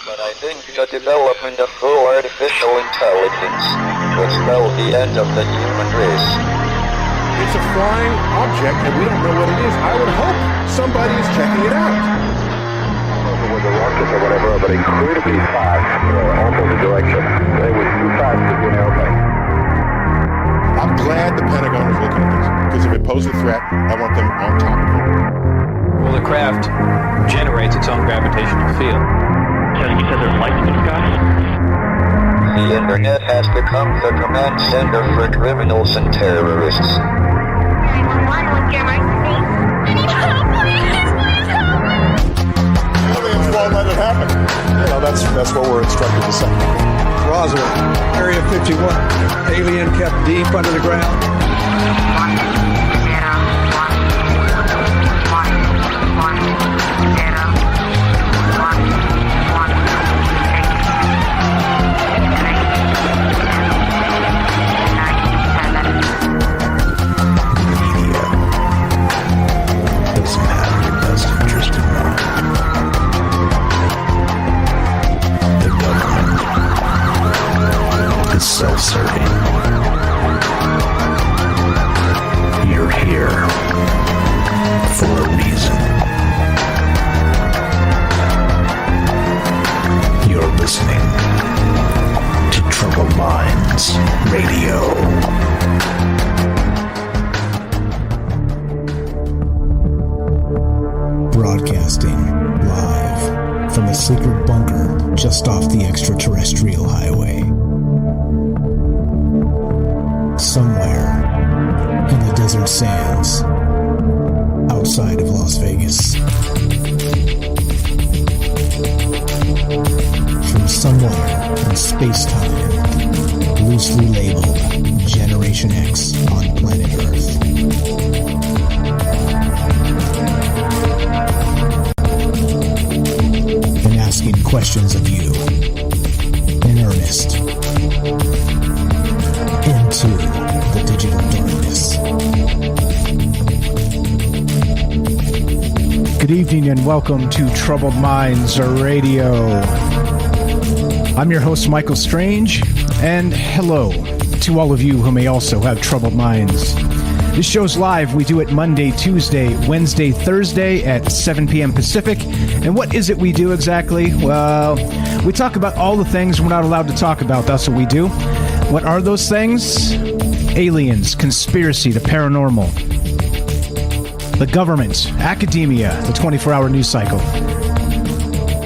But I think the development of full artificial intelligence will spell the end of the human race. It's a flying object, and we don't know what it is. I would hope somebody is checking it out. It was a rocket or whatever, but incredibly fast, opposite direction. It was too fast to be an airplane. I'm glad the Pentagon is looking at this, because if it poses a threat, I want them on top of it. Well, the craft generates its own gravitational field. You said there's lights in the sky? The internet has become the command center for criminals and terrorists. 911, what's your emergency? I need help, please help me! Aliens won't let it happen. That's what we're instructed to say. Roswell, Area 51. Alien kept deep under the ground. 1, 0, 1, 1, 1, 0. Self-serving. You're here for a reason. You're listening to Troubled Minds Radio. Broadcasting live from a secret bunker just off the extraterrestrial highway. Somewhere in the desert sands outside of Las Vegas. From somewhere in space-time, loosely labeled Generation X on planet Earth. And asking questions of you in earnest. Into the digital darkness. Good evening and welcome to Troubled Minds Radio. I'm your host, Michael Strange, and hello to all of you who may also have troubled minds. This show's live. We do it Monday, Tuesday, Wednesday, Thursday at 7 p.m. Pacific. And what is it we do exactly? Well, we talk about all the things we're not allowed to talk about. That's what we do. What are those things? Aliens, conspiracy, the paranormal, the government, academia, the 24-hour news cycle,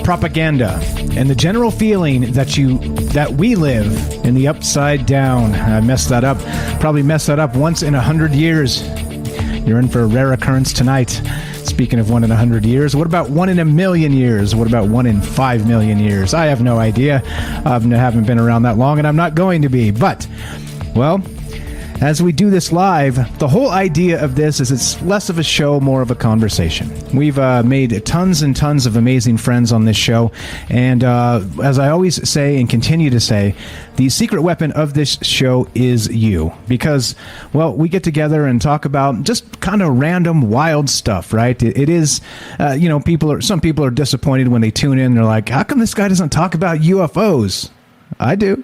propaganda, and the general feeling that we live in the upside down. I messed that up. Probably messed that up once in 100 years. You're in for a rare occurrence tonight. Speaking of 1 in 100 years, what about 1 in a million years? What about 1 in 5 million years? I have no idea. I haven't been around that long, and I'm not going to be. But, well, as we do this live, the whole idea of this is it's less of a show, more of a conversation. We've made tons and tons of amazing friends on this show, and as I always say and continue to say, the secret weapon of this show is you. Because, well, we get together and talk about just kind of random, wild stuff, right? It is, some people are disappointed when they tune in. They're like, how come this guy doesn't talk about UFOs? I do.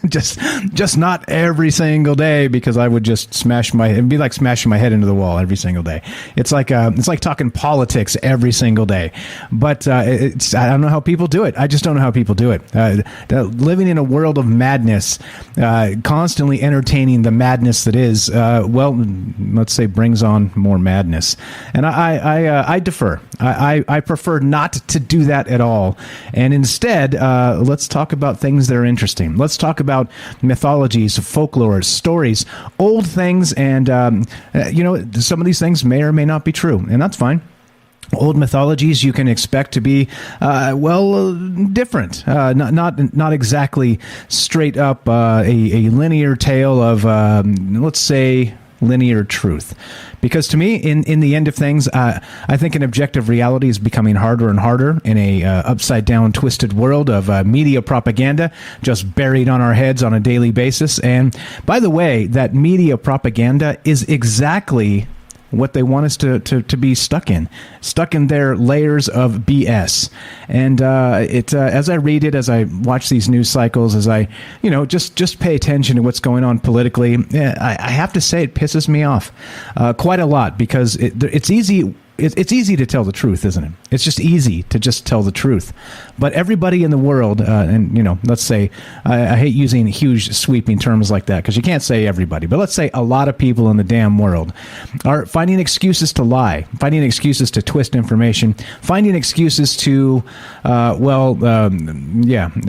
just not every single day, because I would just it'd be like smashing my head into the wall every single day. It's like talking politics every single day. But I don't know how people do it. I just don't know how people do it. Living in a world of madness, constantly entertaining the madness that is, let's say brings on more madness. And I defer. I prefer not to do that at all. And instead, let's talk about things that are interesting. Let's talk about mythologies, folklore, stories, old things, and some of these things may or may not be true, and that's fine. Old mythologies you can expect to be different, not exactly straight up a linear tale of let's say linear truth. Because to me, in the end of things, I think an objective reality is becoming harder and harder in a upside-down, twisted world of media propaganda just buried on our heads on a daily basis. And by the way, that media propaganda is exactly what they want us to be stuck in their layers of BS. And as I read it, as I watch these news cycles, as I, just pay attention to what's going on politically, I have to say it pisses me off quite a lot, because it's easy. It's easy to tell the truth, isn't it? It's just easy to just tell the truth. But everybody in the world, and let's say, I hate using huge sweeping terms like that, because you can't say everybody, but let's say a lot of people in the damn world are finding excuses to lie, finding excuses to twist information, finding excuses to,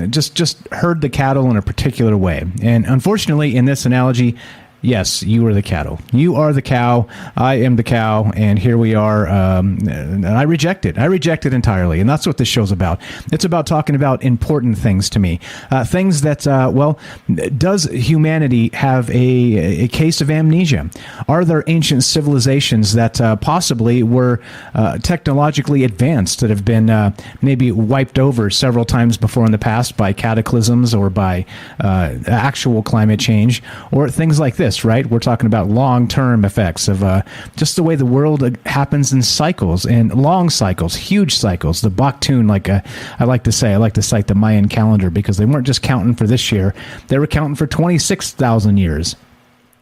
just herd the cattle in a particular way. And unfortunately, in this analogy, yes, you are the cattle. You are the cow. I am the cow, and here we are. And I reject it. I reject it entirely, and that's what this show's about. It's about talking about important things to me, things that, does humanity have a case of amnesia? Are there ancient civilizations that possibly were technologically advanced that have been maybe wiped over several times before in the past by cataclysms or by actual climate change, or things like this? Right? We're talking about long-term effects of just the way the world happens in cycles, and long cycles, huge cycles. The Baktun, I like to cite the Mayan calendar, because they weren't just counting for this year; they were counting for 26,000 years.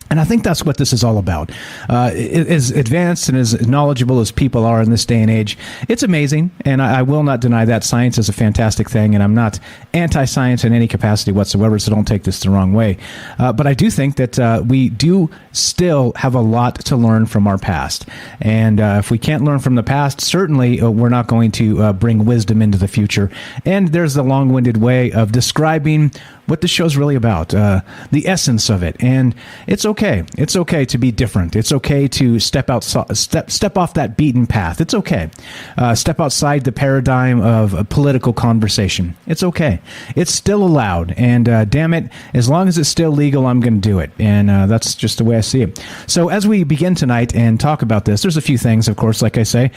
And I think that's what this is all about. As advanced and as knowledgeable as people are in this day and age, it's amazing, and I will not deny that. Science is a fantastic thing, and I'm not anti-science in any capacity whatsoever, so don't take this the wrong way. But I do think that we do still have a lot to learn from our past. And if we can't learn from the past, certainly we're not going to bring wisdom into the future. And there's the long-winded way of describing what the show's really about, the essence of it. And it's okay. It's okay to be different. It's okay to step off that beaten path. It's okay. Step outside the paradigm of a political conversation. It's okay. It's still allowed. And damn it, as long as it's still legal, I'm going to do it. And that's just the way I see it. So as we begin tonight and talk about this, there's a few things, of course, like I say.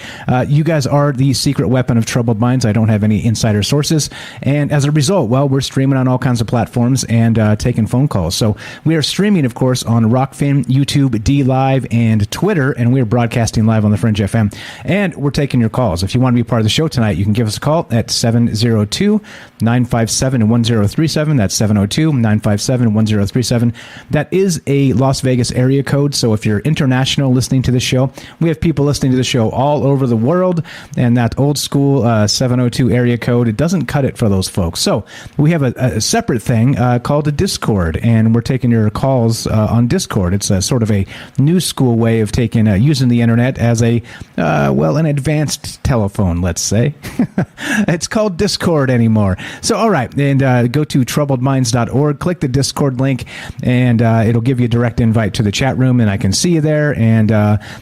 You guys are the secret weapon of troubled minds. I don't have any insider sources. And as a result, we're streaming on all kinds of platforms and taking phone calls. So we are streaming, of course, on Rockfin, YouTube, D Live, and Twitter, and we are broadcasting live on the Fringe FM. And we're taking your calls. If you want to be part of the show tonight, you can give us a call at 702-957-1037. That's 702-957-1037. That is a Las Vegas area code. So if you're international listening to the show, we have people listening to the show all over the world, and that old school 702 area code, it doesn't cut it for those folks. So we have a separate thing called a Discord, and we're taking your calls on Discord. It's a sort of a new school way of taking using the internet as an advanced telephone, let's say. It's called Discord anymore. So all right, and go to troubledminds.org, click the Discord link, and it'll give you a direct invite to the chat room, and I can see you there, and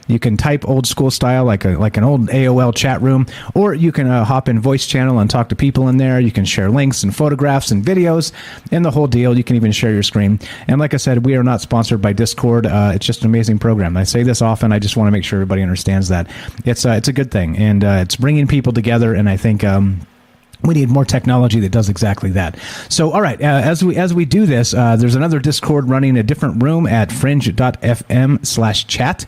you can type old school style like an old AOL chat room, or you can hop in voice channel and talk to people in there. You can share links and photographs and videos and the whole deal. You can even share your screen. And like I said, we are not sponsored by Discord. It's just an amazing program. I say this often. I just want to make sure everybody understands that it's a good thing, and it's bringing people together. And I think we need more technology that does exactly that. So, all right, as we do this, there's another Discord running a different room at fringe.fm/chat.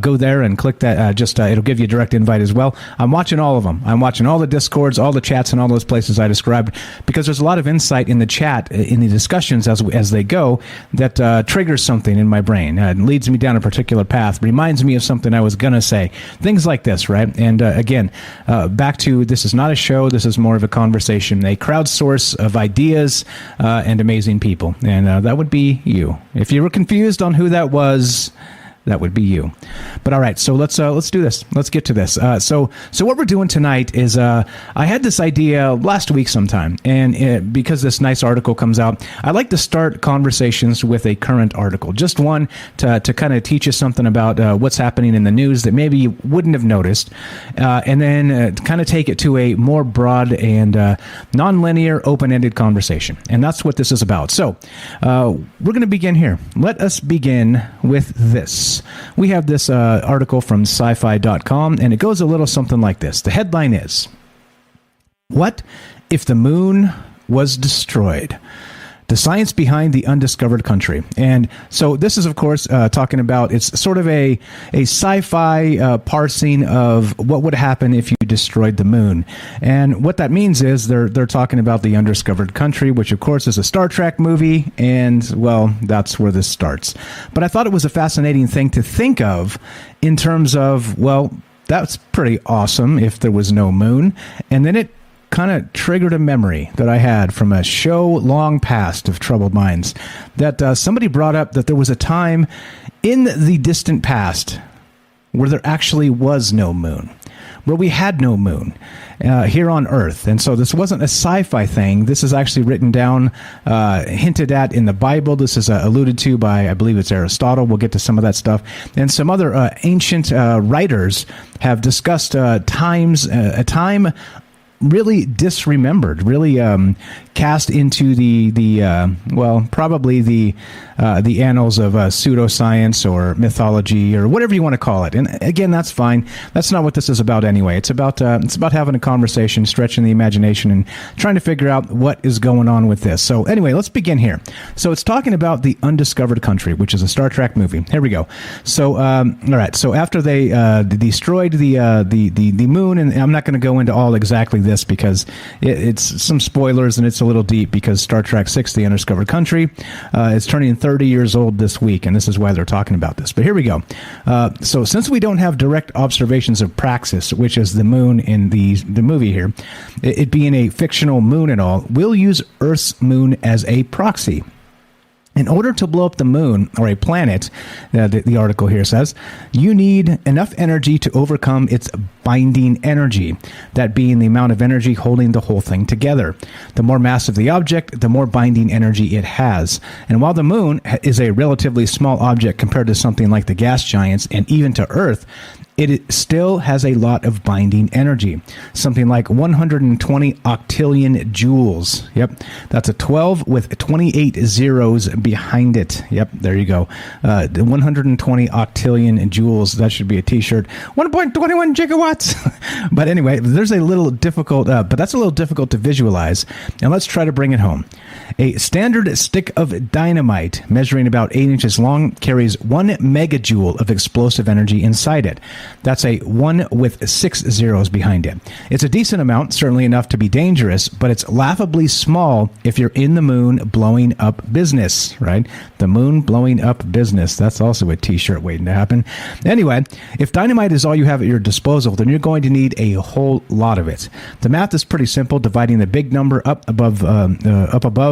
Go there and click that. It'll give you a direct invite as well. I'm watching all of them. I'm watching all the Discords, all the chats, and all those places I described, because there's a lot of insight in the chat, in the discussions as they go, that triggers something in my brain. It leads me down a particular path, reminds me of something I was going to say. Things like this, right? And again, back to, this is not a show. This is more of a conversation, a crowdsource of ideas and amazing people, and that would be you. If you were confused on who that was, that would be you. But all right, so let's do this. Let's get to this. So what we're doing tonight is I had this idea last week sometime, and because this nice article comes out, I like to start conversations with a current article, just one to kind of teach you something about what's happening in the news that maybe you wouldn't have noticed, and then kind of take it to a more broad and non-linear, open-ended conversation. And that's what this is about. So we're going to begin here. Let us begin with this. We have this article from sci-fi.com, and it goes a little something like this. The headline is, "What if the moon was destroyed?" The science behind the undiscovered country. And so this is, of course, talking about, it's sort of a sci-fi parsing of what would happen if you destroyed the moon. And what that means is they're talking about the undiscovered country, which, of course, is a Star Trek movie. And, well, that's where this starts. But I thought it was a fascinating thing to think of in terms of, well, that's pretty awesome if there was no moon. And then it kind of triggered a memory that I had from a show long past of Troubled Minds, that somebody brought up that there was a time in the distant past where there actually was no moon, where we had no moon here on Earth. And so this wasn't a sci-fi thing. This is actually written down, hinted at in the Bible. This is alluded to by, I believe it's Aristotle. We'll get to some of that stuff. And some other ancient writers have discussed a time really disremembered, really cast into probably the annals of pseudoscience or mythology or whatever you want to call it. And again, that's fine. That's not what this is about anyway. It's about having a conversation, stretching the imagination, and trying to figure out what is going on with this. So anyway, let's begin here. So it's talking about the undiscovered country, which is a Star Trek movie. Here we go. So all right. So after they destroyed the moon, and I'm not going to go into all exactly this because it's some spoilers and it's a little deep, because Star Trek 6, The Undiscovered Country, is turning 30 years old this week, and this is why they're talking about this. But here we go. So since we don't have direct observations of Praxis, which is the moon in the movie here, it being a fictional moon and all, we'll use Earth's moon as a proxy. In order to blow up the moon, or a planet, the article here says, you need enough energy to overcome its binding energy, that being the amount of energy holding the whole thing together. The more massive the object, the more binding energy it has. And while the moon is a relatively small object compared to something like the gas giants and even to Earth, it still has a lot of binding energy, something like 120 octillion joules. Yep, that's a 12 with 28 zeros behind it. Yep, there you go. 120 octillion joules. That should be a T-shirt. 1.21 gigawatts. But anyway, there's a little difficult, but that's a little difficult to visualize. And let's try to bring it home. A standard stick of dynamite measuring about 8 inches long carries 1 megajoule of explosive energy inside it. That's a 1 with 6 zeros behind it. It's a decent amount, certainly enough to be dangerous, but it's laughably small if you're in the moon blowing up business, right? The moon blowing up business. That's also a T-shirt waiting to happen. Anyway, if dynamite is all you have at your disposal, then you're going to need a whole lot of it. The math is pretty simple. Dividing the big number up above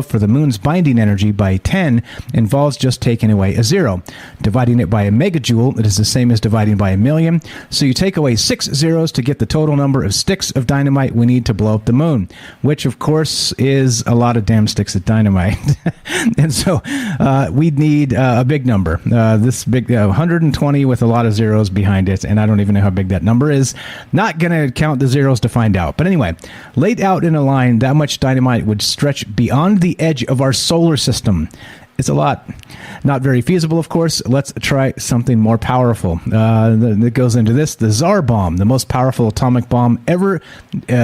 for the moon's binding energy by 10 involves just taking away a zero. Dividing it by a megajoule, it is the same as dividing by a million. So you take away 6 zeros to get the total number of sticks of dynamite we need to blow up the moon, which of course is a lot of damn sticks of dynamite. And so we'd need a big number, this big 120 with a lot of zeros behind it. And I don't even know how big that number is. Not going to count the zeros to find out. But anyway, laid out in a line, that much dynamite would stretch beyond the edge of our solar system. It's a lot. Not very feasible, of course. Let's try something more powerful. That goes into this. The Tsar bomb, the most powerful atomic bomb ever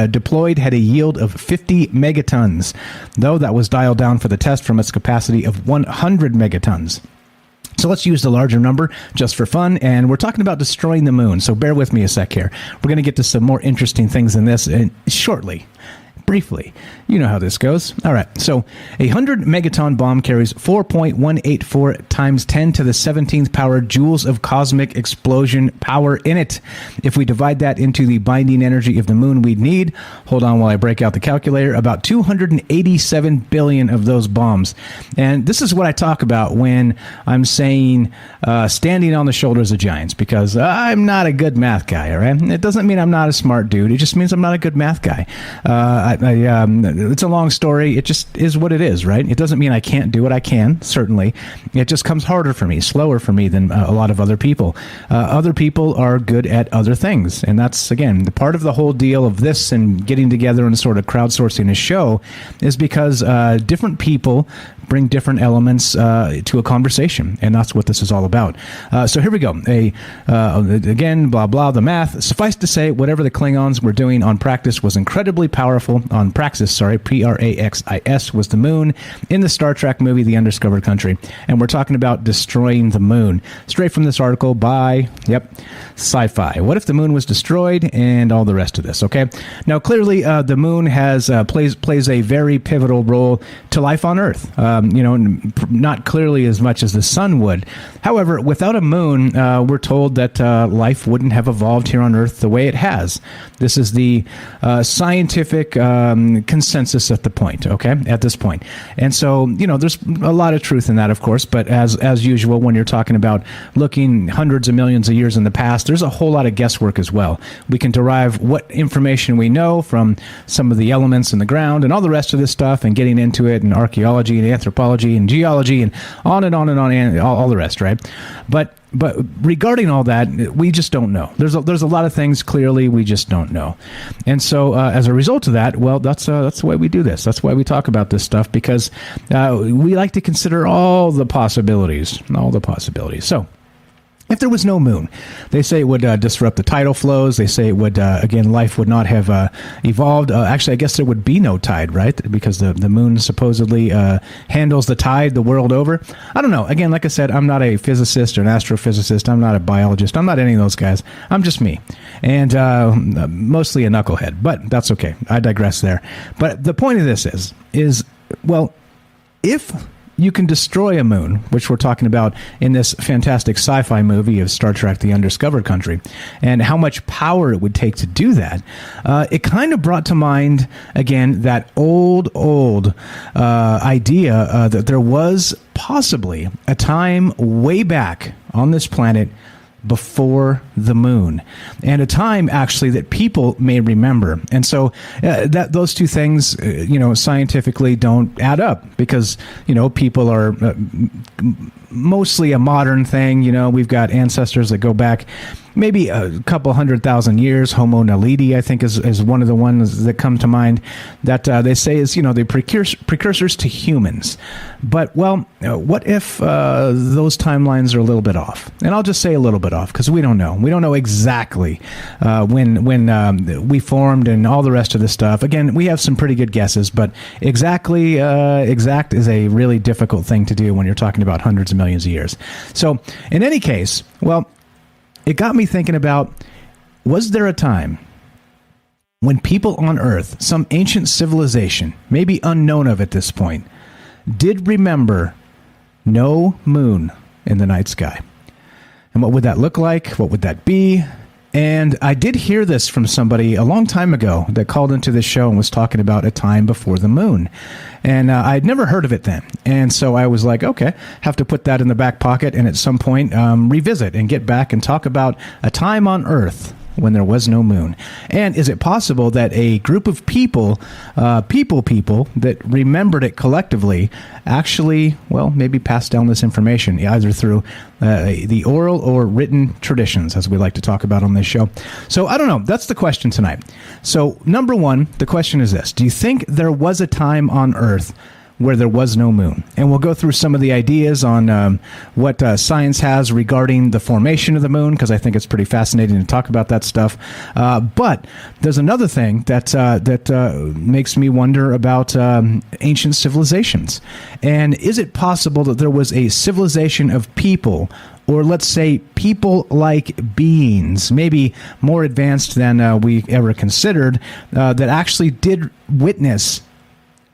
deployed, had a yield of 50 megatons, though that was dialed down for the test from its capacity of 100 megatons. So let's use the larger number just for fun, and we're talking about destroying the moon, so bear with me a sec here. We're going to get to some more interesting things in this shortly. Briefly. You know how this goes. All right. So a 100 megaton bomb carries 4.184 times 10 to the 17th power joules of cosmic explosion power in it. If we divide that into the binding energy of the moon we'd need, hold on while I break out the calculator, about 287 billion of those bombs. And this is what I talk about when I'm saying standing on the shoulders of giants, because I'm not a good math guy, all right? It doesn't mean I'm not a smart dude. It just means I'm not a good math guy. It's a long story. It just is what it is, right? It doesn't mean I can't do it. I can, certainly. It just comes harder for me, slower for me than a lot of other people. Other people are good at other things. And that's, again, the part of the whole deal of this and getting together and sort of crowdsourcing a show is because different people bring different elements to a conversation, and that's what this is all about. So here we go. Again, blah, blah, the math. Suffice to say, whatever the Klingons were doing on Praxis was incredibly powerful. On Praxis, Praxis, was the moon in the Star Trek movie, The Undiscovered Country. And we're talking about destroying the moon. Straight from this article by, Sci-Fi. What if the moon was destroyed, and all the rest of this, okay? Now, clearly, the moon has plays a very pivotal role to life on Earth. Not clearly as much as the sun would. However, without a moon, we're told that life wouldn't have evolved here on Earth the way it has. This is the scientific consensus at this point. And so, there's a lot of truth in that, of course, but as usual, when you're talking about looking hundreds of millions of years in the past, there's a whole lot of guesswork as well. We can derive what information we know from some of the elements in the ground and all the rest of this stuff, and getting into it, and archaeology and anthropology and geology and on and on and on, and all the rest, right? But regarding all that, we just don't know. There's a lot of things clearly we just don't know, and so as a result of that, well, that's the way we do this. That's why we talk about this stuff, because we like to consider all the possibilities. So, if there was no moon, they say it would disrupt the tidal flows. They say it would, again, life would not have evolved. Actually, I guess there would be no tide, right? Because the moon supposedly handles the tide the world over. I don't know. Again, like I said, I'm not a physicist or an astrophysicist. I'm not a biologist. I'm not any of those guys. I'm just me. And mostly a knucklehead. But that's okay. I digress there. But the point of this is well, if you can destroy a moon, which we're talking about in this fantastic sci-fi movie of Star Trek, The Undiscovered Country, and how much power it would take to do that, it kind of brought to mind, again, that old idea that there was possibly a time way back on this planet before the moon, and a time actually that people may remember. And so that those two things, scientifically don't add up, because, people are mostly a modern thing. We've got ancestors that go back maybe a couple 100,000 years. Homo naledi, I think, is one of the ones that come to mind, that they say is, the precursors to humans. But, well, what if those timelines are a little bit off? And I'll just say a little bit off, because we don't know. We don't know exactly when we formed and all the rest of this stuff. Again, we have some pretty good guesses, but exact is a really difficult thing to do when you're talking about hundreds of millions of years. So, in any case, well, it got me thinking about, was there a time when people on Earth, some ancient civilization, maybe unknown of at this point, did remember no moon in the night sky? And what would that look like? What would that be? And I did hear this from somebody a long time ago that called into this show and was talking about a time before the moon. And I'd never heard of it then. And so I was like, okay, have to put that in the back pocket, and at some point revisit and get back and talk about a time on Earth when there was no moon. And is it possible that a group of people that remembered it collectively actually, well, maybe passed down this information, either through the oral or written traditions, as we like to talk about on this show? So I don't know. That's the question tonight. So number one, the question is this: do you think there was a time on Earth where there was no moon? And we'll go through some of the ideas on what science has regarding the formation of the moon, because I think it's pretty fascinating to talk about that stuff. But there's another thing that makes me wonder about ancient civilizations. And is it possible that there was a civilization of people, or let's say people-like beings, maybe more advanced than we ever considered, that actually did witness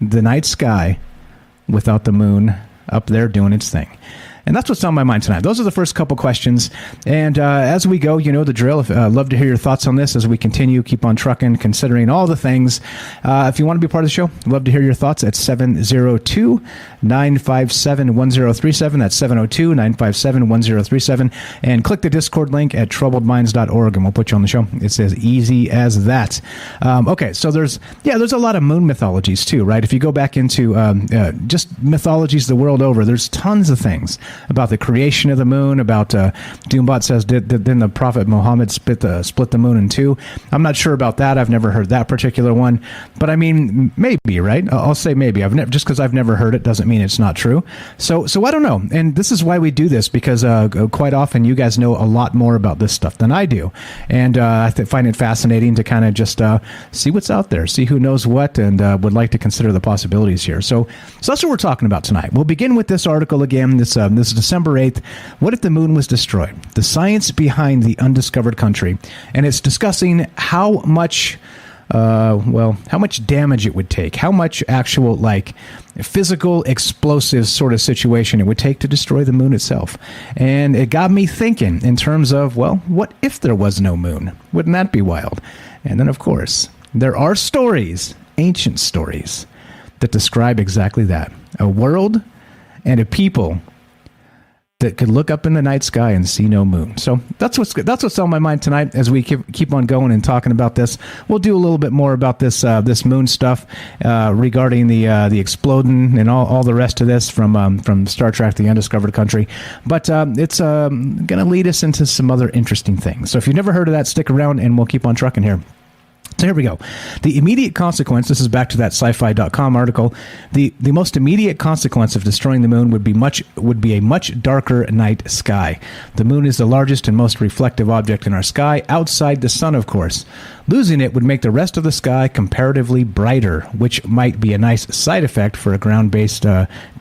the night sky without the moon up there doing its thing? And that's what's on my mind tonight. Those are the first couple questions. And as we go, you know the drill. I'd love to hear your thoughts on this as we continue. Keep on trucking, considering all the things. If you want to be part of the show, I'd love to hear your thoughts at 702-957-1037. That's 702-957-1037. And click the Discord link at troubledminds.org, and we'll put you on the show. It's as easy as that. Okay, so there's a lot of moon mythologies too, right? If you go back into just mythologies the world over, there's tons of things. about the creation of the moon, about Doombot says, did then the Prophet Muhammad split the moon in two? I'm not sure about that. I've never heard that particular one. But I mean, maybe, right? I'll say maybe. Just because I've never heard it doesn't mean it's not true. So I don't know. And this is why we do this, because quite often you guys know a lot more about this stuff than I do. And I find it fascinating to kind of just see what's out there, see who knows what, and would like to consider the possibilities here. So that's what we're talking about tonight. We'll begin with this article again. This is December 8th. What if the moon was destroyed? The science behind the undiscovered country. And it's discussing how much damage it would take, how much actual, like, physical explosive sort of situation it would take to destroy the moon itself. And it got me thinking in terms of, well, what if there was no moon? Wouldn't that be wild? And then, of course, there are stories, ancient stories, that describe exactly that. A world and a people that could look up in the night sky and see no moon. So that's what's on my mind tonight as we keep on going and talking about this. We'll do a little bit more about this moon stuff regarding the exploding and all the rest of this from Star Trek: The Undiscovered Country. But it's going to lead us into some other interesting things. So if you've never heard of that, stick around and we'll keep on trucking here. So here we go. The immediate consequence, this is back to that sci-fi.com article, the most immediate consequence of destroying the moon would be a much darker night sky. The moon is the largest and most reflective object in our sky, outside the sun, of course. Losing it would make the rest of the sky comparatively brighter, which might be a nice side effect for ground-based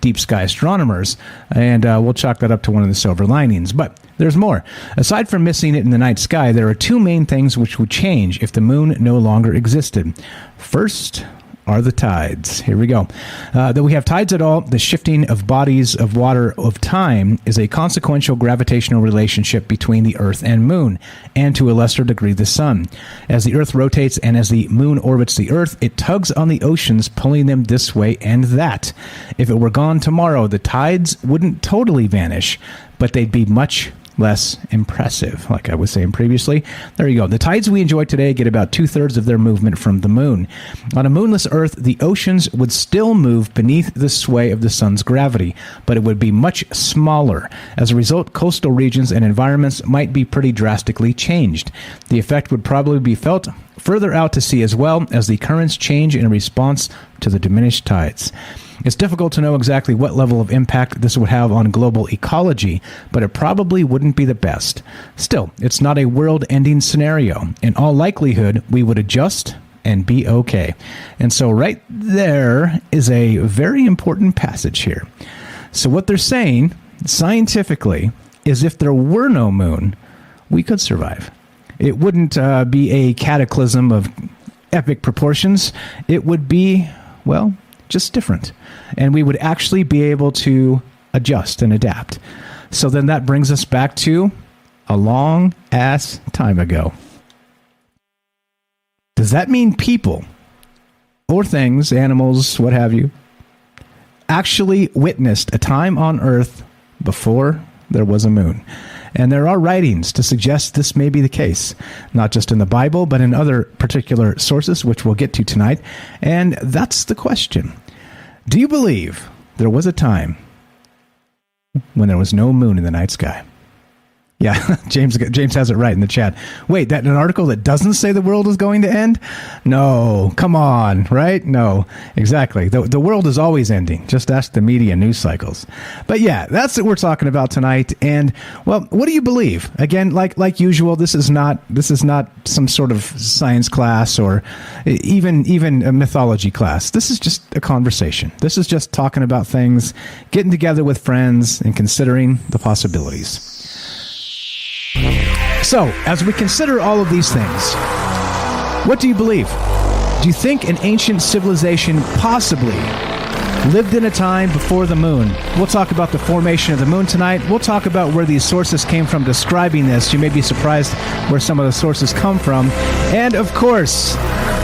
deep sky astronomers, and we'll chalk that up to one of the silver linings. But there's more. Aside from missing it in the night sky, there are two main things which would change if the moon no longer existed. First are the tides. Here we go. That we have tides at all, the shifting of bodies of water of time is a consequential gravitational relationship between the Earth and Moon, and to a lesser degree the Sun. As the Earth rotates and as the Moon orbits the Earth, it tugs on the oceans, pulling them this way and that. If it were gone tomorrow, the tides wouldn't totally vanish, but they'd be much less impressive, like I was saying previously. There you go. The tides we enjoy today get about 2/3 of their movement from the moon. On a moonless Earth, the oceans would still move beneath the sway of the sun's gravity, but it would be much smaller. As a result, coastal regions and environments might be pretty drastically changed. The effect would probably be felt further out to sea as well, as the currents change in response to the diminished tides. It's difficult to know exactly what level of impact this would have on global ecology, but it probably wouldn't be the best. Still, it's not a world-ending scenario. In all likelihood, we would adjust and be okay. And so right there is a very important passage here. So what they're saying, scientifically, is if there were no moon, we could survive. It wouldn't be a cataclysm of epic proportions. It would be, well, just different. And we would actually be able to adjust and adapt. So then that brings us back to a long ass time ago. Does that mean people or things, animals, what have you, actually witnessed a time on Earth before there was a moon? And there are writings to suggest this may be the case, not just in the Bible, but in other particular sources, which we'll get to tonight. And that's the question. Do you believe there was a time when there was no moon in the night sky? Yeah, James has it right in the chat. Wait, that an article that doesn't say the world is going to end? No, come on, right? No, exactly. The world is always ending. Just ask the media news cycles. But yeah, that's what we're talking about tonight. And well, what do you believe? Again, like usual, this is not some sort of science class or even a mythology class. This is just a conversation. This is just talking about things, getting together with friends, and considering the possibilities. So, as we consider all of these things, what do you believe? Do you think an ancient civilization possibly lived in a time before the moon? We'll talk about the formation of the moon tonight. We'll talk about where these sources came from describing this. You may be surprised where some of the sources come from. And, of course,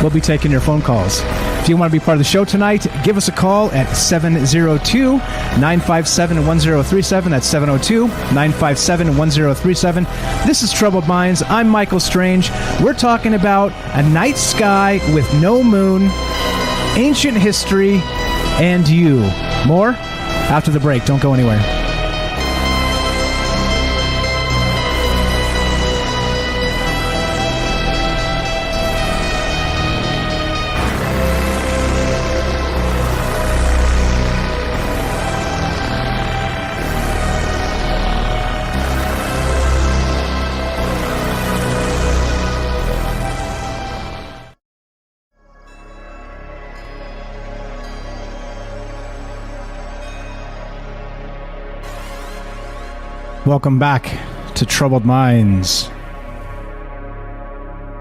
we'll be taking your phone calls. If you want to be part of the show tonight, give us a call at 702-957-1037. That's 702-957-1037. This is Troubled Minds. I'm Michael Strange. We're talking about a night sky with no moon, ancient history, and you. More after the break. Don't go anywhere. Welcome back to Troubled Minds.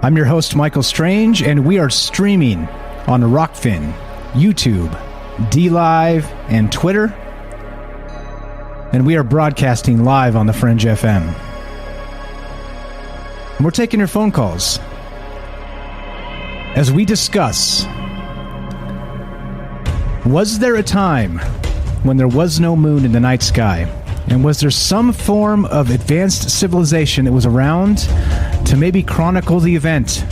I'm your host, Michael Strange, and we are streaming on Rockfin, YouTube, DLive, and Twitter. And we are broadcasting live on the Fringe FM. And we're taking your phone calls as we discuss, was there a time when there was no moon in the night sky? And was there some form of advanced civilization that was around to maybe chronicle the event?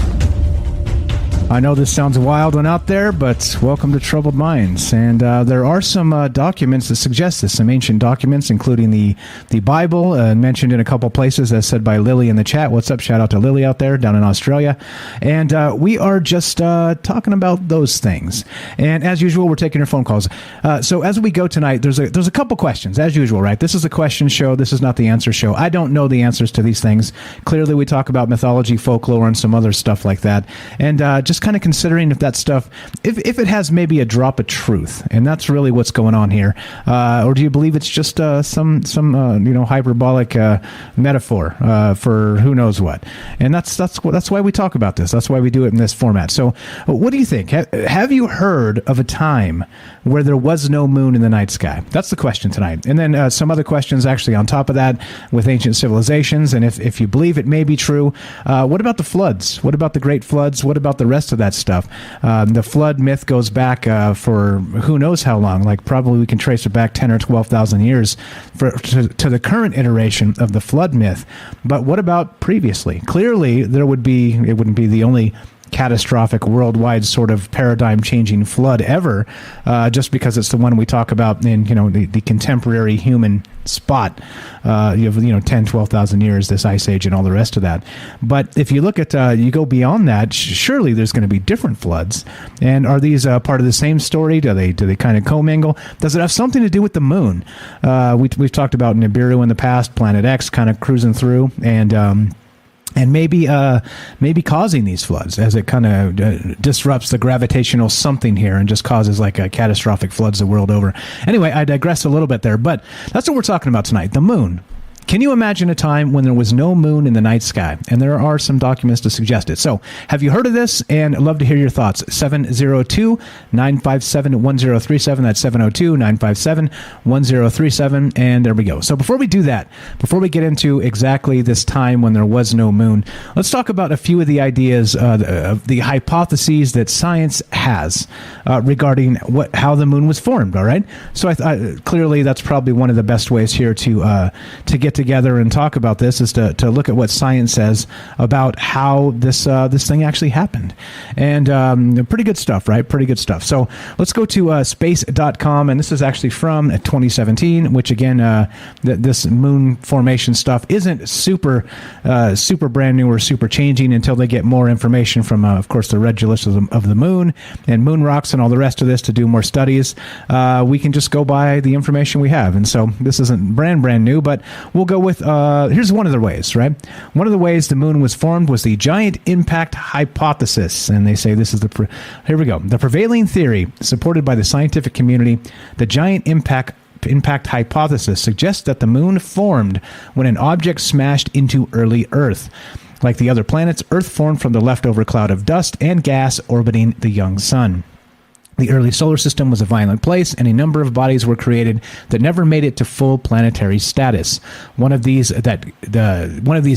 I know this sounds wild one out there, but welcome to Troubled Minds. And there are some documents that suggest this, some ancient documents, including the Bible, mentioned in a couple places, as said by Lily in the chat. What's up? Shout out to Lily out there down in Australia. And we are just talking about those things. And as usual, we're taking your phone calls. So as we go tonight, there's a couple questions, as usual, right? This is a question show. This is not the answer show. I don't know the answers to these things. Clearly, we talk about mythology, folklore, and some other stuff like that. And just kind of considering if that stuff, if it has maybe a drop of truth, and that's really what's going on here, or do you believe it's just some hyperbolic metaphor for who knows what? And that's why we talk about this. That's why we do it in this format. So, what do you think? Have you heard of a time where there was no moon in the night sky? That's the question tonight. And then some other questions actually on top of that with ancient civilizations, and if you believe it may be true, what about the floods? What about the great floods? What about the rest of that stuff? The flood myth goes back for who knows how long. Like probably we can trace it back 10 or 12,000 years to the current iteration of the flood myth. But what about previously? Clearly, it wouldn't be the only catastrophic worldwide sort of paradigm changing flood ever, just because it's the one we talk about in the contemporary human spot. You have 10, 12,000 years, this ice age and all the rest of that. But if you look at you go beyond that, surely there's going to be different floods. And are these part of the same story? Do they kind of commingle? Does it have something to do with the moon? We've talked about Nibiru in the past, Planet X kind of cruising through, and maybe causing these floods as it kind of disrupts the gravitational something here and just causes like a catastrophic floods the world over. Anyway, I digress a little bit there, but that's what we're talking about tonight, the moon. Can you imagine a time when there was no moon in the night sky? And there are some documents to suggest it. So, have you heard of this? And I'd love to hear your thoughts. 702-957-1037. That's 702-957-1037. And there we go. So, before we do that, before we get into exactly this time when there was no moon, let's talk about a few of the ideas, of the hypotheses that science has regarding how the moon was formed, all right? So, clearly, that's probably one of the best ways here to get together and talk about this is to look at what science says about how this thing actually happened. And pretty good stuff, right? Pretty good stuff. So let's go to space.com, and this is actually from 2017, which again, this moon formation stuff isn't super brand new or super changing until they get more information from, of course, the regolith of the moon and moon rocks and all the rest of this to do more studies. We can just go by the information we have. And so this isn't brand new, but we'll go with, here's one of the ways, right? One of the ways the moon was formed was the giant impact hypothesis. And they say this is here we go. The prevailing theory, supported by the scientific community, the giant impact hypothesis suggests that the moon formed when an object smashed into early Earth. Like the other planets, Earth formed from the leftover cloud of dust and gas orbiting the young sun. The early solar system was a violent place, and a number of bodies were created that never made it to full planetary status. One of these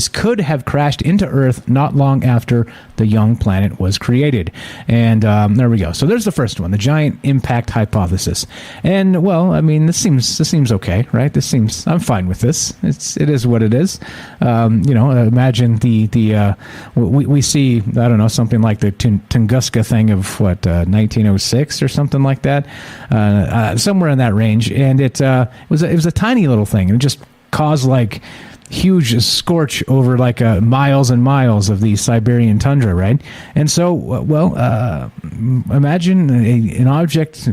could have crashed into Earth not long after the young planet was created. And there we go. So there's the first one, the giant impact hypothesis. And well, I mean, this seems okay, right? I'm fine with this. It is what it is. Imagine we see, I don't know, something like the Tunguska thing of 1906. Or something like that, somewhere in that range, and it was a tiny little thing, and it just caused like huge scorch over like miles and miles of the Siberian tundra, right? And so, imagine an object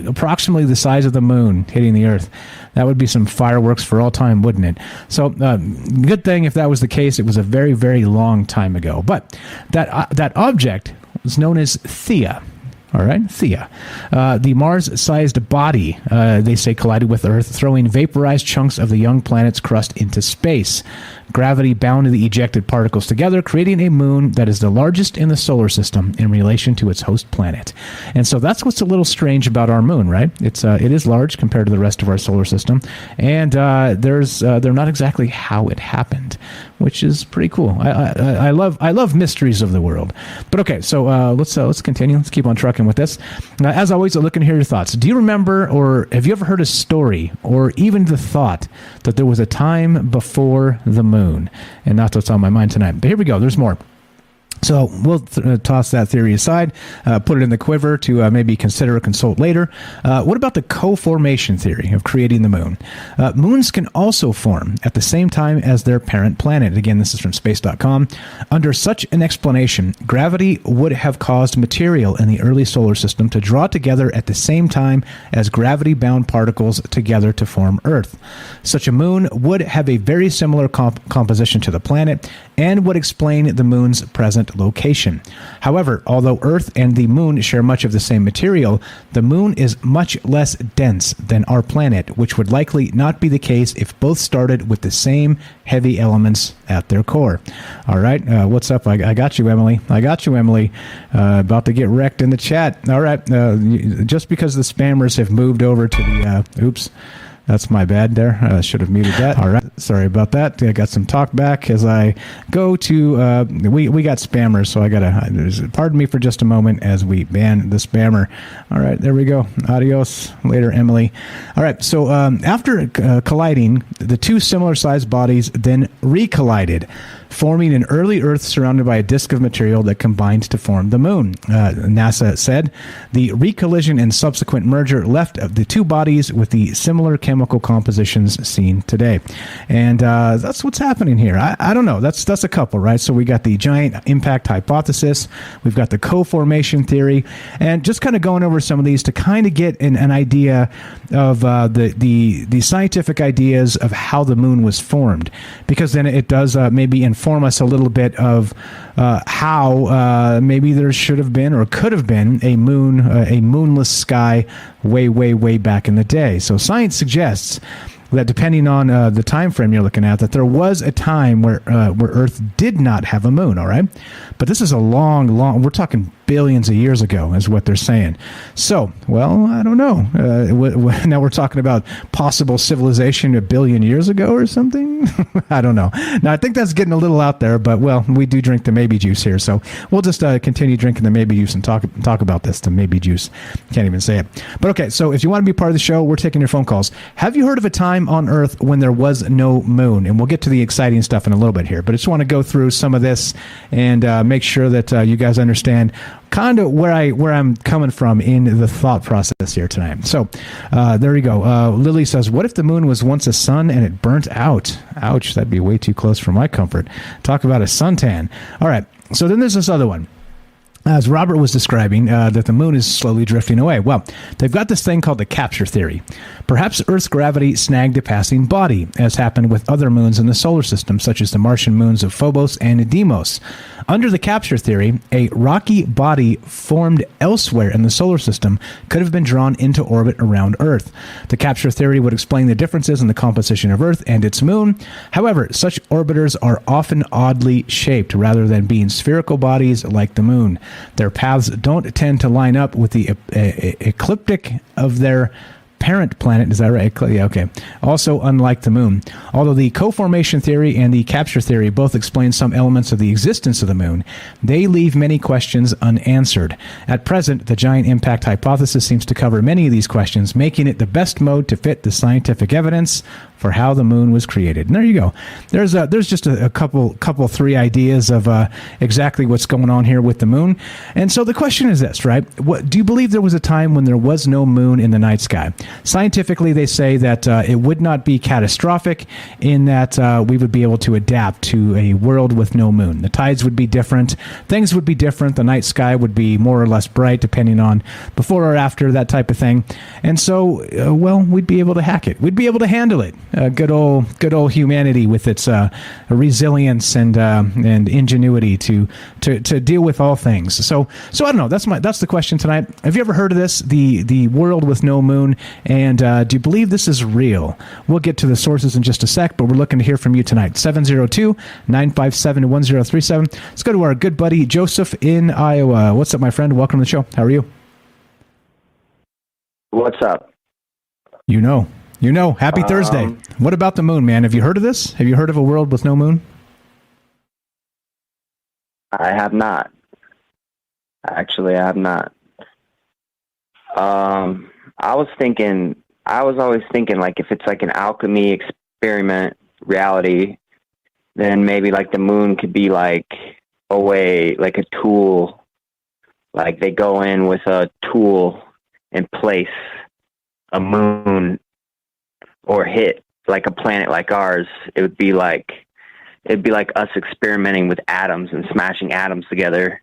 approximately the size of the moon hitting the Earth. That would be some fireworks for all time, wouldn't it? So, good thing if that was the case. It was a very, very long time ago. But that object was known as Theia. All right, Thea. The Mars-sized body, they say, collided with Earth, throwing vaporized chunks of the young planet's crust into space. Gravity bound the ejected particles together, creating a moon that is the largest in the solar system in relation to its host planet. And so that's what's a little strange about our moon, right? It is large compared to the rest of our solar system, and they're not exactly how it happened, which is pretty cool. I love mysteries of the world. But okay, so let's continue. Let's keep on trucking with this. As always, I'm looking to hear your thoughts. Do you remember, or have you ever heard a story, or even the thought that there was a time before the moon? And that's what's on my mind tonight. But here we go. There's more. So we'll toss that theory aside, put it in the quiver to maybe consider or consult later. What about the co-formation theory of creating the moon? Moons can also form at the same time as their parent planet. Again, this is from space.com. Under such an explanation, gravity would have caused material in the early solar system to draw together at the same time as gravity-bound particles together to form Earth. Such a moon would have a very similar composition to the planet and would explain the moon's present location. However, although Earth and the moon share much of the same material, the moon is much less dense than our planet, which would likely not be the case if both started with the same heavy elements at their core. All right, what's up? I got you, Emily. About to get wrecked in the chat. All right, just because the spammers have moved over to the... oops. That's my bad there. I should have muted that. All right. Sorry about that. I got some talk back as I go to... we got spammers, so I got to... Pardon me for just a moment as we ban the spammer. All right. There we go. Adios. Later, Emily. All right. So after colliding, the two similar-sized bodies then recollided, forming an early Earth surrounded by a disk of material that combined to form the moon. NASA said the recollision and subsequent merger left the two bodies with the similar chemical compositions seen today. And that's what's happening here. I don't know. That's a couple, right? So we got the giant impact hypothesis. We've got the co-formation theory. And just kind of going over some of these to kind of get an idea of the scientific ideas of how the moon was formed. Because then it does maybe inform us a little bit of how maybe there should have been or could have been a moonless sky way back in the day. So science suggests that depending on the time frame you're looking at, that there was a time where Earth did not have a moon, all right? But this is a long, we're talking billions of years ago is what they're saying. So, well, I don't know. Now we're talking about possible civilization a billion years ago or something? I don't know. Now, I think that's getting a little out there, but, well, we do drink the maybe juice here, so we'll just continue drinking the maybe juice and talk about this, the maybe juice. Can't even say it. But, okay, so if you want to be part of the show, we're taking your phone calls. Have you heard of a time on Earth when there was no moon? And we'll get to the exciting stuff in a little bit here, but I just want to go through some of this and make sure that you guys understand kind of where I'm coming from in the thought process here tonight. So there you go. Lily says, what if the moon was once a sun and it burnt out? Ouch, that'd be way too close for my comfort. Talk about a suntan. All right, so then there's this other one. As Robert was describing, that the moon is slowly drifting away. Well, they've got this thing called the capture theory. Perhaps Earth's gravity snagged a passing body, as happened with other moons in the solar system, such as the Martian moons of Phobos and Deimos. Under the capture theory, a rocky body formed elsewhere in the solar system could have been drawn into orbit around Earth. The capture theory would explain the differences in the composition of Earth and its moon. However, such orbiters are often oddly shaped rather than being spherical bodies like the moon. Their paths don't tend to line up with the ecliptic of their parent planet. Is that right? Yeah, okay. Also, unlike the moon. Although the co-formation theory and the capture theory both explain some elements of the existence of the moon, they leave many questions unanswered. At present, the giant impact hypothesis seems to cover many of these questions, making it the best mode to fit the scientific evidence for how the moon was created. And there you go. There's just a couple three ideas of exactly what's going on here with the moon. And so the question is this, right? Do you believe there was a time when there was no moon in the night sky? Scientifically, they say that it would not be catastrophic in that we would be able to adapt to a world with no moon. The tides would be different. Things would be different. The night sky would be more or less bright, depending on before or after, that type of thing. And so, well, we'd be able to hack it. We'd be able to handle it. Good old humanity with its resilience and ingenuity to deal with all things. So I don't know. That's the question tonight. Have you ever heard of this? The world with no moon, and do you believe this is real? We'll get to the sources in just a sec, but we're looking to hear from you tonight. 702-957-1037. Let's go to our good buddy Joseph in Iowa. What's up, my friend? Welcome to the show. How are you? What's up? You know. Happy Thursday. What about the moon, man? Have you heard of this? Have you heard of a world with no moon? I have not. Actually, I have not. I was always thinking, like, if it's like an alchemy experiment reality, then maybe like the moon could be like a way, like a tool. Like they go in with a tool and place a moon or hit like a planet like ours. It'd be like us experimenting with atoms and smashing atoms together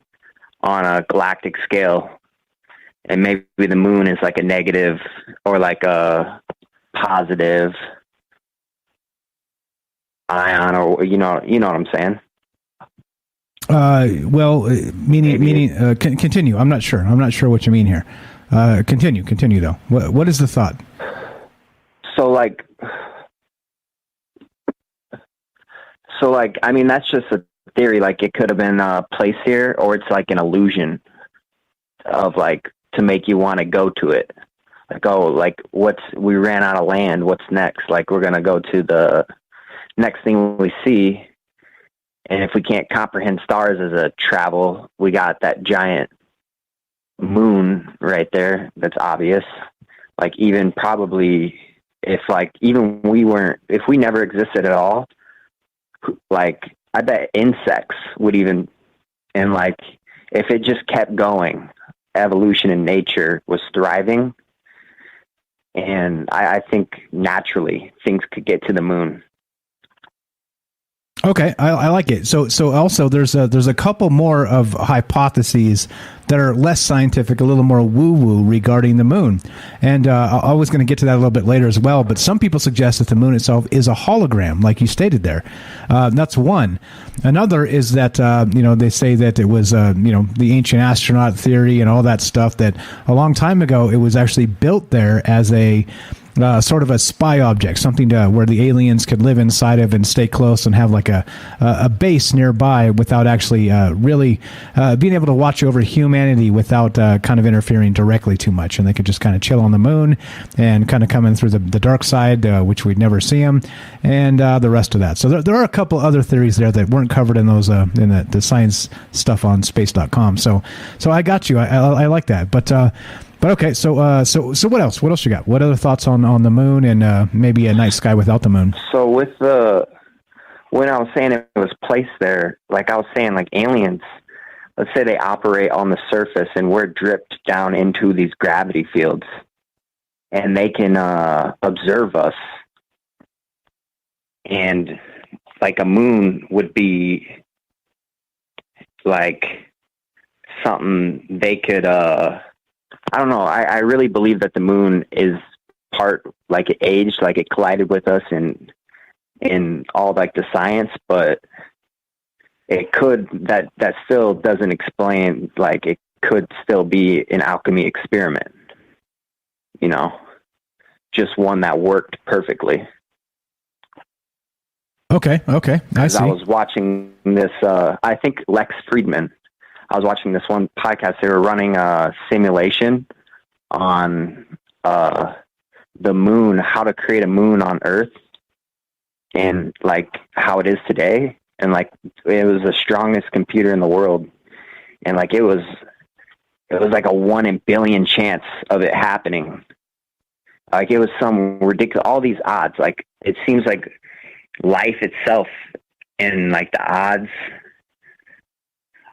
on a galactic scale. And maybe the moon is like a negative or like a positive ion, or you know what I'm saying? Continue. I'm not sure what you mean here. Continue though. What is the thought? So I mean, that's just a theory. Like it could have been placed here, or it's like an illusion of like to make you want to go to it. Like, we ran out of land. What's next? Like we're gonna go to the next thing we see. And if we can't comprehend stars as a travel, we got that giant moon right there. That's obvious. Like even probably if we never existed at all, like I bet insects would even, and like if it just kept going, evolution in nature was thriving. And I think naturally things could get to the moon. Okay, I like it. So also there's a couple more of hypotheses that are less scientific, a little more woo-woo regarding the moon. And I was going to get to that a little bit later as well, but some people suggest that the moon itself is a hologram, like you stated there. That's one. Another is that, they say that it was, the ancient astronaut theory and all that stuff, that a long time ago it was actually built there as a sort of a spy object, something where the aliens could live inside of and stay close and have like a base nearby without actually really being able to watch over humanity without kind of interfering directly too much. And they could just kind of chill on the moon and kind of come in through the dark side, which we'd never see them, and the rest of that. So there are a couple other theories there that weren't covered in those in the science stuff on space.com. So I got you. I like that. But okay, so what else? What else you got? What other thoughts on the moon and maybe a night sky without the moon? So when I was saying it was placed there, like I was saying, like aliens, let's say they operate on the surface and we're dripped down into these gravity fields, and they can observe us. And like a moon would be like something they could I don't know. I really believe that the moon is part, like it aged, like it collided with us in all like the science, but it could, that still doesn't explain, like it could still be an alchemy experiment, just one that worked perfectly. Okay. I see. I was watching this, I think Lex Friedman, I was watching this one podcast. They were running a simulation on the moon, how to create a moon on Earth, and like how it is today. And like it was the strongest computer in the world, and like it was like a 1 in a billion chance of it happening. Like it was some ridiculous, all these odds. Like it seems like life itself and like the odds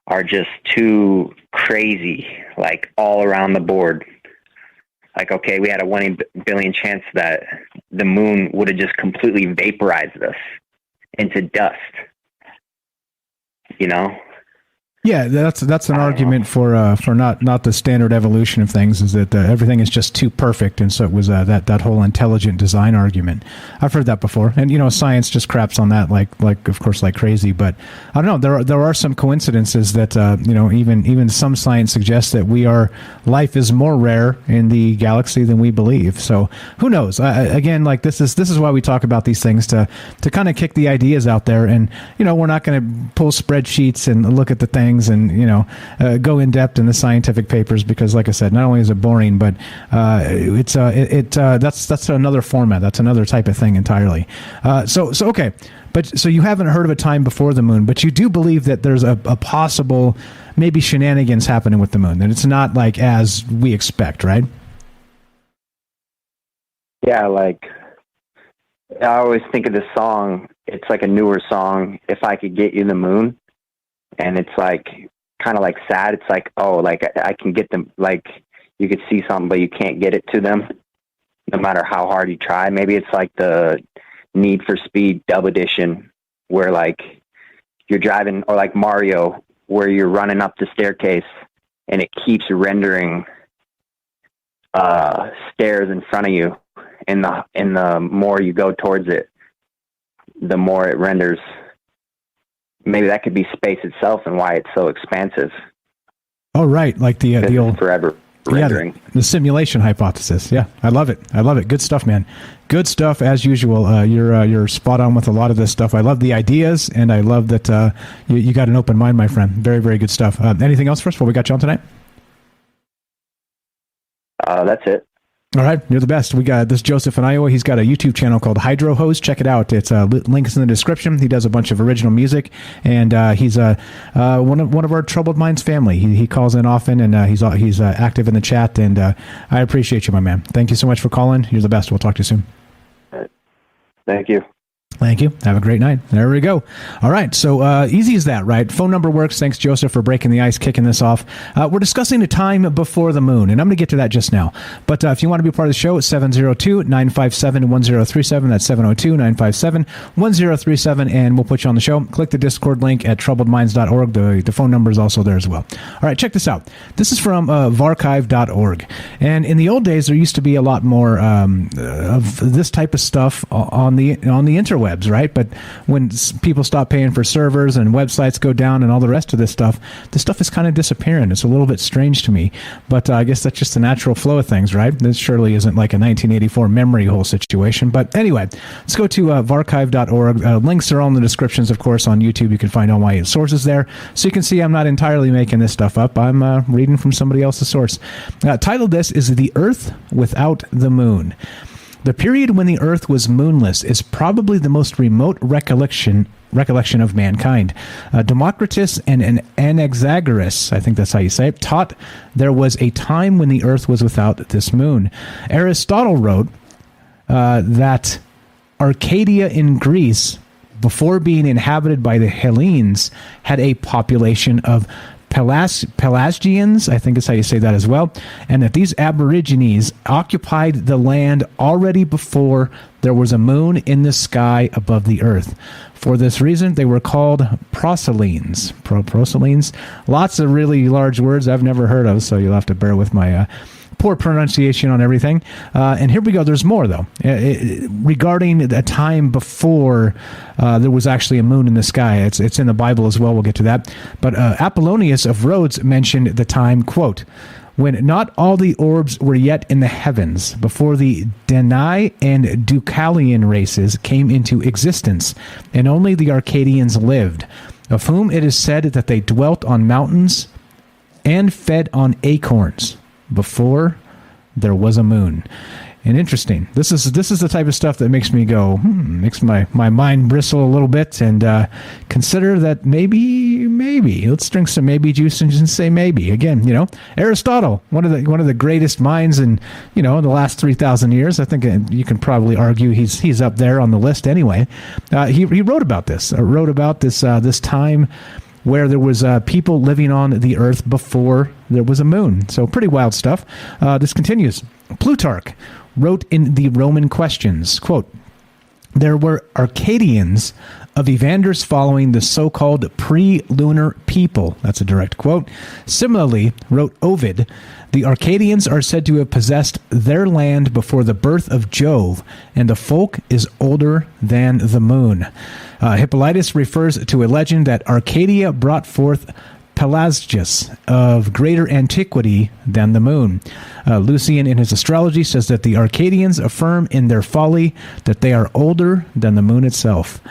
are just too crazy, like all around the board. Like, okay, we had a 1 in a billion chance that the moon would have just completely vaporized us into dust, Yeah, that's an argument for not the standard evolution of things, is that everything is just too perfect, and so it was that whole intelligent design argument. I've heard that before, and science just craps on that like of course like crazy. But I don't know, there are some coincidences that even some science suggests that life is more rare in the galaxy than we believe. So who knows? Again, like this is why we talk about these things, to kind of kick the ideas out there, and we're not going to pull spreadsheets and look at the things and go in depth in the scientific papers, because like I said, not only is it boring, but that's another format, that's another type of thing entirely. So okay, so you haven't heard of a time before the moon, but you do believe that there's a possible maybe shenanigans happening with the moon, that it's not like as we expect, right? Yeah, like I always think of this song. It's like a newer song, "If I Could Get You the Moon." And it's like kind of like sad. It's like, oh, like I can get them, like you could see something, but you can't get it to them no matter how hard you try. Maybe it's like the Need for Speed Dub Edition, where like you're driving, or like Mario, where you're running up the staircase and it keeps rendering stairs in front of you. And the more you go towards it, the more it renders. Maybe that could be space itself and why it's so expansive. Oh, right. Like the old forever rendering. The simulation hypothesis. Yeah, I love it. Good stuff, man. Good stuff as usual. You're spot on with a lot of this stuff. I love the ideas, and I love that you got an open mind, my friend. Very, very good stuff. Anything else for us before we got you on tonight? That's it. All right, you're the best. We got this Joseph in Iowa. He's got a YouTube channel called Hydro Hose. Check it out. It's links in the description. He does a bunch of original music, and he's one of our Troubled Minds family. He calls in often, and he's active in the chat. And I appreciate you, my man. Thank you so much for calling. You're the best. We'll talk to you soon. Thank you. Thank you. Have a great night. There we go. All right. So easy as that, right? Phone number works. Thanks, Joseph, for breaking the ice, kicking this off. We're discussing the time before the moon, and I'm going to get to that just now. But if you want to be part of the show, it's 702-957-1037. That's 702-957-1037, and we'll put you on the show. Click the Discord link at troubledminds.org. The phone number is also there as well. All right, check this out. This is from varchive.org. And in the old days, there used to be a lot more of this type of stuff on the interwebs, right? But when people stop paying for servers and websites go down and all the rest of this stuff is kind of disappearing. It's a little bit strange to me, but I guess that's just the natural flow of things, right? This surely isn't like a 1984 memory hole situation. But anyway, let's go to varchive.org. Links are all in the descriptions, of course, on YouTube. You can find all my sources there. So you can see I'm not entirely making this stuff up. I'm reading from somebody else's source. Titled this is The Earth Without the Moon. The period when the Earth was moonless is probably the most remote recollection of mankind. Democritus and Anaxagoras, I think that's how you say it, taught there was a time when the Earth was without this moon. Aristotle wrote that Arcadia in Greece, before being inhabited by the Hellenes, had a population of Pelasgians, I think is how you say that as well, and that these aborigines occupied the land already before there was a moon in the sky above the earth. For this reason, they were called proselynes. Proselynes. Lots of really large words I've never heard of, so you'll have to bear with my poor pronunciation on everything. And here we go. There's more, though, regarding a time before there was actually a moon in the sky. It's in the Bible as well. We'll get to that. But Apollonius of Rhodes mentioned the time, quote, when not all the orbs were yet in the heavens, before the Danai and Deucalion races came into existence, and only the Arcadians lived, of whom it is said that they dwelt on mountains and fed on acorns before there was a moon. And interesting. This is the type of stuff that makes me go, makes my mind bristle a little bit, and consider that maybe let's drink some maybe juice and just say maybe again. Aristotle, one of the greatest minds in in the last 3,000 years. I think you can probably argue he's up there on the list anyway. He wrote about this. This time where there was people living on the earth before there was a moon. So pretty wild stuff. This continues. Plutarch wrote in the Roman Questions, quote, there were Arcadians of Evander's following, the so-called pre-lunar people. That's a direct quote. Similarly, wrote Ovid, the Arcadians are said to have possessed their land before the birth of Jove, and the folk is older than the moon. Hippolytus refers to a legend that Arcadia brought forth Pelasgus of greater antiquity than the moon. Lucian in his astrology says that the Arcadians affirm in their folly that they are older than the moon itself.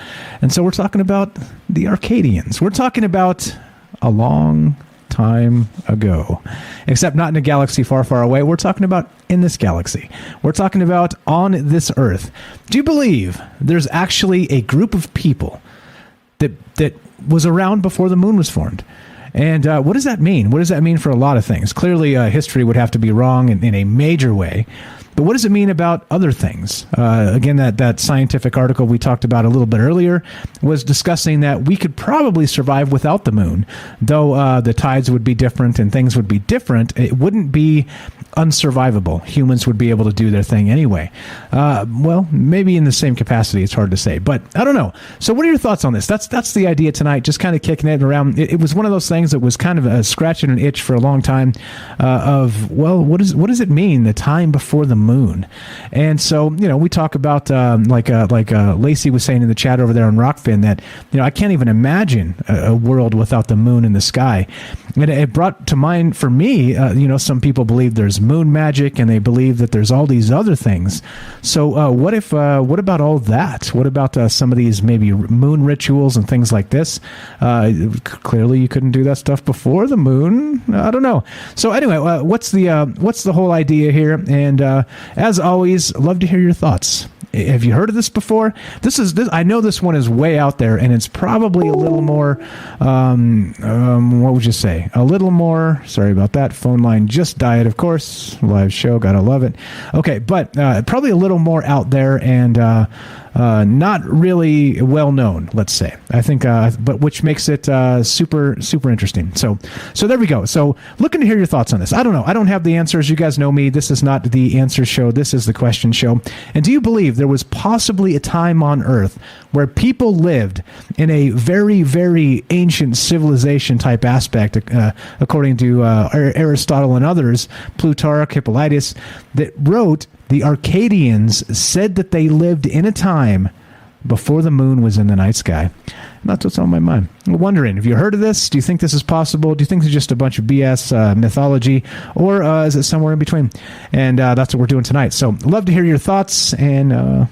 And so we're talking about the Arcadians. We're talking about a long time ago, except not in a galaxy far, far away. We're talking about in this galaxy. We're talking about on this Earth. Do you believe there's actually a group of people that was around before the moon was formed? And what does that mean? What does that mean for a lot of things? Clearly, history would have to be wrong in a major way. But what does it mean about other things? Again, that scientific article we talked about a little bit earlier was discussing that we could probably survive without the moon, though the tides would be different and things would be different. It wouldn't be unsurvivable. Humans would be able to do their thing anyway. Well, maybe in the same capacity. It's hard to say, but I don't know. So what are your thoughts on this? That's the idea tonight, just kind of kicking it around. It was one of those things that was kind of scratching an itch for a long time of, well, what does it mean, the time before the moon? And so, we talk about like Lacey was saying in the chat over there on Rockfin that, I can't even imagine a world without the moon in the sky. And it brought to mind for me, some people believe there's moon magic and they believe that there's all these other things. So what about all that? What about some of these maybe moon rituals and things like this? Clearly you couldn't do that stuff before the moon. I don't know. So anyway, what's the whole idea here? And as always, love to hear your thoughts. Have you heard of this before? This I know this one is way out there, and it's probably a little more, what would you say? A little more, sorry about that, phone line just died, of course, live show, gotta love it. Okay, but probably a little more out there and not really well known, let's say. I think, but which makes it super, super interesting. So there we go. So looking to hear your thoughts on this. I don't know. I don't have the answers. You guys know me. This is not the answer show. This is the question show. And do you believe there was possibly a time on Earth where people lived in a very, very ancient civilization type aspect, according to Aristotle and others, Plutarch, Hippolytus, that wrote the Arcadians said that they lived in a time before the moon was in the night sky? And that's what's on my mind. I'm wondering, have you heard of this? Do you think this is possible? Do you think it's just a bunch of BS mythology? Or is it somewhere in between? And that's what we're doing tonight. So love to hear your thoughts. And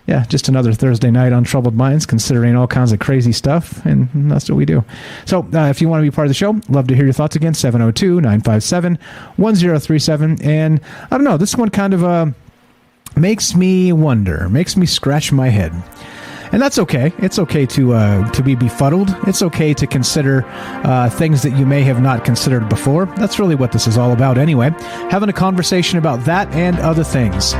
yeah, just another Thursday night on Troubled Minds, considering all kinds of crazy stuff, and that's what we do. So if you want to be part of the show, love to hear your thoughts again, 702-957-1037. And I don't know, this one kind of makes me wonder, makes me scratch my head. And that's okay. It's okay to be befuddled. It's okay to consider things that you may have not considered before. That's really what this is all about anyway. Having a conversation about that and other things.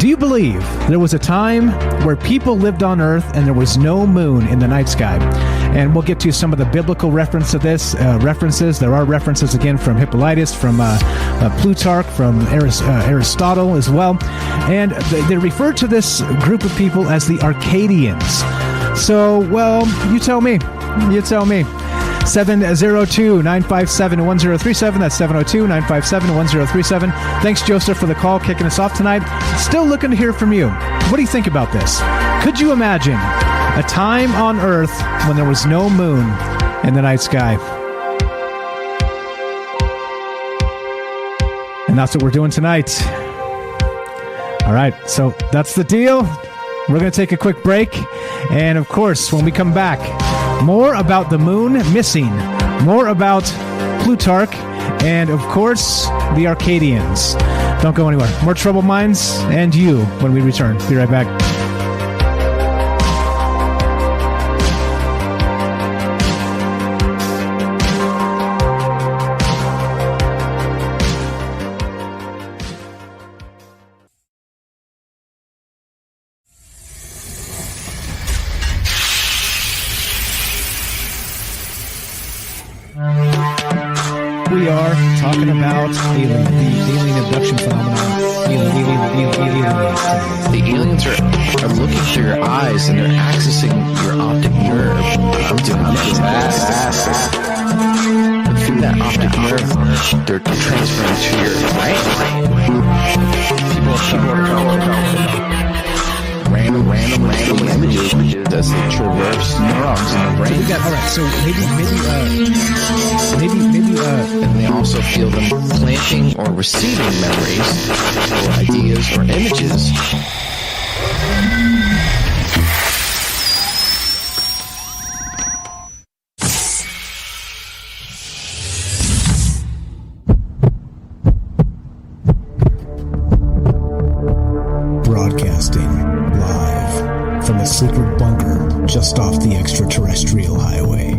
Do you believe there was a time where people lived on Earth and there was no moon in the night sky? And we'll get to some of the biblical references. There are references again from Hippolytus, from Plutarch, from Aristotle as well. And they refer to this group of people as the Arcadians. So, well, you tell me. 702-957-1037. That's 702-957-1037. Thanks, Joseph, for the call, kicking us off tonight. Still looking to hear from you. What do you think about this? Could you imagine a time on Earth when there was no moon in the night sky? And that's what we're doing tonight. All right, so that's the deal. We're going to take a quick break. And, of course, when we come back, more about the moon missing, more about Plutarch, and, of course, the Arcadians. Don't go anywhere. More Troubled Minds and you when we return. Be right back. We are talking about the alien abduction phenomenon. The aliens Electrons are looking through your eyes and they're accessing your optic nerve. I'm doing that. And through that optic nerve, they're transferring to your brain. Random images as they traverse neurons in the brain. All right, so maybe, and they also feel them planting or receiving memories or ideas or images. Broadcasting live from a secret bunker just off the extraterrestrial highway.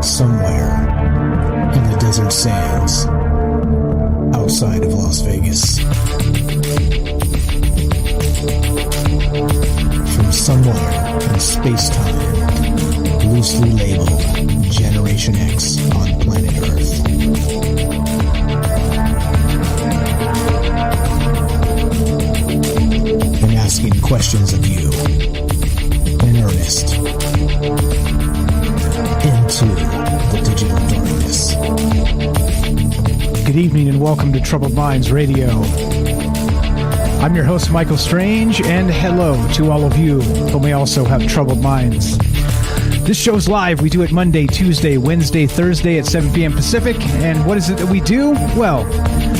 Somewhere in the desert sands outside of Las Vegas. From somewhere in space-time, loosely labeled Generation X on planet Earth. And asking questions of you in earnest into the digital darkness. good evening and welcome to Troubled Minds Radio. I'm your host, Michael Strange, and hello to all of you who may also have troubled minds. This show's live. We do it Monday, Tuesday, Wednesday, Thursday at 7 p.m. Pacific. And what is it that we do? Well,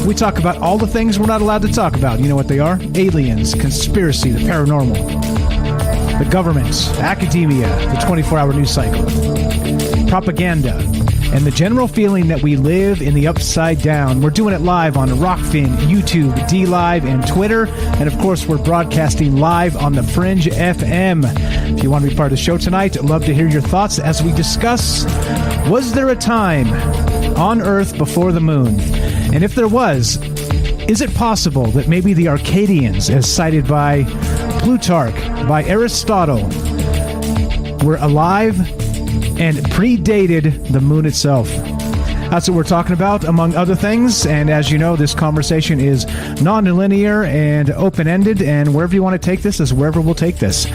we talk about all the things we're not allowed to talk about. You know what they are? Aliens, conspiracy, the paranormal, the government, academia, the 24-hour news cycle, propaganda, and the general feeling that we live in the upside down. We're doing it live on Rockfin, YouTube, DLive, and Twitter. And of course, we're broadcasting live on the Fringe FM. If you want to be part of the show tonight, I'd love to hear your thoughts as we discuss, was there a time on Earth before the moon? And if there was, is it possible that maybe the Arcadians, as cited by Plutarch, by Aristotle, were alive and predated the moon itself? That's what we're talking about, among other things. And as you know, this conversation is non-linear and open-ended, and wherever you want to take this is wherever we'll take this.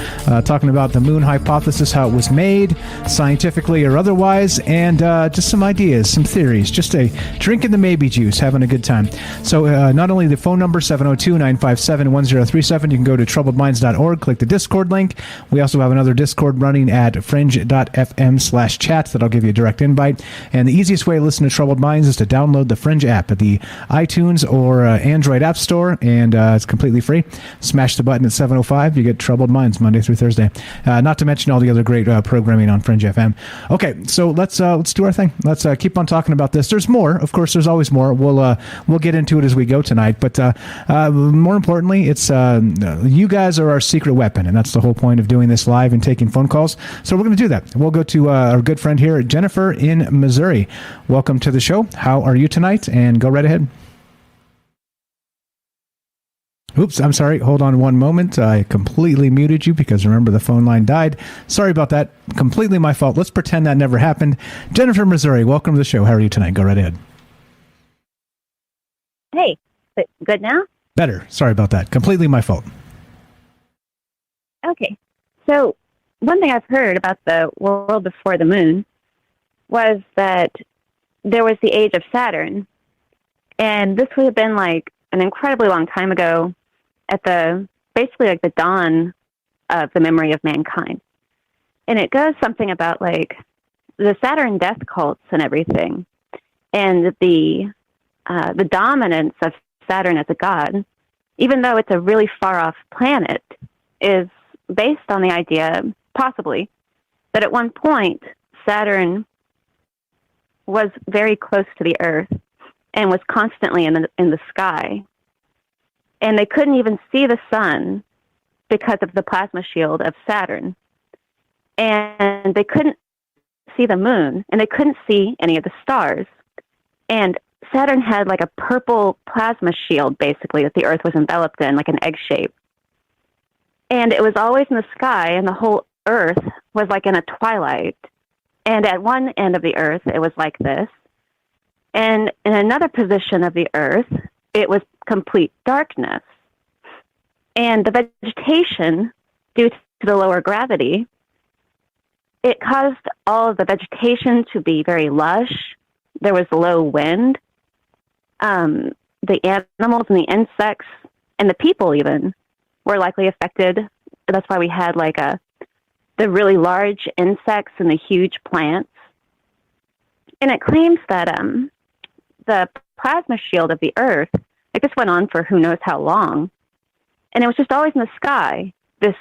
Talking about the moon hypothesis, how it was made, scientifically or otherwise, and just some ideas, some theories, just a drinking the maybe juice, having a good time. So not only the phone number, 702-957-1037, you can go to troubledminds.org, click the Discord link. We also have another Discord running at fringe.fm/chat that'll give you a direct invite. And the easiest way to listen to Troubled Minds is to download the Fringe app at the iTunes or Android App Store, and it's completely free. Smash the button at 7:05, you get Troubled Minds Monday through Thursday. Not to mention all the other great programming on Fringe FM. Okay, so let's do our thing. Let's keep on talking about this. There's more, of course. There's always more. We'll get into it as we go tonight. But more importantly, it's you guys are our secret weapon, and that's the whole point of doing this live and taking phone calls. So we're going to do that. We'll go to our good friend here, Jennifer in Missouri. Welcome to the show. How are you tonight? And go right ahead. Oops, I'm sorry. Hold on one moment. I completely muted you because remember the phone line died. Sorry about that. Completely my fault. Let's pretend that never happened. Jennifer, Missouri, welcome to the show. How are you tonight? Go right ahead. Hey, good now? Better. Sorry about that. Completely my fault. Okay. So one thing I've heard about the world before the moon was that there was the age of Saturn, and this would have been like an incredibly long time ago at basically like the dawn of the memory of mankind. And it goes something about like the Saturn death cults and everything, and the dominance of Saturn as a god, even though it's a really far off planet, is based on the idea, possibly, that at one point Saturn was very close to the Earth and was constantly in the sky. And they couldn't even see the sun because of the plasma shield of Saturn. And they couldn't see the moon, and they couldn't see any of the stars. And Saturn had like a purple plasma shield, basically, that the Earth was enveloped in, like an egg shape. And it was always in the sky, and the whole Earth was like in a twilight. And at one end of the Earth, it was like this. And in another position of the Earth, it was complete darkness. And the vegetation, due to the lower gravity, it caused all of the vegetation to be very lush. There was low wind. The animals and the insects and the people even were likely affected. That's why we had like the really large insects and the huge plants. And it claims that the plasma shield of the Earth, like this went on for who knows how long, and it was just always in the sky, this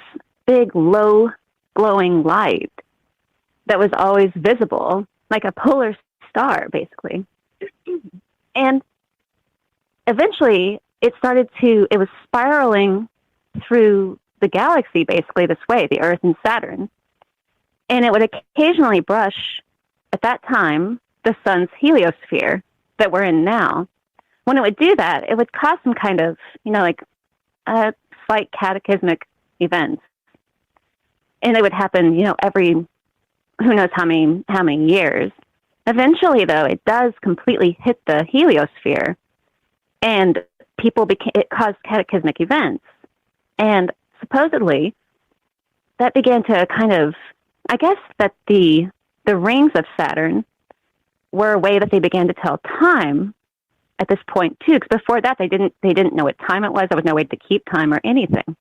big, low, glowing light that was always visible, like a polar star, basically. And eventually, it was spiraling through the galaxy, basically, this way, the Earth and Saturn. And it would occasionally brush, at that time, the sun's heliosphere that we're in now. When it would do that, it would cause some kind of, like a slight cataclysmic events. And it would happen, every who knows how many years. Eventually, though, it does completely hit the heliosphere, and it caused cataclysmic events. And supposedly, that began to kind of, I guess that the rings of Saturn were a way that they began to tell time at this point too, because before that they didn't know what time it was. There was no way to keep time or anything.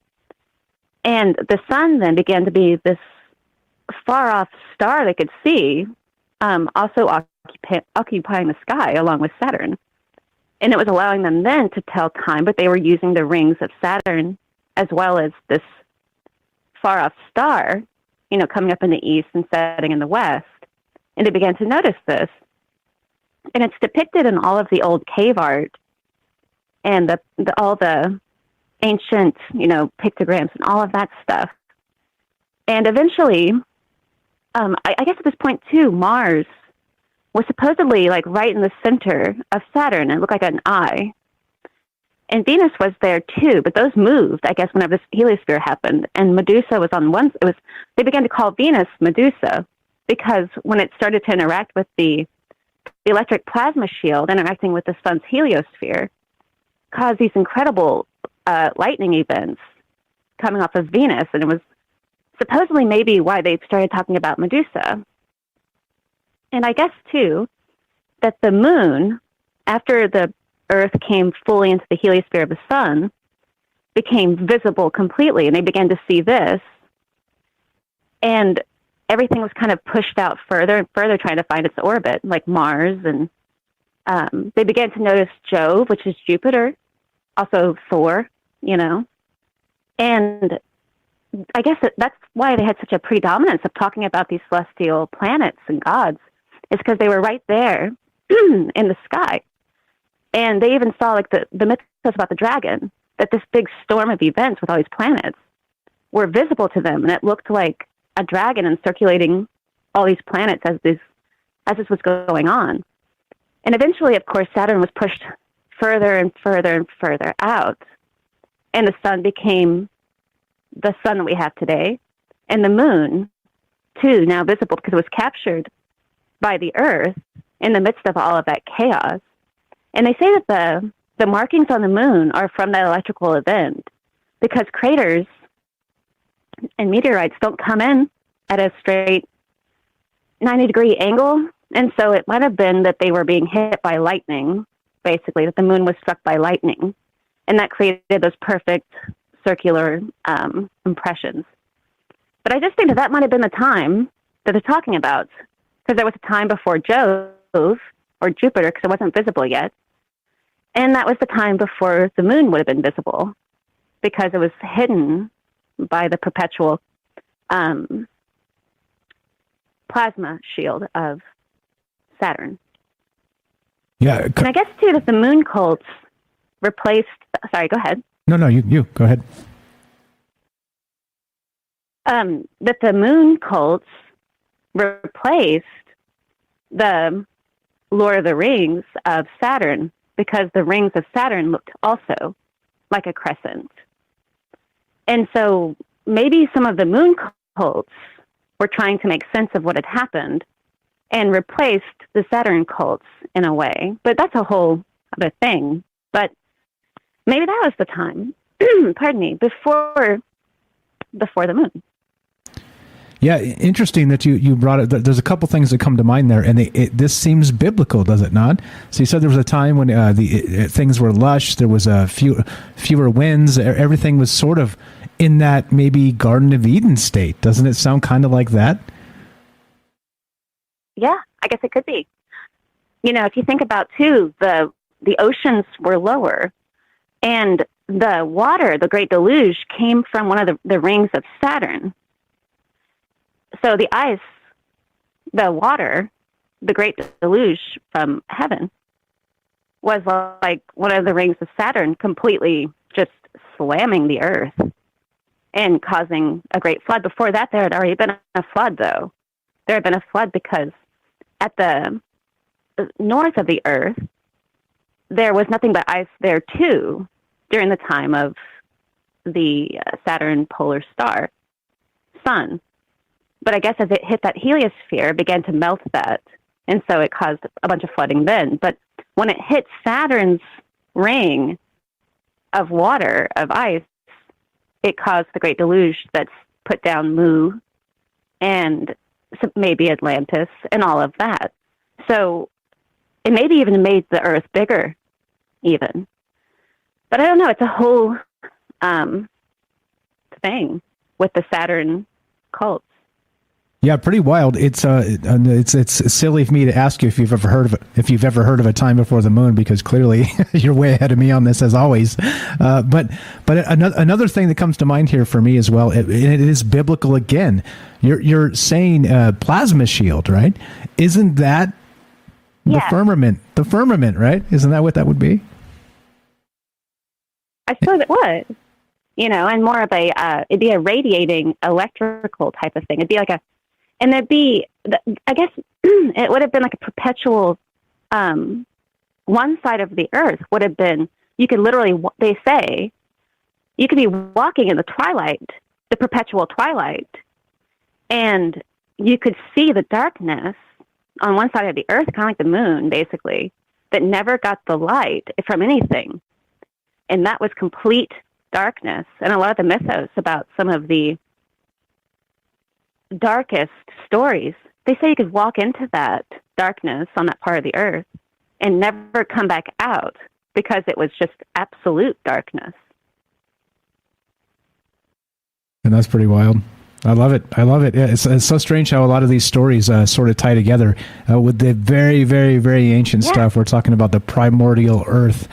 And the sun then began to be this far off star they could see, also occupying the sky along with Saturn. And it was allowing them then to tell time, but they were using the rings of Saturn as well as this far off star, coming up in the east and setting in the west. And they began to notice this. And it's depicted in all of the old cave art and all the ancient, pictograms and all of that stuff. And eventually, I guess at this point too, Mars was supposedly like right in the center of Saturn. It looked like an eye. And Venus was there too, but those moved, I guess, whenever this heliosphere happened. And Medusa was on one. They began to call Venus Medusa because when it started to interact with the electric plasma shield interacting with the sun's heliosphere, caused these incredible lightning events coming off of Venus. And it was supposedly maybe why they started talking about Medusa. And I guess, too, that the moon, after the Earth came fully into the heliosphere of the sun, became visible completely, and they began to see this. And everything was kind of pushed out further and further, trying to find its orbit, like Mars. And they began to notice Jove, which is Jupiter, also Thor, And I guess that's why they had such a predominance of talking about these celestial planets and gods, is because they were right there in the sky. And they even saw, like, the mythos about the dragon, that this big storm of events with all these planets were visible to them, and it looked like a dragon and circulating all these planets as this was going on. And eventually, of course, Saturn was pushed further and further and further out, and the sun became the sun that we have today, and the moon, too, now visible because it was captured by the Earth in the midst of all of that chaos. And they say that the markings on the moon are from that electrical event because craters and meteorites don't come in at a straight 90-degree angle. And so it might have been that they were being hit by lightning, basically, that the moon was struck by lightning. And that created those perfect circular impressions. But I just think that might have been the time that they're talking about, because there was a time before Jove, or Jupiter, because it wasn't visible yet. And that was the time before the moon would have been visible, because it was hidden by the perpetual plasma shield of Saturn. Yeah. And I guess, too, that the moon cults replaced... Sorry, go ahead. No, you go ahead. That the moon cults replaced the Lord of the Rings of Saturn, because the rings of Saturn looked also like a crescent. And so maybe some of the moon cults were trying to make sense of what had happened and replaced the Saturn cults in a way. But that's a whole other thing. But maybe that was the time. pardon me, before the moon. Yeah, interesting that you brought it. There's a couple things that come to mind there, and this seems biblical, does it not? So you said there was a time when things were lush, there was fewer winds, everything was sort of in that maybe Garden of Eden state. Doesn't it sound kind of like that? Yeah, I guess it could be. If you think about, too, the oceans were lower, and the water, the Great Deluge, came from one of the rings of Saturn. So the ice, the water, the Great Deluge from heaven was like one of the rings of Saturn completely just slamming the earth and causing a great flood. Before that, there had already been a flood, though. There had been a flood because at the north of the earth, there was nothing but ice there, too, during the time of the Saturn polar star, sun. But I guess as it hit that heliosphere, it began to melt that. And so it caused a bunch of flooding then. But when it hit Saturn's ring of water, of ice, it caused the Great Deluge that's put down Mu and maybe Atlantis and all of that. So it maybe even made the Earth bigger, even. But I don't know. It's a whole thing with the Saturn cults. Yeah, pretty wild. It's silly for me to ask you if you've ever heard of a time before the moon, because clearly you're way ahead of me on this, as always. But another thing that comes to mind here for me as well, it is biblical again. You're saying plasma shield, right? Isn't that the firmament? The firmament, right? Isn't that what that would be? I suppose it would. And more of it'd be a radiating electrical type of thing. It'd be like and there'd be, I guess, it would have been like a perpetual, one side of the earth would have been, you could literally, they say, you could be walking in the twilight, the perpetual twilight, and you could see the darkness on one side of the earth, kind of like the moon, basically, that never got the light from anything. And that was complete darkness. And a lot of the mythos about some of the darkest stories, they say you could walk into that darkness on that part of the earth and never come back out because it was just absolute darkness. And that's pretty wild. I love it. Yeah, it's so strange how a lot of these stories sort of tie together with the very, very, very ancient stuff. We're talking about the primordial earth.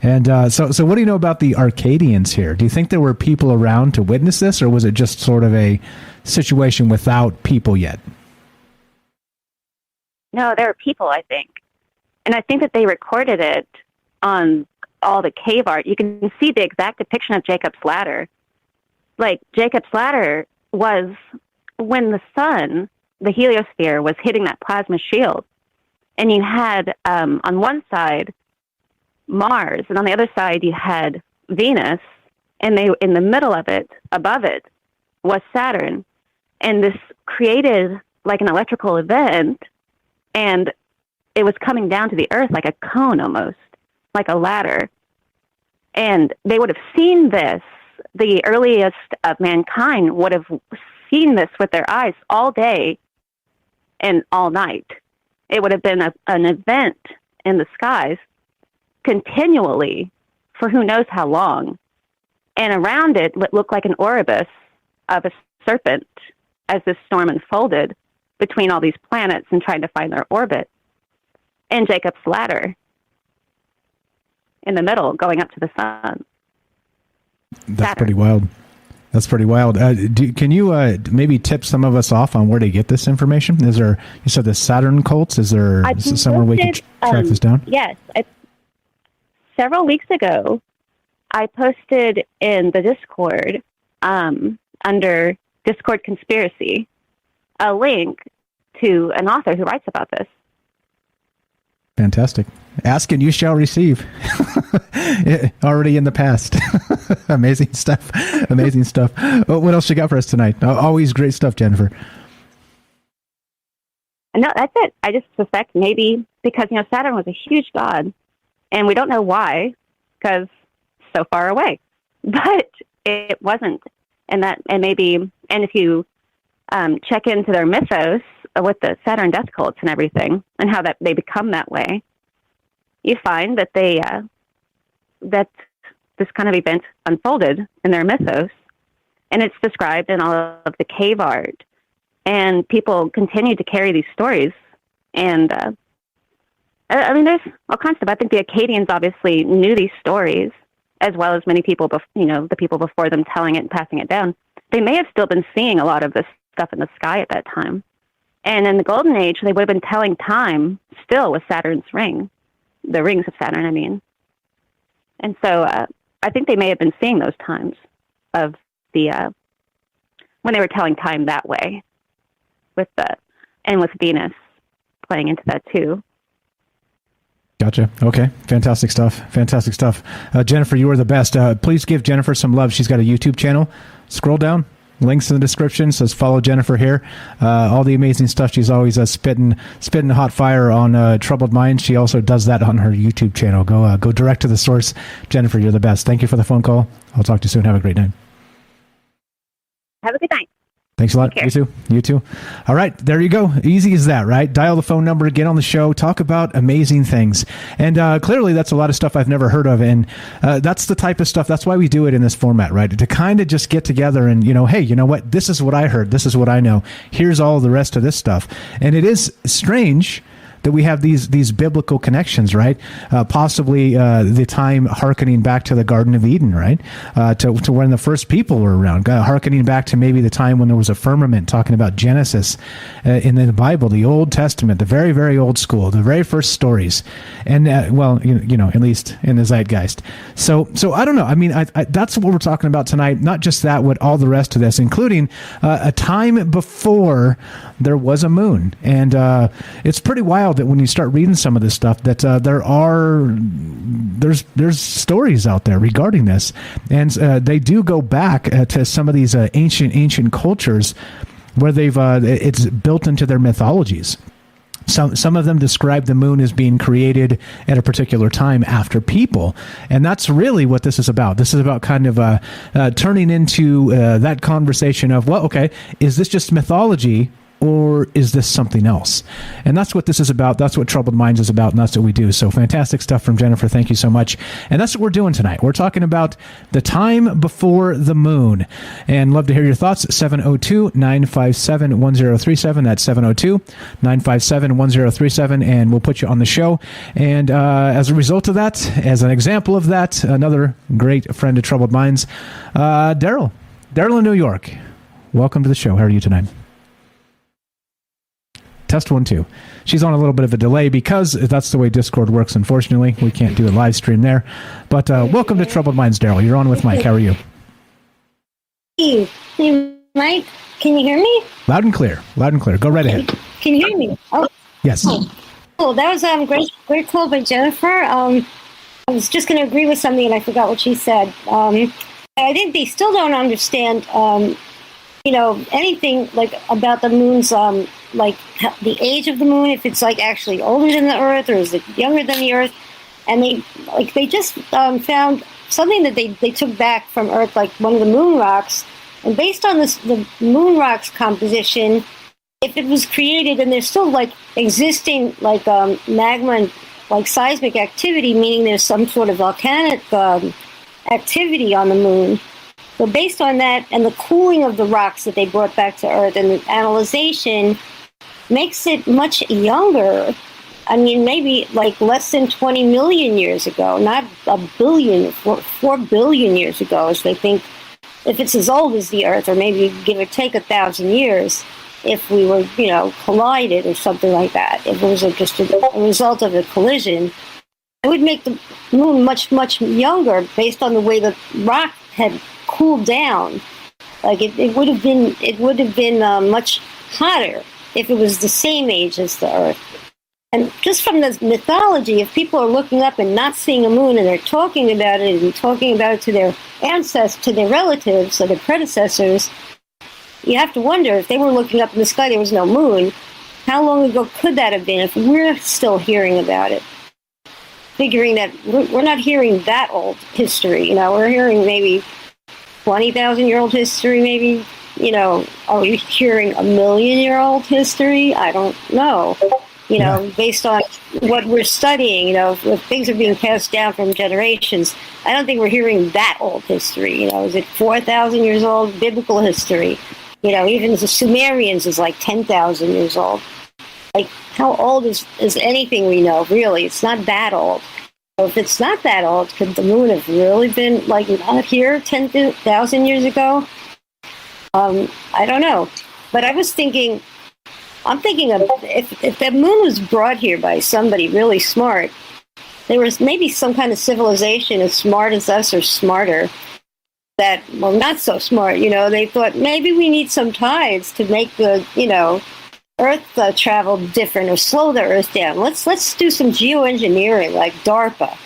And so what do you know about the Arcadians here? Do you think there were people around to witness this, or was it just sort of a situation without people yet? No, there were people, I think. And I think that they recorded it on all the cave art. You can see the exact depiction of Jacob's ladder. Like, Jacob's ladder was when the sun, the heliosphere, was hitting that plasma shield. And you had, on one side, Mars, and on the other side you had Venus, and they in the middle of it, above it, was Saturn. And this created like an electrical event, and it was coming down to the earth like a cone almost, like a ladder. And they would have seen this, the earliest of mankind would have seen this with their eyes all day and all night. It would have been an event in the skies continually for who knows how long. And around it looked like an Ouroboros of a serpent as this storm unfolded between all these planets and trying to find their orbit. And Jacob's ladder in the middle going up to the sun. That's Saturn. pretty wild. That's pretty wild. Can you maybe tip some of us off on where to get this information? Is there, you said the Saturn cults, is there somewhere we can track this down? Yes. Several weeks ago, I posted in the Discord, under Discord Conspiracy, a link to an author who writes about this. Fantastic. Ask and you shall receive. Already in the past. Amazing stuff. Amazing stuff. What else you got for us tonight? Always great stuff, Jennifer. No, that's it. I just suspect maybe because, Saturn was a huge god, and we don't know why, because so far away. but it wasn't. And if you check into their mythos with the Saturn death cults and everything, and how that they become that way, you find that that this kind of event unfolded in their mythos, and it's described in all of the cave art, and people continue to carry these stories. And I mean, there's all kinds of stuff. I think the Akkadians obviously knew these stories, as well as many people, the people before them telling it and passing it down. They may have still been seeing a lot of this stuff in the sky at that time. And in the Golden Age, they would have been telling time still with Saturn's ring, the rings of Saturn, I mean. And so I think they may have been seeing those times of the when they were telling time that way, with Venus playing into that too. Gotcha. Okay. Fantastic stuff. Fantastic stuff. Jennifer, you are the best. Please give Jennifer some love. She's got a YouTube channel. Scroll down. Links in the description. Says follow Jennifer here. All the amazing stuff. She's always spitting hot fire on Troubled Minds. She also does that on her YouTube channel. Go direct to the source. Jennifer, you're the best. Thank you for the phone call. I'll talk to you soon. Have a great night. Have a good night. Thanks a lot. You too. You too. All right. There you go. Easy as that, right? Dial the phone number, get on the show, talk about amazing things. And clearly that's a lot of stuff I've never heard of. And that's the type of stuff. That's why we do it in this format, right? To kind of just get together and, hey, you know what? This is what I heard. This is what I know. Here's all the rest of this stuff. And it is strange that we have these biblical connections, right? Possibly the time hearkening back to the Garden of Eden, right? To when the first people were around, hearkening back to maybe the time when there was a firmament, talking about Genesis in the Bible, the Old Testament, the very, very old school, the very first stories. And, at least in the zeitgeist. So I don't know. I mean, I that's what we're talking about tonight. Not just that, what all the rest of this, including a time before there was a moon. And it's pretty wild that when you start reading some of this stuff that there's stories out there regarding this, and they do go back to some of these ancient cultures where they've it's built into their mythologies. Some of them describe the moon as being created at a particular time after people. And that's really what this is about. This is about kind of turning into that conversation of, well, okay, is this just mythology? Or is this something else? And that's what this is about. That's what Troubled Minds is about, and that's what we do. So fantastic stuff from Jennifer. Thank you so much. And that's what we're doing tonight. We're talking about the time before the moon. And love to hear your thoughts. 702-957-1037. That's 702-957-1037. And we'll put you on the show. And as a result of that, as an example of that, another great friend of Troubled Minds, Daryl. Daryl in New York. Welcome to the show. How are you tonight? Test 1, 2. She's on a little bit of a delay because that's the way Discord works, unfortunately. We can't do a live stream there. But welcome to Troubled Minds, Daryl. You're on with Mike. How are you? Hey, Mike, can you hear me? Loud and clear. Loud and clear. Go right ahead. Can you hear me? Oh. Yes. Cool. That was great call by Jennifer. I was just going to agree with something and I forgot what she said. I think they still don't understand, anything like about the moon's like the age of the moon, if it's like actually older than the Earth or is it younger than the Earth. And they just found something that they took back from Earth, like one of the moon rocks. And based on the moon rock's composition, if it was created and there's still like existing like magma and like seismic activity, meaning there's some sort of volcanic activity on the moon. So based on that and the cooling of the rocks that they brought back to Earth and the analyzation makes it much younger. I mean, maybe like less than 20 million years ago, not a billion, 4 billion years ago, as they think, if it's as old as the Earth, or maybe give or take 1,000 years, if we were, collided or something like that. If it was just a result of a collision, it would make the moon much, much younger based on the way the rock had cooled down. Like it would have been much hotter if it was the same age as the Earth. And just from the mythology, if people are looking up and not seeing a moon and they're talking about it and talking about it to their ancestors, to their relatives or their predecessors, you have to wonder, if they were looking up in the sky, there was no moon, how long ago could that have been if we're still hearing about it? figuring that we're not hearing that old history. We're hearing maybe 20,000-year-old history, maybe. Are we hearing 1,000,000-year-old history? I don't know. Based on what we're studying, if things are being passed down from generations, I don't think we're hearing that old history. Is it 4,000 years old? Biblical history. Even the Sumerians is like 10,000 years old. Like, how old is anything we know, really? It's not that old. So if it's not that old, could the moon have really been, like, not here 10,000 years ago? I don't know. But I'm thinking of if the moon was brought here by somebody really smart, there was maybe some kind of civilization as smart as us or smarter that, well, not so smart, they thought maybe we need some tides to make the, Earth travel different or slow the Earth down. Let's do some geoengineering like DARPA.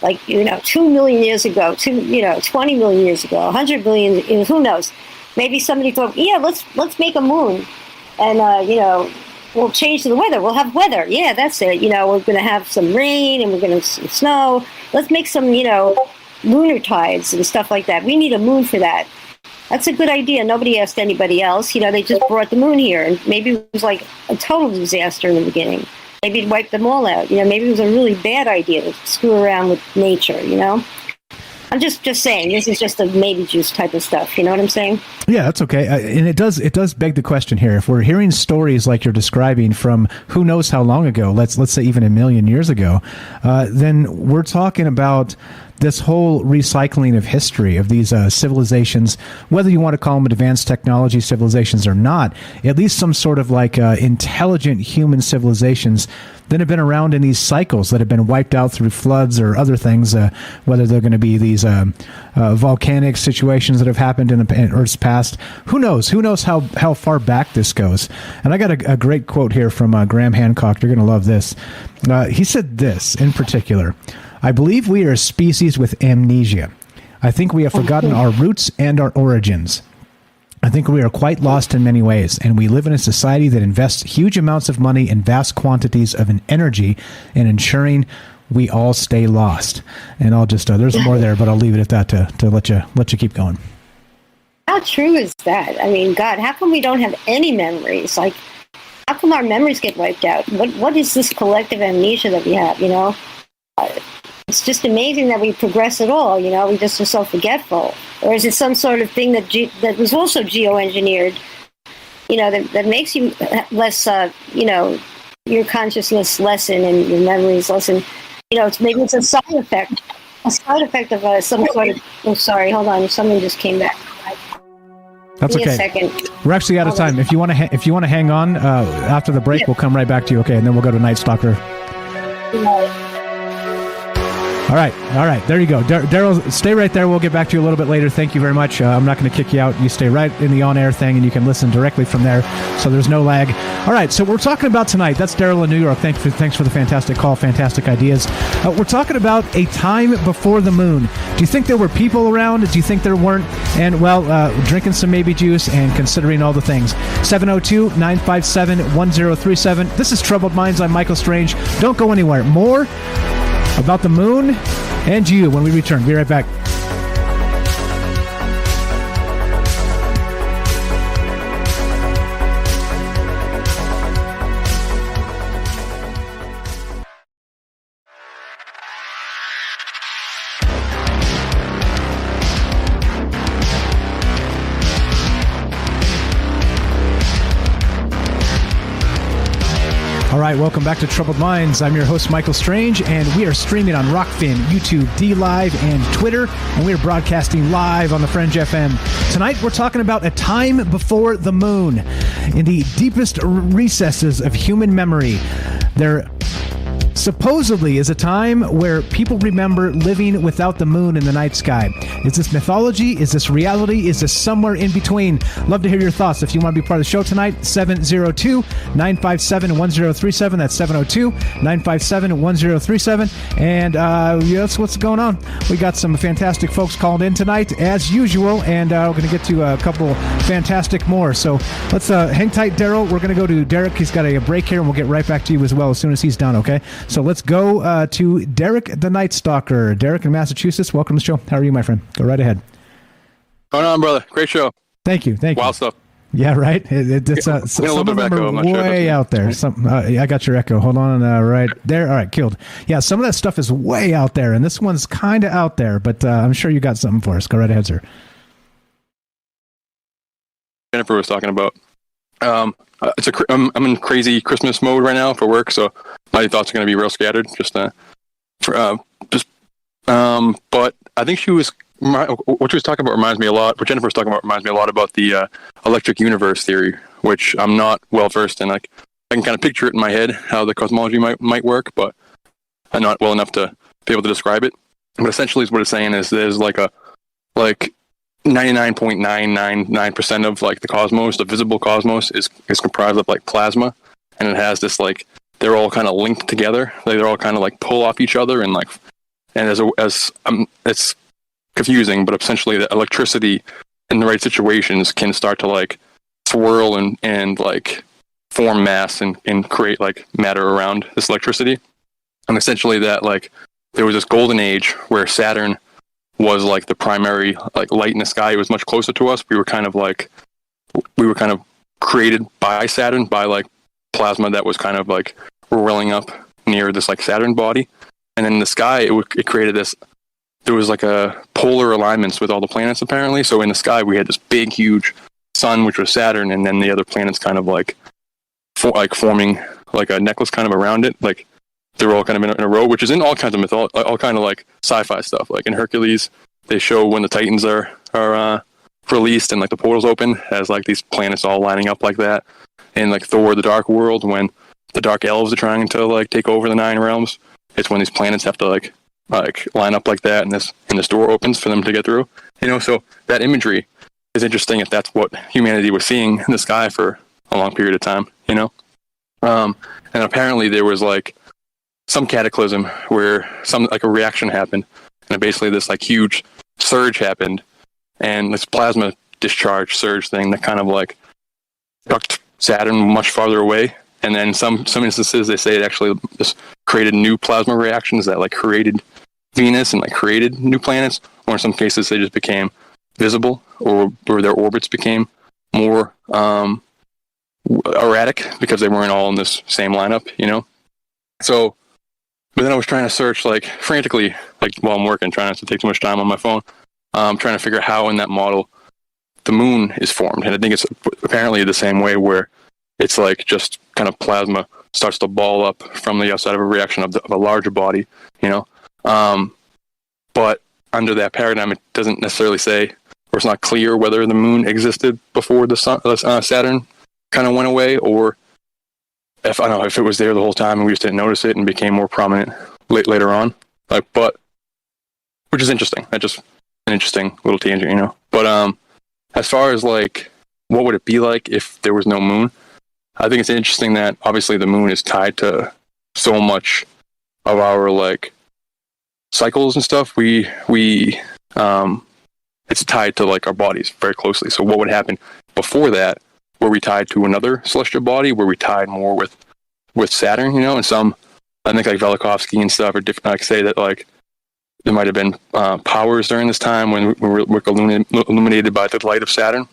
Like, 2 million years ago, 20 million years ago, 100 million, who knows? Maybe somebody thought, yeah, let's make a moon. And, we'll change the weather. We'll have weather. Yeah, that's it. We're going to have some rain and we're going to snow. Let's make some, lunar tides and stuff like that. We need a moon for that. That's a good idea. Nobody asked anybody else. They just brought the moon here. And maybe it was like a total disaster in the beginning. Maybe it wiped them all out. Maybe it was a really bad idea to screw around with nature, I'm just saying, this is just a maybe juice type of stuff. You know what I'm saying? Yeah, that's okay. And it does beg the question here. If we're hearing stories like you're describing from who knows how long ago, let's say even 1 million years ago, then we're talking about this whole recycling of history of these civilizations, whether you want to call them advanced technology civilizations or not, at least some sort of like intelligent human civilizations that have been around in these cycles that have been wiped out through floods or other things, whether they're going to be these volcanic situations that have happened in Earth's past. Who knows? Who knows how far back this goes? And I got a great quote here from Graham Hancock. You're going to love this. He said this in particular: I believe we are a species with amnesia. I think we have forgotten our roots and our origins. I think we are quite lost in many ways, and we live in a society that invests huge amounts of money and vast quantities of energy in ensuring we all stay lost. And I'll just, there's more there, but I'll leave it at that to let you keep going. How true is that? I mean, God, how come we don't have any memories? Like, how come our memories get wiped out? What is this collective amnesia that we have, It's just amazing that we progress at all, we just are so forgetful. Or is it some sort of thing that was also geoengineered, that makes you less, your consciousness lessen and your memories lessen? Maybe it's a side effect of some sort of, oh, sorry, hold on, someone just came back. That's okay. Give me a second. We're actually out of time. If you want to hang on after the break, we'll come right back to you. Okay, and then we'll go to Night Stalker. All right. There you go. Daryl, stay right there. We'll get back to you a little bit later. Thank you very much. I'm not going to kick you out. You stay right in the on-air thing, and you can listen directly from there, so there's no lag. All right, so we're talking about tonight. That's Daryl in New York. Thanks for the fantastic call, fantastic ideas. We're talking about a time before the moon. Do you think there were people around? Do you think there weren't? And, well, drinking some maybe juice and considering all the things. 702-957-1037. This is Troubled Minds. I'm Michael Strange. Don't go anywhere. More about the moon and you when we return. Be right back. All right, welcome back to Troubled Minds. I'm your host, Michael Strange, and we are streaming on Rockfin, YouTube, DLive, and Twitter, and we are broadcasting live on the Fringe FM. Tonight, we're talking about a time before the moon. In the deepest recesses of human memory, there supposedly is a time where people remember living without the moon in the night sky. Is this mythology? Is this reality? Is this somewhere in between? Love to hear your thoughts. If you want to be part of the show tonight, 702-957-1037. That's 702-957-1037. And that's what's going on. We got some fantastic folks calling in tonight, as usual, and we're going to get to a couple fantastic more. So let's hang tight, Daryl. We're going to go to Derek. He's got a break here, and we'll get right back to you as well as soon as he's done, okay? So let's go to Derek the Night Stalker. Derek in Massachusetts, welcome to the show. How are you, my friend? Go right ahead. Going on, brother. Great show. Thank you. Wild stuff. Yeah, right. It's some of them are way out there. I got your echo. Hold on, right there. All right, killed. Yeah, some of that stuff is way out there, and this one's kind of out there. But I'm sure you got something for us. Go right ahead, sir. Jennifer was talking about. I'm in crazy Christmas mode right now for work, so my thoughts are going to be real scattered. But I think what she was talking about reminds me a lot. What Jennifer was talking about reminds me a lot about the electric universe theory, which I'm not well versed in. Like, I can kind of picture it in my head how the cosmology might work, but I'm not well enough to be able to describe it. But essentially, what it's saying is there's like 99.999% of like the cosmos, the visible cosmos, is comprised of like plasma, and it has this like they're all kind of linked together. They're all kind of like pull off each other, and it's confusing, but essentially the electricity in the right situations can start to like swirl and like form mass and create like matter around this electricity. And essentially that like there was this golden age where Saturn was like the primary like light in the sky. It was much closer to us. We were kind of created by Saturn, by like plasma that was kind of like whirling up near this like Saturn body. And then in the sky it created this, there was like a polar alignments with all the planets apparently. So in the sky we had this big huge sun, which was Saturn, and then the other planets kind of like forming like a necklace kind of around it. Like they're all kind of in a row, which is in all kinds of all kind of like sci-fi stuff. Like in Hercules, they show when the Titans are released and like the portals open as like these planets all lining up like that. And like Thor: The Dark World, when the Dark Elves are trying to like take over the 9 realms, it's when these planets have to like line up like that, and this door opens for them to get through. So that imagery is interesting if that's what humanity was seeing in the sky for a long period of time. And apparently there was like some cataclysm where some like a reaction happened, and basically this like huge surge happened, and this plasma discharge surge thing that kind of like sucked Saturn much farther away. And then some instances they say it actually just created new plasma reactions that like created Venus and like created new planets, or in some cases they just became visible, or their orbits became more erratic because they weren't all in this same lineup. So, but then I was trying to search like frantically, like while I'm working, trying not to take too much time on my phone, trying to figure out how in that model the moon is formed. And I think it's apparently the same way, where it's like just kind of plasma starts to ball up from the outside of a reaction of a larger body, but under that paradigm, it doesn't necessarily say, or it's not clear whether the moon existed before the Saturn kind of went away, or if it was there the whole time and we just didn't notice it and became more prominent later on. But which is interesting. That's just an interesting little tangent, But as far as like what would it be like if there was no moon, I think it's interesting that obviously the moon is tied to so much of our like cycles and stuff. It's tied to like our bodies very closely. So what would happen before that? Were we tied to another celestial body? Were we tied more with Saturn? And some, I think like Velikovsky and stuff are different. Like say that like there might have been powers during this time when we were illuminated by the light of Saturn,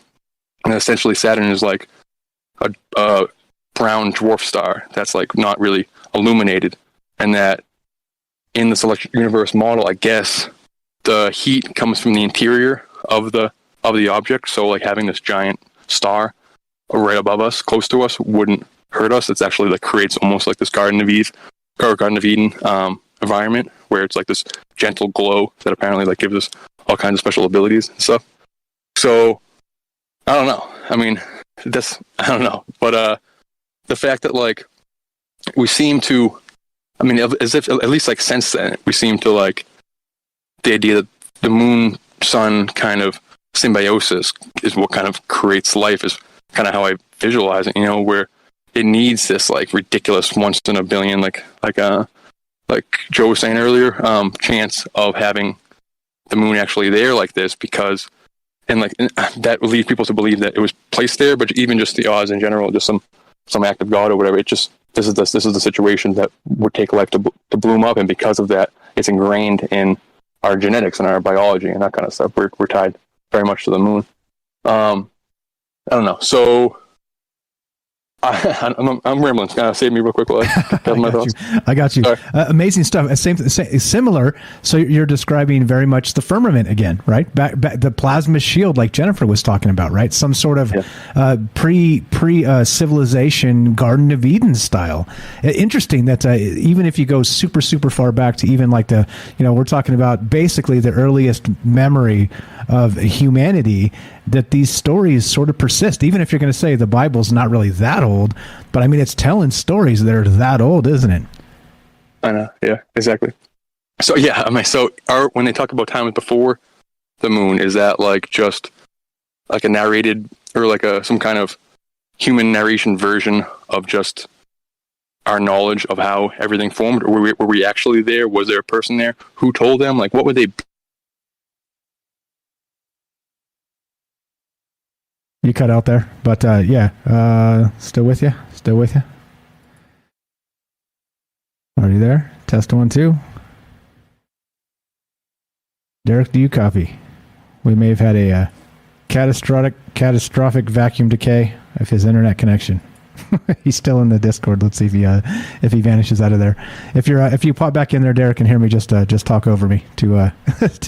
and essentially Saturn is like a brown dwarf star that's like not really illuminated, and that in this electric universe model, I guess the heat comes from the interior of the object. So like having this giant star right above us, close to us, wouldn't hurt us. It's actually like creates almost like this Garden of Eden environment, where it's like this gentle glow that apparently like gives us all kinds of special abilities and stuff. So I don't know. I mean, I don't know. But the fact that like we seem to, I mean, as if at least like since then, we seem to like the idea that the moon sun kind of symbiosis is what kind of creates life, is kind of how I visualize it, where it needs this like ridiculous once in a billion, like Joe was saying earlier, chance of having the moon actually there like this, because that would lead people to believe that it was placed there, but even just the odds in general, just some act of God or whatever, it just this is the situation that would take life to bloom up, and because of that, it's ingrained in our genetics and our biology and that kind of stuff. We're tied very much to the moon. I don't know. So I'm rambling. Kind of save me real quick while I gather my thoughts. I got you. Amazing stuff. Similar. So you're describing very much the firmament again, right? Back the plasma shield, like Jennifer was talking about, right? Some sort of pre civilization Garden of Eden style. Interesting that even if you go super far back to even like we're talking about basically the earliest memory of humanity, that these stories sort of persist, even if you're going to say the Bible's not really that old, but I mean, it's telling stories that are that old, isn't it? I know. Yeah, exactly. So yeah, I mean, when they talk about times before the moon, is that like just like a narrated or like some kind of human narration version of just our knowledge of how everything formed, or were we actually there? Was there a person there? Who told them? Like, what would they be? You cut out there, but still with you? Are you there? Test 1, 2. Derek, do you copy? We may have had a catastrophic vacuum decay of his internet connection. He's still in the Discord. Let's see if he vanishes out of there. If you pop back in there, Derek, and hear me, just talk over me to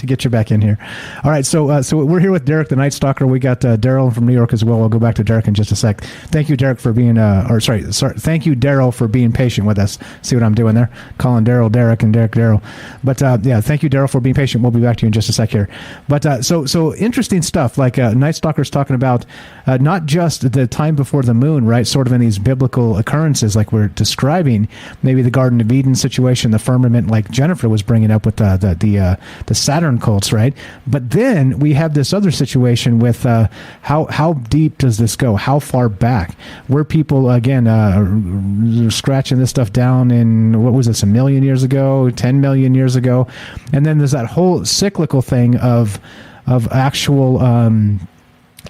get you back in here. All right, so we're here with Derek the Night Stalker. We got Daryl from New York as well. We'll go back to Derek in just a sec. Thank you, Derek, for being thank you, Daryl, for being patient with us. See what I'm doing there? Calling Daryl Derek and Derek Daryl. But thank you, Daryl, for being patient. We'll be back to you in just a sec here. But so interesting stuff. Like Night Stalker's talking about not just the time before the moon, right? Sort of in these biblical occurrences like we're describing, maybe the Garden of Eden situation, the firmament, like Jennifer was bringing up with the Saturn cults, right? But then we have this other situation with how deep does this go? How far back? Were people, again, scratching this stuff down in, what was this, 1 million years ago, 10 million years ago? And then there's that whole cyclical thing of actual...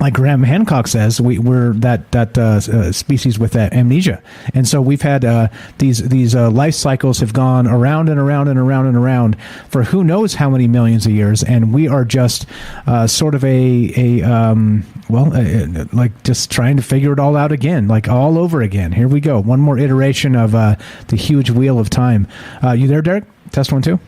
like Graham Hancock says, we're that species with that amnesia, and so we've had these life cycles have gone around and around and around and around for who knows how many millions of years, and we are just sort of like just trying to figure it all out again, like all over again. Here we go, one more iteration of the huge wheel of time. You there, Derek? Test 1, 2.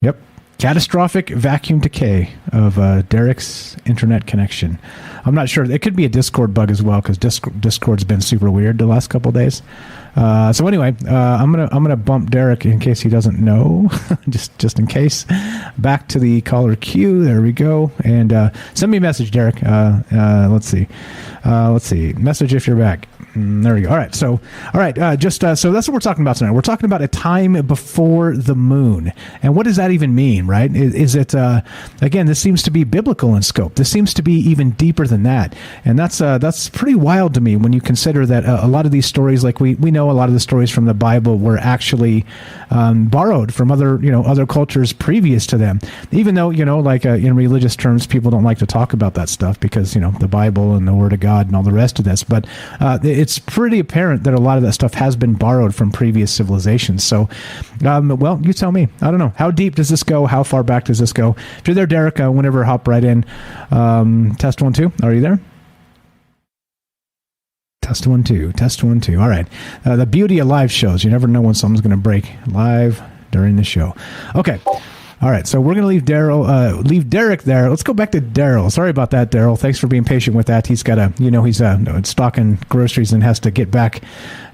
Yep. Catastrophic vacuum decay of Derek's internet connection. I'm not sure. It could be a Discord bug as well, because Discord's been super weird the last couple of days. So anyway, I'm gonna bump Derek in case he doesn't know, just in case. Back to the caller queue. There we go. And send me a message, Derek. Let's see. Message if you're back. There we go. All right. So that's what we're talking about tonight. We're talking about a time before the moon, and what does that even mean, right? Is it again? This seems to be biblical in scope. This seems to be even deeper than that, and that's pretty wild to me when you consider that a lot of these stories, like we know a lot of the stories from the Bible, were actually borrowed from other cultures previous to them. Even though like in religious terms, people don't like to talk about that stuff because the Bible and the Word of God and all the rest of this, but it's pretty apparent that a lot of that stuff has been borrowed from previous civilizations. So, well, you tell me. I don't know. How deep does this go? How far back does this go? If you're there, Derek, whenever, hop right in. Test 1, 2. Are you there? Test 1, 2. Test 1, 2. All right. The beauty of live shows. You never know when something's going to break live during the show. Okay. All right, so we're going to leave Derek there. Let's go back to Daryl. Sorry about that, Daryl. Thanks for being patient with that. He's got he's stocking groceries and has to get back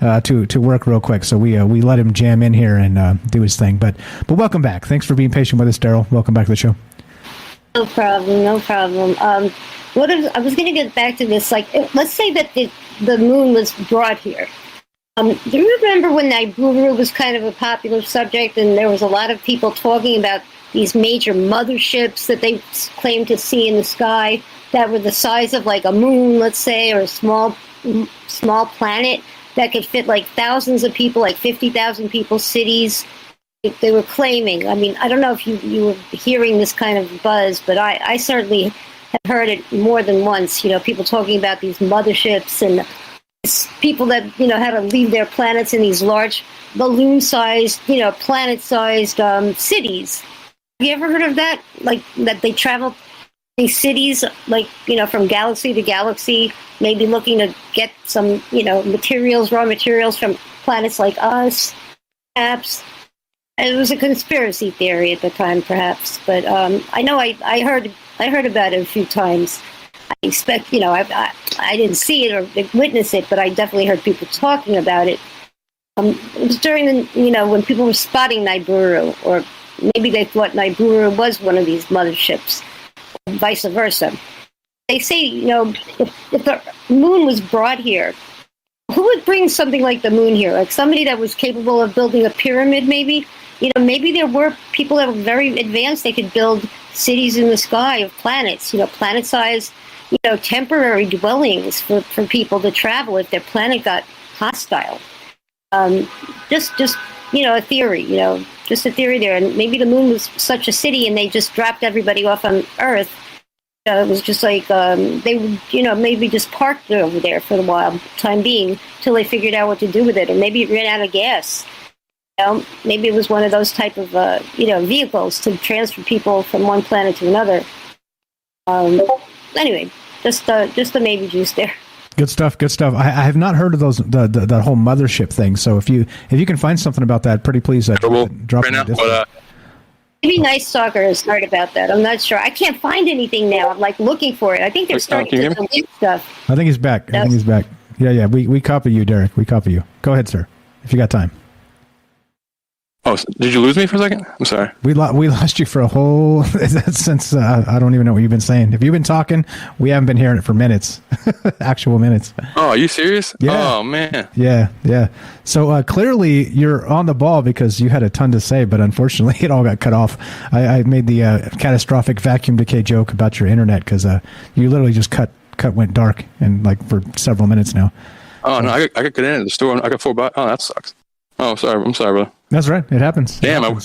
to work real quick. So we let him jam in here and do his thing. But welcome back. Thanks for being patient with us, Daryl. Welcome back to the show. No problem. I was going to get back to this. Like, let's say that the moon was brought here. Do you remember when Nibiru was kind of a popular subject, and there was a lot of people talking about these major motherships that they claimed to see in the sky that were the size of like a moon, let's say, or a small planet that could fit like thousands of people, like 50,000 people, cities. They were claiming. I mean, I don't know if you were hearing this kind of buzz, but I certainly have heard it more than once. People talking about these motherships and people that had to leave their planets in these large balloon-sized, planet-sized cities. Have you ever heard of that? Like that they travel these cities, like from galaxy to galaxy, maybe looking to get some raw materials from planets like us. Perhaps it was a conspiracy theory at the time, perhaps, but I know I heard about it a few times. I expect I didn't see it or witness it, but I definitely heard people talking about it. It was during the when people were spotting Nibiru, or maybe they thought Nibiru was one of these motherships, or vice versa. They say if the moon was brought here, who would bring something like the moon here? Like somebody that was capable of building a pyramid, maybe? Maybe there were people that were very advanced. They could build cities in the sky of planets, planet-sized, temporary dwellings for people to travel if their planet got hostile. Just a theory, just a theory there. And maybe the moon was such a city and they just dropped everybody off on Earth. It was just like they would, maybe just parked over there for the time being till they figured out what to do with it. And maybe it ran out of gas. Maybe it was one of those type of, vehicles to transfer people from one planet to another. Anyway, just the maybe juice there. Good stuff. Good stuff. I have not heard of those the whole mothership thing. So if you can find something about that, pretty please drop it. Maybe Nice Stalker has heard about that. I'm not sure. I can't find anything now. I'm like looking for it. I think they're starting to delete stuff. I think he's back. Yes. I think he's back. Yeah. We copy you, Derek. We copy you. Go ahead, sir, if you got time. Oh, did you lose me for a second? I'm sorry. We lost you for a whole since I don't even know what you've been saying. If you've been talking, we haven't been hearing it for minutes, actual minutes. Oh, are you serious? Yeah. Oh man. Yeah. So clearly you're on the ball because you had a ton to say, but unfortunately it all got cut off. I made the catastrophic vacuum decay joke about your internet because you literally just went dark and like for several minutes now. Oh no, I got good in at the store. I got 4 bucks. Oh, that sucks. Oh, sorry. I'm sorry, brother. That's right. It happens. Damn, I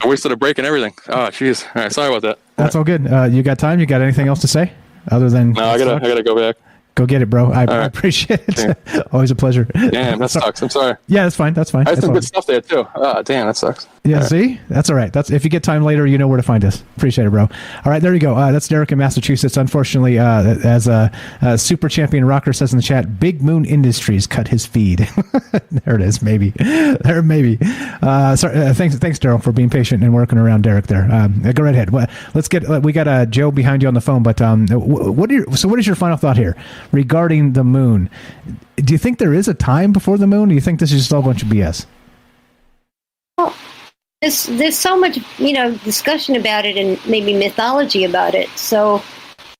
wasted a break and everything. Oh, jeez. All right, sorry about that. That's all good. You got time? You got anything else to say other than? No, I gotta go back. Go get it, bro. I appreciate it. Yeah. Always a pleasure. Damn, that sucks. I'm sorry. Yeah, that's fine. That's fine. I had some good stuff there too. Oh, damn, that sucks. Yeah, see? That's all right. That's if you get time later, you know where to find us. Appreciate it, bro. All right, there you go. That's Derek in Massachusetts. Unfortunately, as a super champion rocker says in the chat, Big Moon Industries cut his feed. There it is. Maybe. Maybe. Sorry, thanks, Daryl, for being patient and working around Derek there. Go right ahead. Let's get. We got Joe behind you on the phone. But what is your final thought here regarding the moon? Do you think there is a time before the moon? Or do you think this is just all a bunch of BS? Well, there's so much discussion about it and maybe mythology about it. So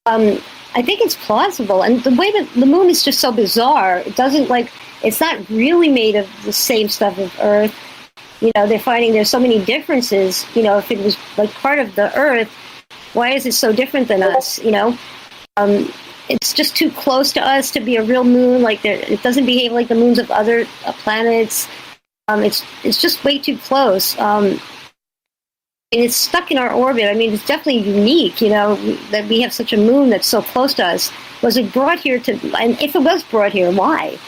I think it's plausible. And the way that the moon is just so bizarre, it's not really made of the same stuff as Earth. They're finding there's so many differences. If it was like part of the Earth, why is it so different than us? It's just too close to us to be a real moon. Like it doesn't behave like the moons of other planets. It's just way too close. And it's stuck in our orbit. I mean, it's definitely unique, that we have such a moon that's so close to us. Was it brought here and if it was brought here, why?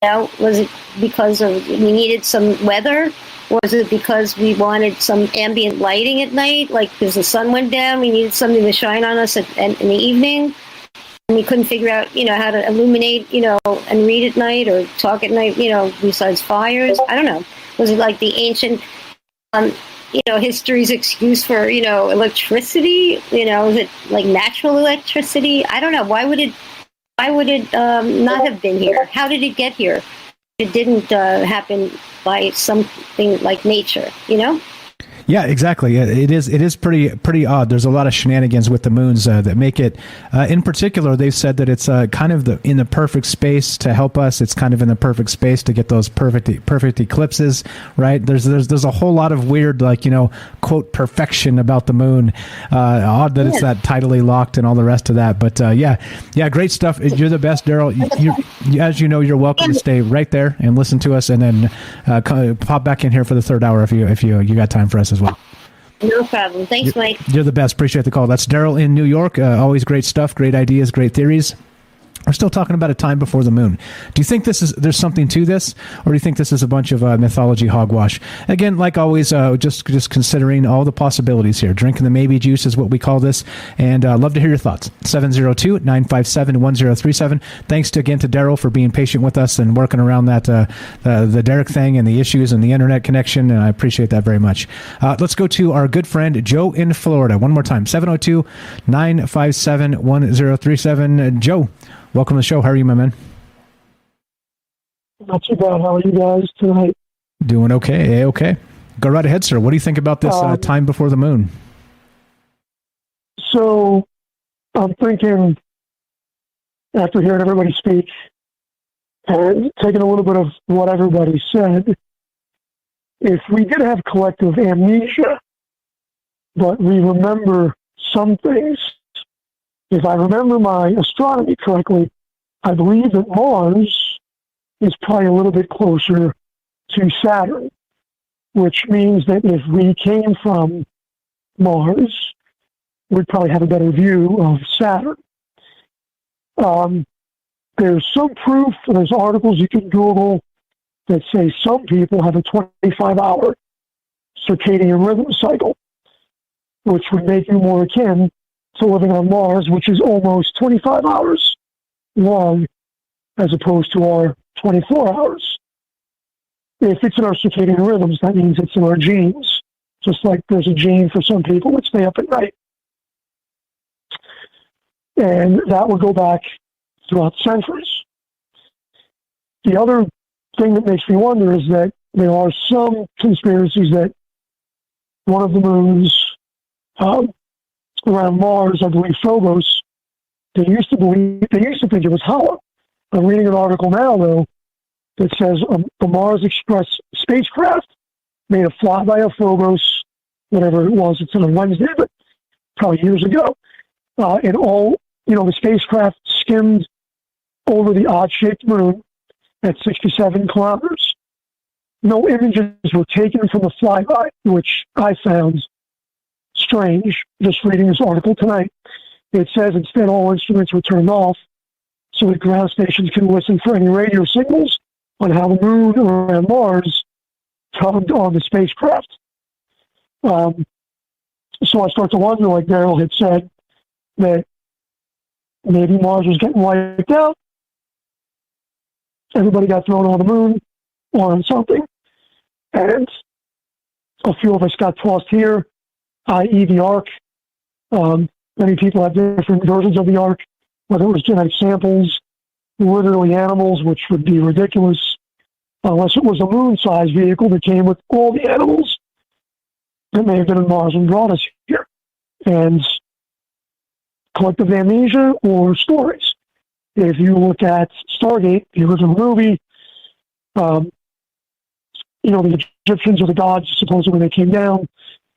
Was it because we needed some weather? Was it because we wanted some ambient lighting at night? Like, because the sun went down, we needed something to shine on us in the evening? And we couldn't figure out, how to illuminate, and read at night or talk at night, besides fires. I don't know. Was it like the ancient, history's excuse for, electricity? Is it like natural electricity? I don't know. Why would it not have been here? How did it get here? It didn't happen by something like nature, Yeah, exactly. It is pretty odd. There's a lot of shenanigans with the moons that make it. In particular, they've said that it's kind of in the perfect space to help us. It's kind of in the perfect space to get those perfect eclipses. Right? There's a whole lot of weird, quote, perfection about the moon. Odd that it's that tidally locked and all the rest of that. But yeah, great stuff. You're the best, Daryl. As you know, you're welcome to stay right there and listen to us, and then pop back in here for the third hour if you got time for us as well. No problem. Thanks, Mike. You're the best. Appreciate the call. That's Daryl in New York. Always great stuff, great ideas, great theories. We're still talking about a time before the moon. Do you think there's something to this, or do you think this is a bunch of mythology hogwash? Again, like always, just considering all the possibilities here. Drinking the maybe juice is what we call this, and love to hear your thoughts. 702-957-1037. Thanks again to Daryl for being patient with us and working around that the Derek thing and the issues and the internet connection, and I appreciate that very much. Let's go to our good friend Joe in Florida. One more time, 702-957-1037. Joe, welcome to the show. How are you, my man? Not too bad. How are you guys tonight? Doing okay. Okay. Go right ahead, sir. What do you think about this time before the moon? So, I'm thinking, after hearing everybody speak and taking a little bit of what everybody said, if we did have collective amnesia, but we remember some things, if I remember my astronomy correctly, I believe that Mars is probably a little bit closer to Saturn, which means that if we came from Mars, we'd probably have a better view of Saturn. There's some proof, there's articles you can Google that say some people have a 25-hour circadian rhythm cycle, which would make you more akin to living on Mars, which is almost 25 hours long, as opposed to our 24 hours. If it's in our circadian rhythms, that means it's in our genes, just like there's a gene for some people that stay up at night. And that would go back throughout centuries. The other thing that makes me wonder is that there are some conspiracies that one of the moons around Mars, I believe Phobos, they used to think it was hollow. I'm reading an article now, though, that says the Mars Express spacecraft made a flyby of Phobos, whatever it was. It's on a Wednesday, but probably years ago. And all, the spacecraft skimmed over the odd-shaped moon at 67 kilometers. No images were taken from the flyby, which I found strange, just reading this article tonight. It says instead all instruments were turned off so that ground stations can listen for any radio signals on how the moon around Mars tugged on the spacecraft. So I start to wonder, like Daryl had said, that maybe Mars was getting wiped out. Everybody got thrown on the moon or on something. And a few of us got tossed here, i.e. the Ark. Many people have different versions of the Ark, whether it was genetic samples, literally animals, which would be ridiculous, unless it was a moon-sized vehicle that came with all the animals that may have been on Mars and brought us here. And collective amnesia or stories. If you look at Stargate, the original movie, the Egyptians or the gods, supposedly when they came down,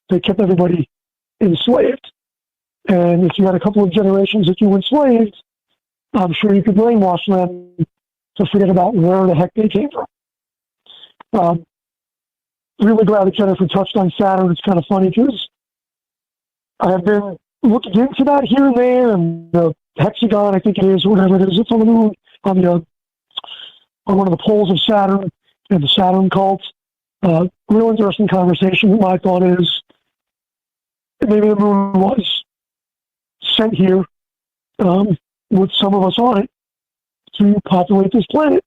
they kept everybody enslaved. And if you had a couple of generations that you enslaved, I'm sure you could brainwash them to forget about where the heck they came from. Really glad that Jennifer touched on Saturn. It's kind of funny because I have been looking into that here and there, and the hexagon, I think it is, whatever it is, it's on the moon, on one of the poles of Saturn, and the Saturn cult. Real interesting conversation. My thought is maybe the moon was sent here with some of us on it to populate this planet.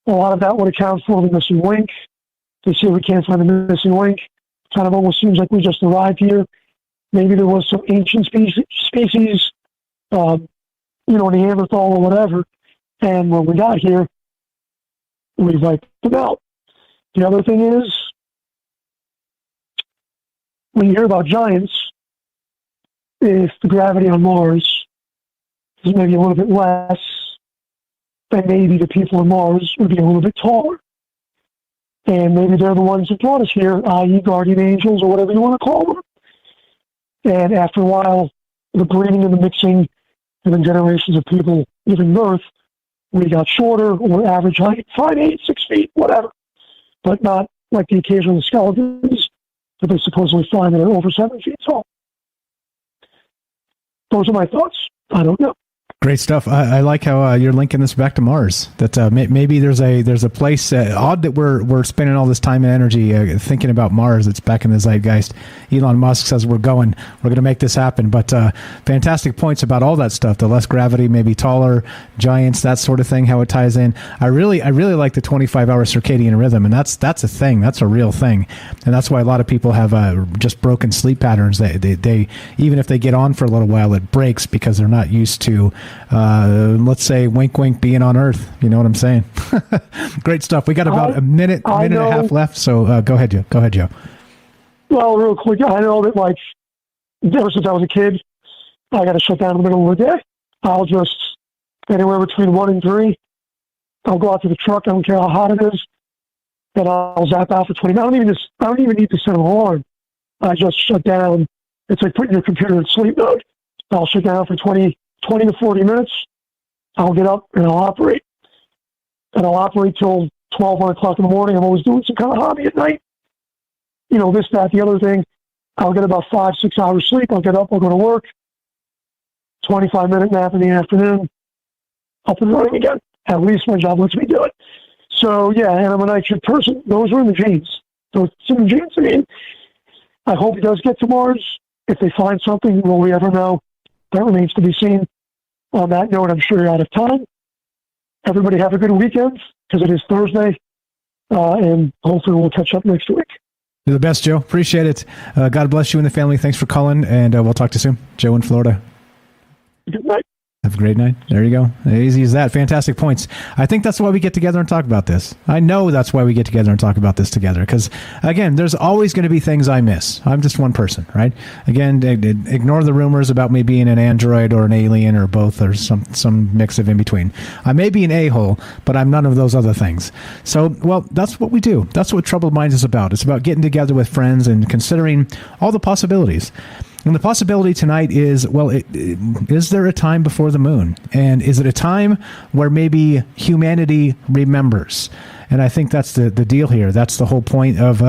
A lot of that would account for the missing link. They say we can't find the missing link. Kind of almost seems like we just arrived here. Maybe there was some ancient species, Neanderthal or whatever, and when we got here, we wiped them out. The other thing is, when you hear about giants, if the gravity on Mars is maybe a little bit less, then maybe the people on Mars would be a little bit taller. And maybe they're the ones that brought us here, i.e. guardian angels or whatever you want to call them. And after a while, the breeding and the mixing and the generations of people giving birth, we got shorter or average height, 5'8", 6 feet, whatever. But not like the occasional skeletons that they supposedly find that are over 7 feet tall. Those are my thoughts. I don't know. Great stuff. I like how you're linking this back to Mars. That maybe there's a place. Odd that we're spending all this time and energy thinking about Mars. It's back in the zeitgeist. Elon Musk says we're going to make this happen. But fantastic points about all that stuff. The less gravity, maybe taller giants, that sort of thing. How it ties in. I really like the 25-hour circadian rhythm, and that's a thing. That's a real thing, and that's why a lot of people have just broken sleep patterns. They even if they get on for a little while, it breaks because they're not used to. Let's say wink wink being on Earth. You know what I'm saying? Great stuff. We got about a minute and a half left, so go ahead, Joe. Well, real quick, I know that like ever since I was a kid, I got to shut down in the middle of the day. I'll just anywhere between 1 and 3. I'll go out to the truck. I don't care how hot it is, and I'll zap out for 20 minutes. I don't even need to set an alarm. I just shut down. It's like putting your computer in sleep mode. I'll shut down for 20 to 40 minutes. I'll get up and I'll operate. And I'll operate till 12, 1 o'clock in the morning. I'm always doing some kind of hobby at night. You know, this, that, the other thing. I'll get about 5-6 hours sleep. I'll get up. I'll go to work. 25-minute nap in the afternoon. Up and running again. At least my job lets me do it. So, yeah, and I'm a night shift person. Those are in the genes. Those are in the genes. I mean, I hope it does get to Mars. If they find something, will we ever know? That remains to be seen. On that note, I'm sure you're out of time. Everybody have a good weekend, because it is Thursday, and hopefully we'll catch up next week. You're the best, Joe. Appreciate it. God bless you and the family. Thanks for calling, and we'll talk to you soon. Joe in Florida. Good night. Have a great night. There you go. Easy as that. Fantastic points. I think that's why we get together and talk about this. I know that's why we get together and talk about this together. Because, again, there's always going to be things I miss. I'm just one person, right? Again, ignore the rumors about me being an android or an alien or both or some mix of in between. I may be an a-hole, but I'm none of those other things. So, well, that's what we do. That's what Troubled Minds is about. It's about getting together with friends and considering all the possibilities. And the possibility tonight is, well, is there a time before the moon? And is it a time where maybe humanity remembers? And I think that's the deal here. That's the whole point of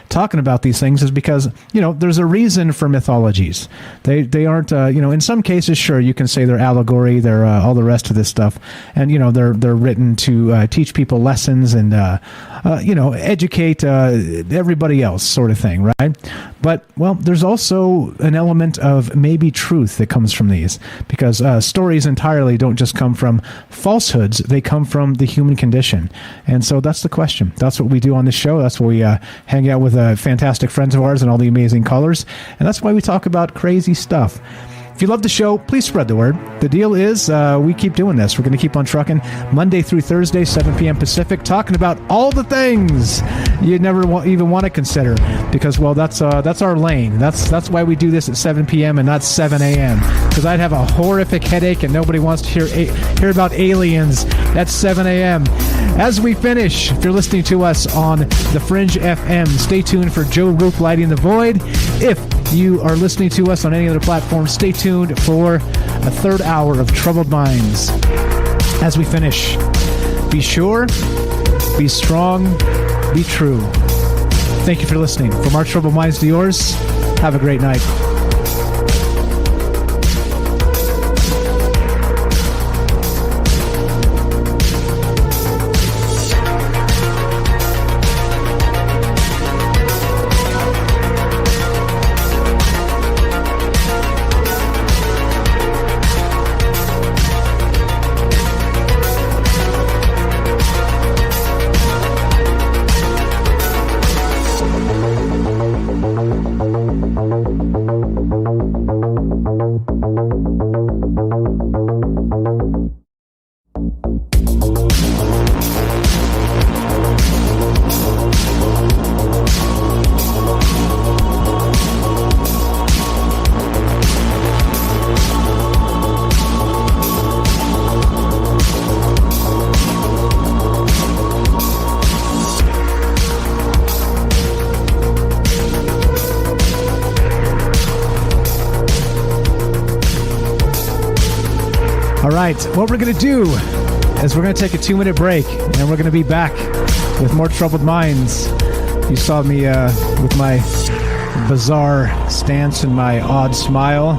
talking about these things, is because, you know, there's a reason for mythologies. They aren't, you know, in some cases, sure, you can say they're allegory, they're all the rest of this stuff. And, you know, they're written to teach people lessons and, you know, educate everybody else, sort of thing, right? But, well, there's also an element of maybe truth that comes from these, because stories entirely don't just come from falsehoods, they come from the human condition. And so that's the question. That's what we do on this show. That's why we hang out with fantastic friends of ours and all the amazing callers. And that's why we talk about crazy stuff. If you love the show, please spread the word. The deal is we keep doing this. We're going to keep on trucking Monday through Thursday, 7 p.m. Pacific, talking about all the things you never even want to consider, because, well, that's our lane. That's why we do this at 7 p.m. and not 7 a.m., because I'd have a horrific headache and nobody wants to hear about aliens at 7 a.m. As we finish, if you're listening to us on The Fringe FM, stay tuned for Joe Roop Lighting the Void. If you are listening to us on any other platform, stay tuned for a third hour of Troubled Minds. As we finish, be sure, be strong, be true. Thank you for listening. From our Troubled Minds to yours, have a great night. What we're going to do is we're going to take a 2-minute break, and we're going to be back with more Troubled Minds. You saw me with my bizarre stance and my odd smile.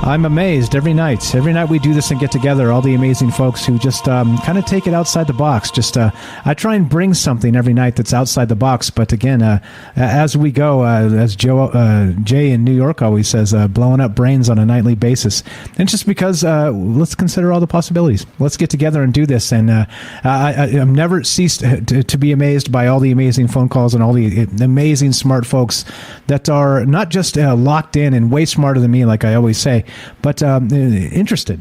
I'm amazed every night. Every night we do this and get together, all the amazing folks who just kind of take it outside the box. Just I try and bring something every night that's outside the box. But again, as we go, as Jay in New York always says, blowing up brains on a nightly basis. And just because let's consider all the possibilities. Let's get together and do this. And I've never ceased to be amazed by all the amazing phone calls and all the amazing smart folks that are not just locked in and way smarter than me, like I always say, but interested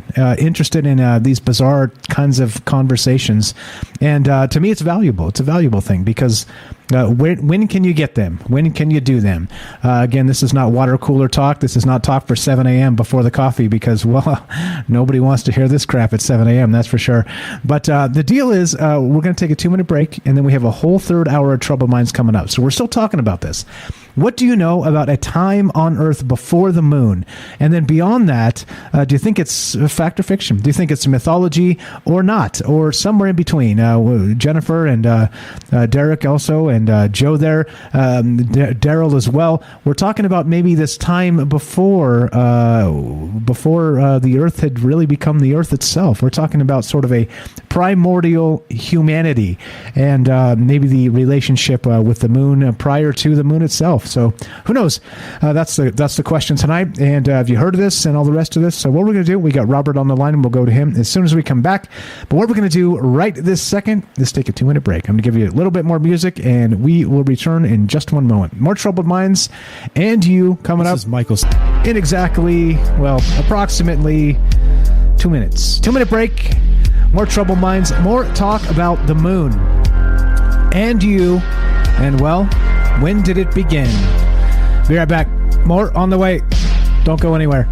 in these bizarre kinds of conversations. And to me, it's valuable. It's a valuable thing because when can you get them? When can you do them? Again, this is not water cooler talk. This is not talk for 7 a.m. before the coffee because, well, nobody wants to hear this crap at 7 a.m., that's for sure. But the deal is we're going to take a 2-minute break, and then we have a whole third hour of Troubled Minds coming up. So we're still talking about this. What do you know about a time on Earth before the moon? And then beyond that, do you think it's fact or fiction? Do you think it's mythology or not? Or somewhere in between? Jennifer and Derek also, and Joe there, Daryl as well. We're talking about maybe this time before the Earth had really become the Earth itself. We're talking about sort of a primordial humanity and maybe the relationship with the moon prior to the moon itself. So who knows? That's the question tonight. And have you heard of this and all the rest of this? So what we're going to do, we got Robert on the line, and we'll go to him as soon as we come back. But what we're going to do right this second is take a 2-minute break. I'm going to give you a little bit more music, and we will return in just one moment. More Troubled Minds and you coming up. This is Michael in exactly, well, approximately 2 minutes. 2-minute break. More Troubled Minds. More talk about the moon and you. And, well, when did it begin? Be right back. More on the way. Don't go anywhere.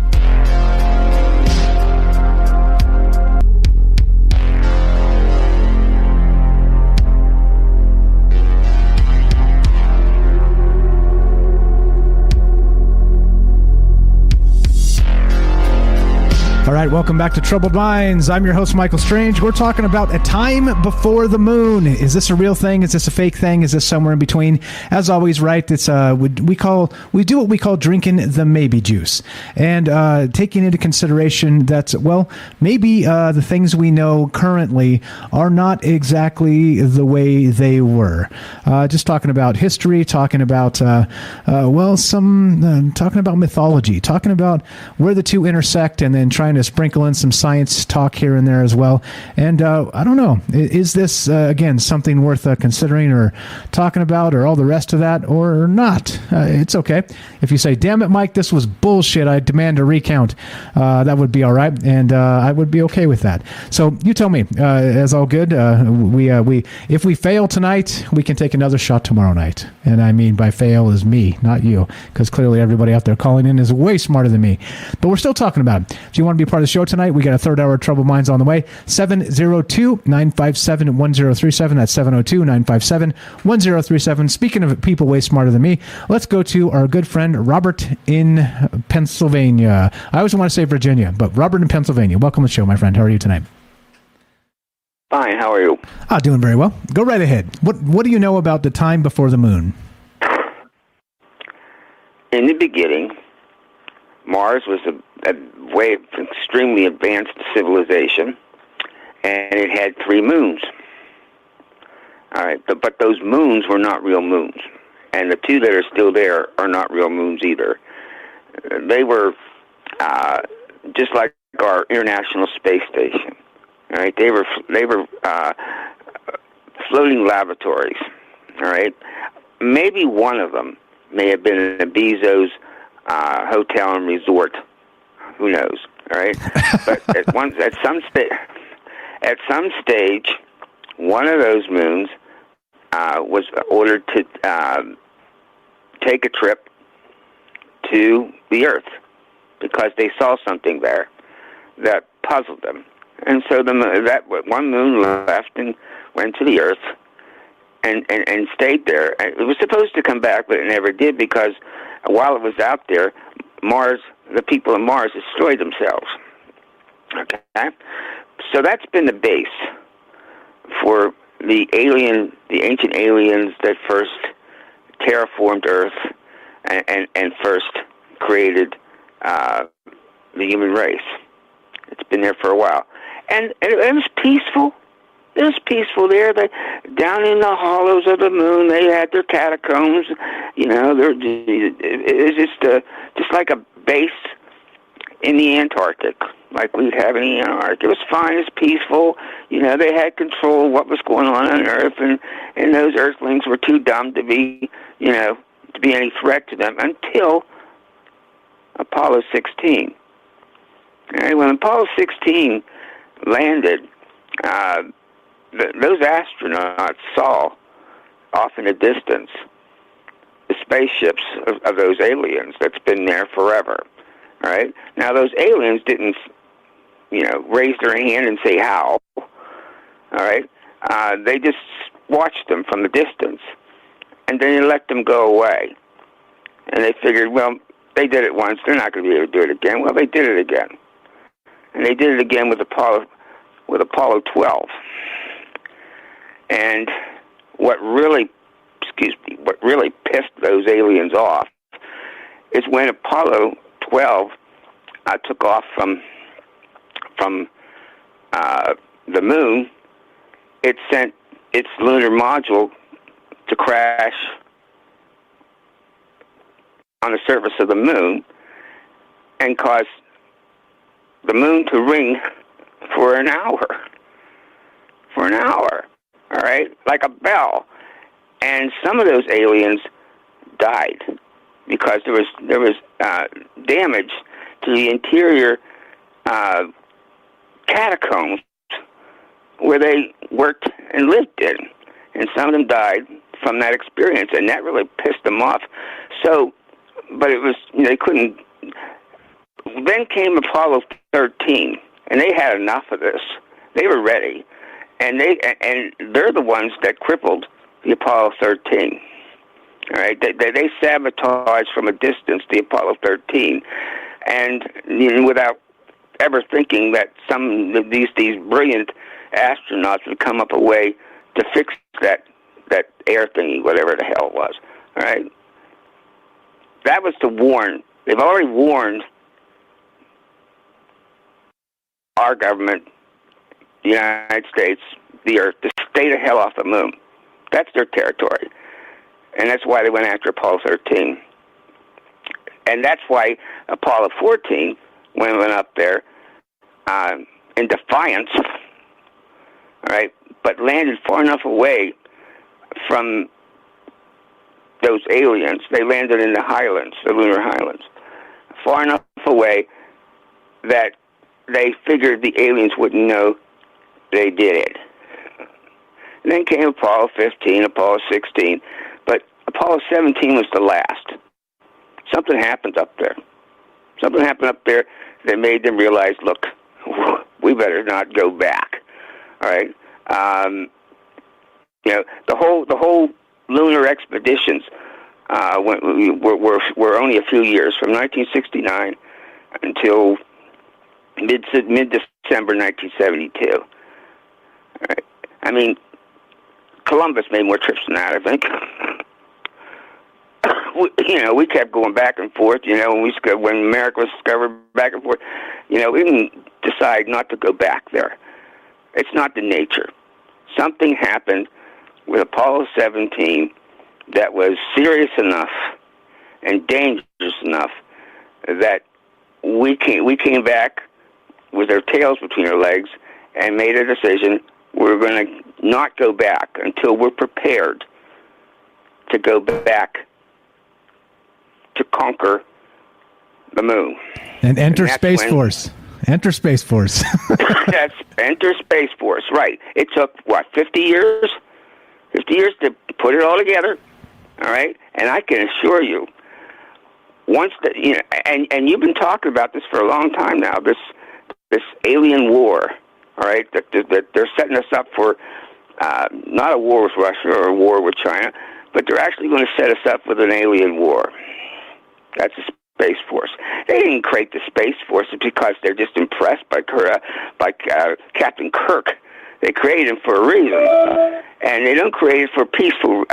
All right, welcome back to Troubled Minds. I'm your host, Michael Strange. We're talking about a time before the moon. Is this a real thing? Is this a fake thing? Is this somewhere in between? As always, right? It's we do what we call drinking the maybe juice, and taking into consideration that, well, maybe the things we know currently are not exactly the way they were. Just talking about history, talking about talking about mythology, talking about where the two intersect, and then trying to sprinkle in some science talk here and there as well. And I don't know, is this again something worth considering or talking about, or all the rest of that, or not? It's okay if you say, "Damn it, Mike, this was bullshit. I demand a recount." That would be all right, and I would be okay with that. So you tell me. As all good, we if we fail tonight, we can take another shot tomorrow night. And I mean by fail is me, not you, because clearly everybody out there calling in is way smarter than me. But we're still talking about it. If you want to be part of the show tonight, we got a third hour of Troubled Minds on the way. 702-957-1037. That's 702-957-1037. Speaking of people way smarter than me, let's go to our good friend Robert in Pennsylvania. I always want to say Virginia, but Robert in Pennsylvania. Welcome to the show, my friend. How are you tonight? Fine. How are you? Doing very well. Go right ahead. What do you know about the time before the moon? In the beginning, Mars was a way of extremely advanced civilization, and it had 3 moons. All right, but those moons were not real moons, and the 2 that are still there are not real moons either. They were just like our International Space Station. All right, they were floating laboratories. All right, maybe one of them may have been in a Bezos hotel and resort. Who knows? All right, but at some stage, one of those moons was ordered to take a trip to the Earth because they saw something there that puzzled them, and so that one moon left and went to the Earth and stayed there. It was supposed to come back, but it never did because while it was out there, the people of Mars destroyed themselves. Okay, so that's been the base for the ancient aliens that first terraformed Earth and first created the human race. It's been there for a while. And it was peaceful. It was peaceful there. Down in the hollows of the moon, they had their catacombs. You know, it was just like a base in the Antarctic, like we'd have in the Antarctic. It was fine. It was peaceful. You know, they had control of what was going on Earth, and those Earthlings were too dumb to be, you know, to be any threat to them until Apollo 16. And when Apollo 16 landed, those astronauts saw off in the distance the spaceships of those aliens that's been there forever. All right. Now those aliens didn't, you know, raise their hand and say how. All right. They just watched them from the distance, and then they let them go away. And they figured, well, they did it once; they're not going to be able to do it again. Well, they did it again, and they did it again with Apollo 12. And what really pissed those aliens off is when Apollo 12 took off from the moon. It sent its lunar module to crash on the surface of the moon and cause the moon to ring for an hour. All right, like a bell. And some of those aliens died because there was damage to the interior catacombs where they worked and lived in, and some of them died from that experience, and that really pissed them off. So, but it was, you know, they couldn't. Then came Apollo 13, and they had enough of this. They were ready, and they're the ones that crippled the Apollo 13. All right, they sabotaged from a distance the Apollo 13, and you know, without ever thinking that some of these brilliant astronauts would come up a way to fix that air thingy, whatever the hell it was. All right, that was to warn. They've already warned our government, the United States, the Earth, to stay the hell off the moon. That's their territory. And that's why they went after Apollo 13. And that's why Apollo 14 went up there in defiance, all right, but landed far enough away from those aliens. They landed in the highlands, the lunar highlands, far enough away that they figured the aliens wouldn't know they did it. And then came Apollo 15, Apollo 16, but Apollo 17 was the last. Something happened up there. Something happened up there that made them realize, look, we better not go back. All right. You know, the whole lunar expeditions were only a few years, from 1969 until mid-December 1972. All right. I mean, Columbus made more trips than that, I think. We kept going back and forth. You know, when America was discovered, back and forth. You know, we didn't decide not to go back there. It's not the nature. Something happened with Apollo 17 that was serious enough and dangerous enough that we came back with our tails between our legs and made a decision. We're going to not go back until we're prepared to go back to conquer the moon. And enter Space Force. Enter Space Force. That's enter Space Force, right. It took, 50 years? 50 years to put it all together, all right? And I can assure you, once and you've been talking about this for a long time now, this alien war, all right, that they're setting us up for not a war with Russia or a war with China, but they're actually going to set us up with an alien war. That's a Space Force. They didn't create the Space Force because they're just impressed by Captain Kirk. They created him for a reason, and they don't create it for peaceful,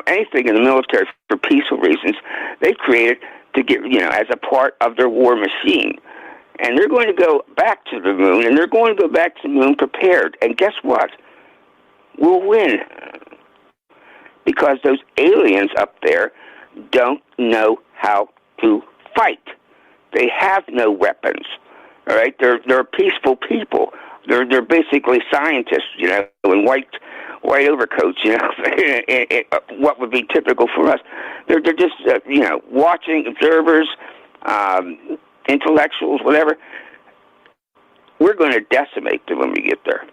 anything in the military for peaceful reasons. They create it to get, as a part of their war machine. And they're going to go back to the moon, and they're going to go back to the moon prepared. And guess what? We'll win. Because those aliens up there don't know how to fight. They have no weapons. All right? They're peaceful people. They're basically scientists, you know, in white overcoats, you know, what would be typical for us. They're just, you know, watching observers, intellectuals, whatever. We're going to decimate them when we get there,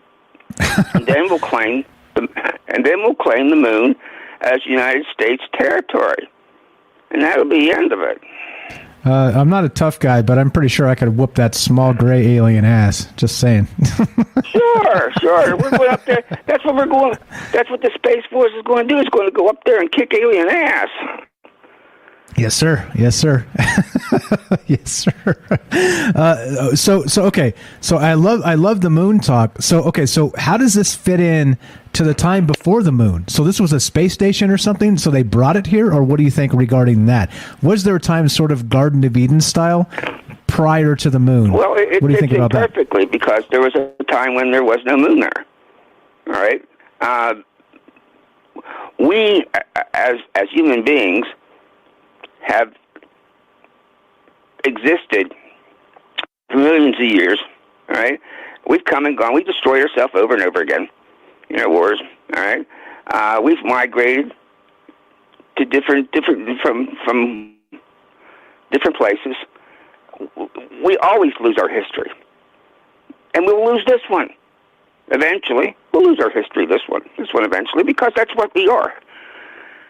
and then we'll claim the moon as United States territory, and that'll be the end of it. I'm not a tough guy, but I'm pretty sure I could whoop that small gray alien ass. Just saying. Sure. We're going up there. That's what we're going. That's what the Space Force is going to do. It's going to go up there and kick alien ass. Yes, sir. Yes, sir. Yes, sir. So okay. So I love the moon talk. So okay. So how does this fit in to the time before the moon? So this was a space station or something. So they brought it here, or what do you think regarding that? Was there a time sort of Garden of Eden style prior to the moon? Well, what do you think about that? Perfectly, because there was a time when there was no moon there. All right. We, as human beings, have existed for millions of years, all right? We've come and gone. We've destroyed ourselves over and over again, you know, wars, all right? We've migrated to different from different places. We always lose our history, and we'll lose this one eventually. We'll lose our history, this one eventually, because that's what we are,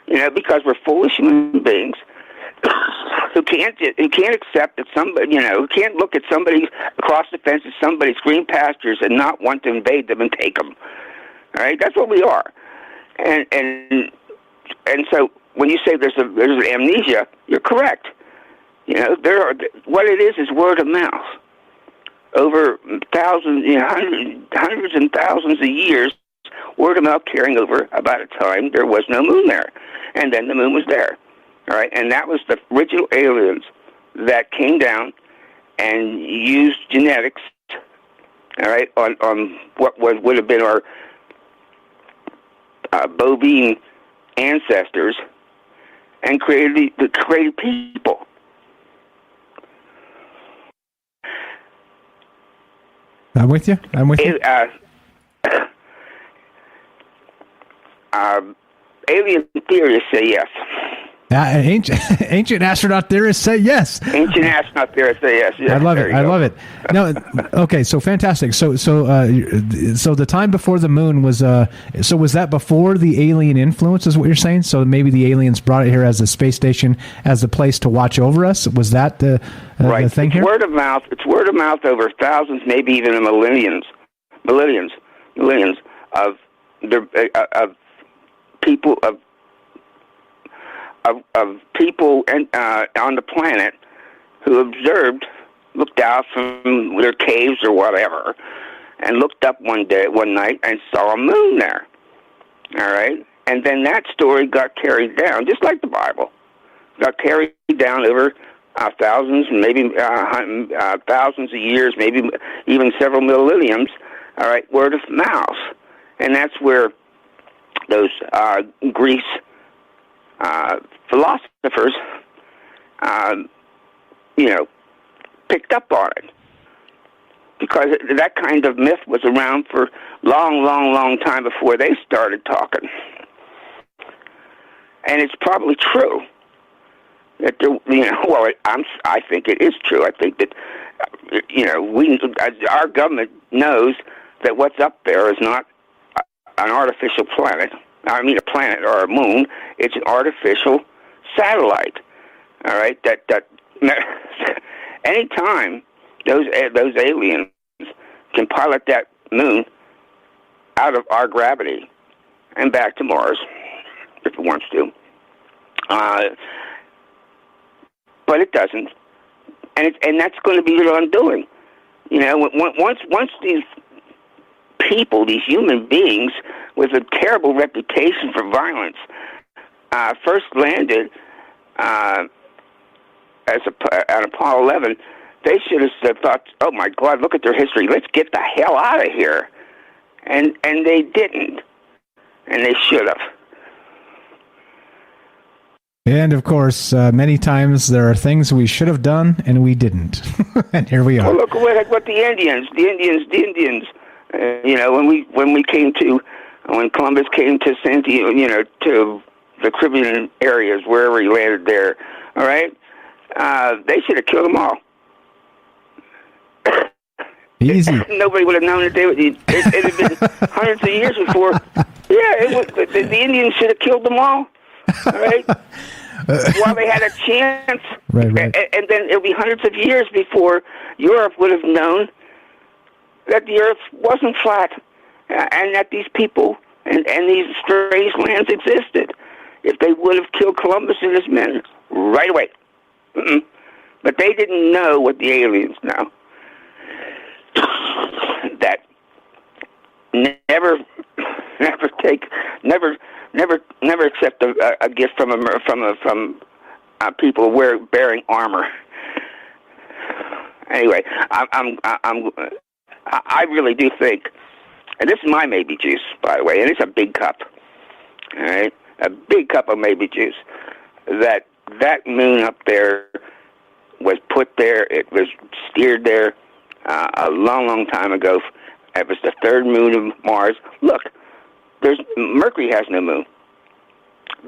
you know, because we're foolish human beings who can't accept that somebody, you know, who can't look at somebody across the fence at somebody's green pastures and not want to invade them and take them. All right, that's what we are, and so when you say there's an amnesia, you're correct. You know, what it is word of mouth. Over thousands, you know, hundreds and thousands of years, word of mouth carrying over about a time there was no moon there, and then the moon was there. All right, and that was the original aliens that came down and used genetics, all right, on what would have been our bovine ancestors, and created people. I'm with you. Alien theorists say yes. Ancient astronaut theorists say yes. Ancient astronaut theorists say yes. I love it. I love it. No, okay, so fantastic. So the time before the moon was. So was that before the alien influence? Is what you're saying? So maybe the aliens brought it here as a space station, as a place to watch over us. Was that the thing here? Word of mouth. It's word of mouth over thousands, maybe even millenniums of people of people on the planet who looked out from their caves or whatever, and looked up one night and saw a moon there. All right, and then that story got carried down, just like the Bible, got carried down over thousands, maybe thousands of years, maybe even several millenniums. All right, word of mouth, and that's where those Greece philosophers, you know, picked up on it, because that kind of myth was around for long time before they started talking. And it's probably true that I think it is true. I think that our government knows that what's up there is not an artificial planet. I mean, a planet or a moon. It's an artificial satellite. All right. That anytime those aliens can pilot that moon out of our gravity and back to Mars, if it wants to, but it doesn't, and that's going to be their undoing. You know, once these people, these human beings with a terrible reputation for violence, first landed on Apollo 11, they should have thought, oh my God, look at their history. Let's get the hell out of here. And they didn't. And they should have. And of course, many times there are things we should have done and we didn't. And here we are. Well, look what the Indians, when Columbus came to Santiago, to the Caribbean areas, wherever he landed there, all right? They should have killed them all. Easy. Nobody would have known that it had been hundreds of years before. Yeah, the Indians should have killed them all right? While they had a chance. Right. And then it'll be hundreds of years before Europe would have known that the Earth wasn't flat and that these people and these strange lands existed. If they would have killed Columbus and his men right away. But they didn't know what the aliens know. That never accept a gift from people bearing armor. Anyway, I really do think, and this is my maybe juice, by the way, and it's a big cup. All right, a big cup of maybe juice. That moon up there was put there. It was steered there a long time ago. It was the third moon of Mars. Look, Mercury has no moon.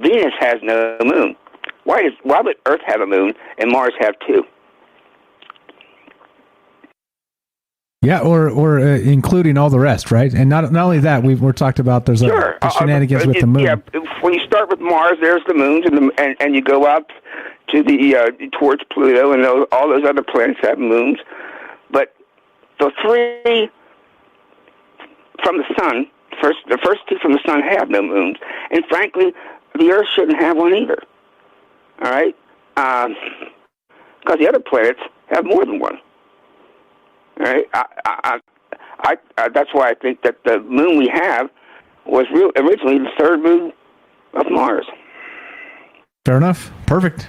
Venus has no moon. Why would Earth have a moon and Mars have two? Yeah, or including all the rest, right? And not only that, we're talked about there's the shenanigans with the moon. Yeah, when you start with Mars, there's the moons, and you go out to towards Pluto, and all those other planets have moons. But the three from the sun, the first two from the sun have no moons, and frankly, the Earth shouldn't have one either. All right, because the other planets have more than one. All right, that's why I think that the moon we have was originally the third moon of Mars. Fair enough. Perfect.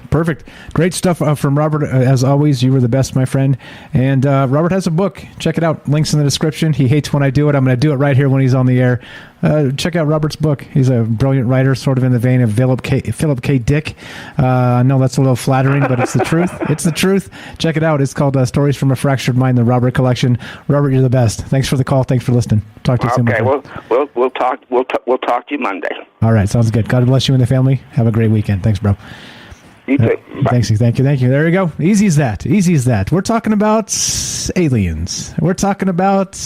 Great stuff from Robert. As always, you were the best, my friend. And Robert has a book. Check it out. Links in the description. He hates when I do it. I'm going to do it right here when he's on the air. Check out Robert's book. He's a brilliant writer, sort of in the vein of Philip K. Dick. I know that's a little flattering, but it's the truth. It's the truth. Check it out. It's called Stories from a Fractured Mind, the Robert Collection. Robert, you're the best. Thanks for the call. Thanks for listening. Talk to you soon. Okay. We'll talk to you Monday. All right. Sounds good. God bless you and the family. Have a great weekend. Thanks, bro. You too. Thank you. There you go. Easy as that. We're talking about aliens. We're talking about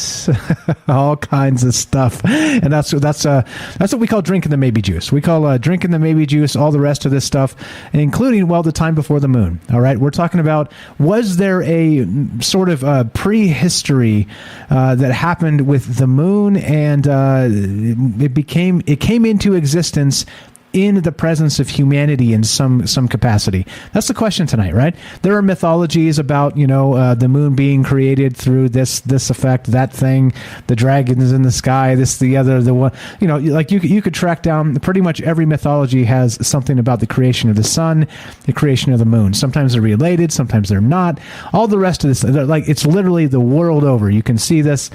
all kinds of stuff, and that's what we call drinking the maybe juice. We call drinking the maybe juice all the rest of this stuff, including the time before the moon. All right, we're talking about, was there a sort of prehistory that happened with the moon, and it came into existence in the presence of humanity in some capacity? That's the question tonight, right? There are mythologies about, the moon being created through this effect, that thing, the dragons in the sky, this, the other, the one, like you could track down pretty much every mythology has something about the creation of the sun, the creation of the moon. Sometimes they're related, sometimes they're not. All the rest of this, like, it's literally the world over. You can see this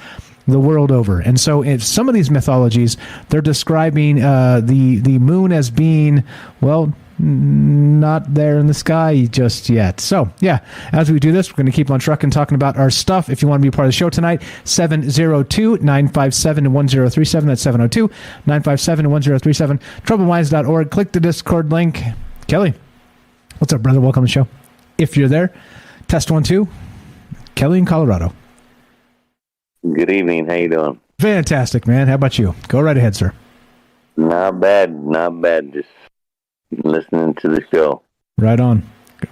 the world over. And so in some of these mythologies, they're describing the moon as being, well, not there in the sky just yet. So, yeah, as we do this, we're going to keep on trucking, talking about our stuff. If you want to be a part of the show tonight, 702-957-1037. That's 702-957-1037. Troubleminds.org. Click the Discord link. Kelly, what's up, brother? Welcome to the show. If you're there, test 1, 2. Kelly in Colorado. Good evening. How you doing? Fantastic, man. How about you? Go right ahead, sir. Not bad. Just listening to the show. Right on.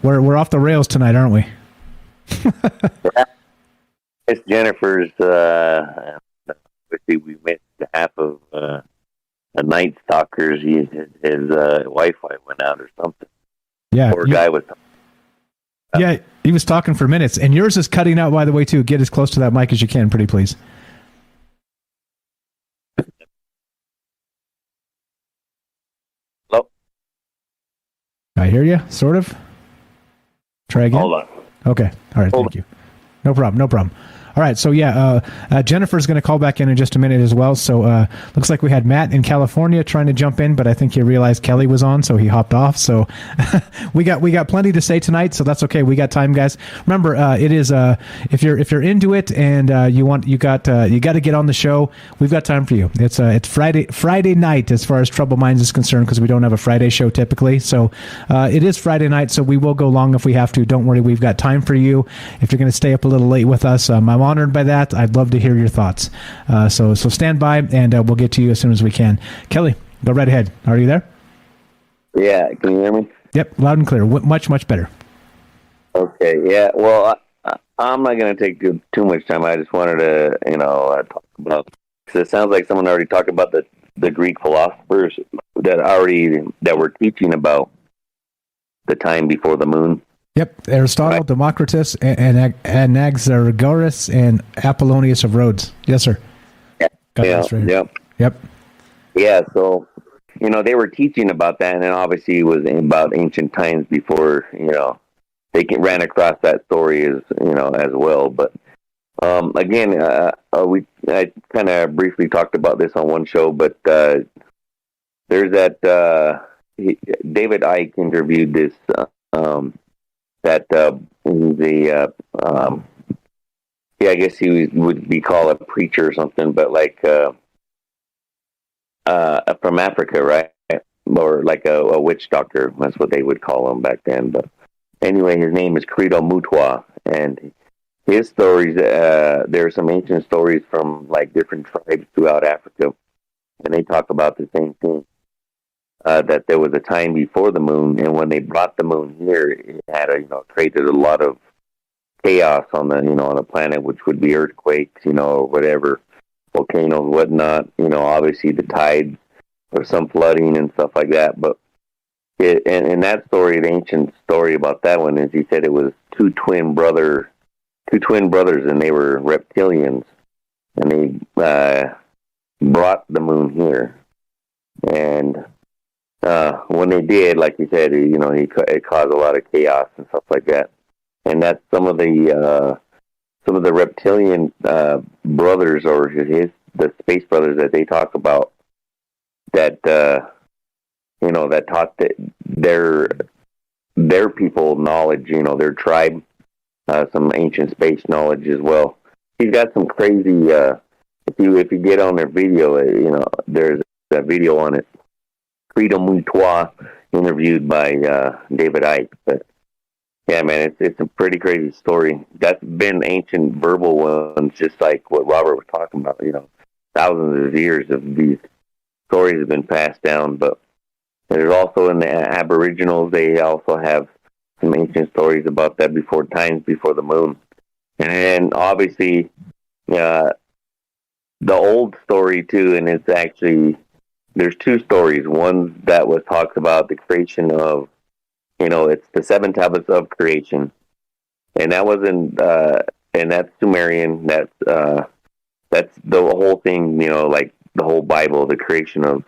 We're off the rails tonight, aren't we? It's Jennifer's. We met half of a Night Stalker's. His Wi-Fi went out or something. Yeah. Poor guy was. Yeah, he was talking for minutes. And yours is cutting out, by the way, too. Get as close to that mic as you can, pretty please. Hello? I hear you, sort of. Try again. Hold on. Okay. All right, thank you. No problem. No problem. All right, so Jennifer's going to call back in just a minute as well. So looks like we had Matt in California trying to jump in, but I think he realized Kelly was on, so he hopped off. So we got plenty to say tonight, so that's okay. We got time, guys. Remember, it is if you're into it and you got to get on the show. We've got time for you. It's Friday night as far as Troubled Minds is concerned, because we don't have a Friday show typically. So it is Friday night, so we will go long if we have to. Don't worry, we've got time for you. If you're going to stay up a little late with us, I'm honored by that. I'd love to hear your thoughts. So stand by, and we'll get to you as soon as we can. Kelly, go right ahead. Are you there? Yeah, can you hear me? Yep, loud and clear. Much better. Okay, yeah. Well, I'm not going to take too much time. I just wanted to, talk about, because it sounds like someone already talked about the Greek philosophers that were teaching about the time before the moon. Yep, Aristotle, Democritus, and Anaxagoras, and Apollonius of Rhodes. Yes, sir. Yep. Yeah, so, they were teaching about that, and then obviously it was about ancient times before, they ran across that story as well. But, again, I kind of briefly talked about this on one show, but there's that, David Icke interviewed this, I guess he would be called a preacher or something, but like from Africa, right? Or like a witch doctor. That's what they would call him back then. But anyway, his name is Credo Mutwa, and his stories. There are some ancient stories from like different tribes throughout Africa, and they talk about the same thing. That there was a time before the moon, and when they brought the moon here, it had created a lot of chaos on the planet, which would be earthquakes, or whatever, volcanoes, whatnot. Obviously the tides, or some flooding and stuff like that. But and that story, the ancient story about that one, is he said it was two twin brothers, and they were reptilians, and they brought the moon here, and when they did, like you said, it caused a lot of chaos and stuff like that. And that's some of the reptilian brothers, or the space brothers that they talk about, that that taught their people knowledge, their tribe, some ancient space knowledge as well. He's got some crazy. If you get on their video, there's a video on it. Credo Mutwa, interviewed by David Icke. But yeah, man, it's a pretty crazy story. That's been ancient verbal ones, just like what Robert was talking about. Thousands of years of these stories have been passed down. But there's also in the Aboriginals, they also have some ancient stories about that times before the moon. And then obviously the old story too, and it's actually. There's two stories. One that talks about the creation of, it's the 7 tablets of creation, and that wasn't, and that's Sumerian. That's the whole thing. Like the whole Bible, the creation of,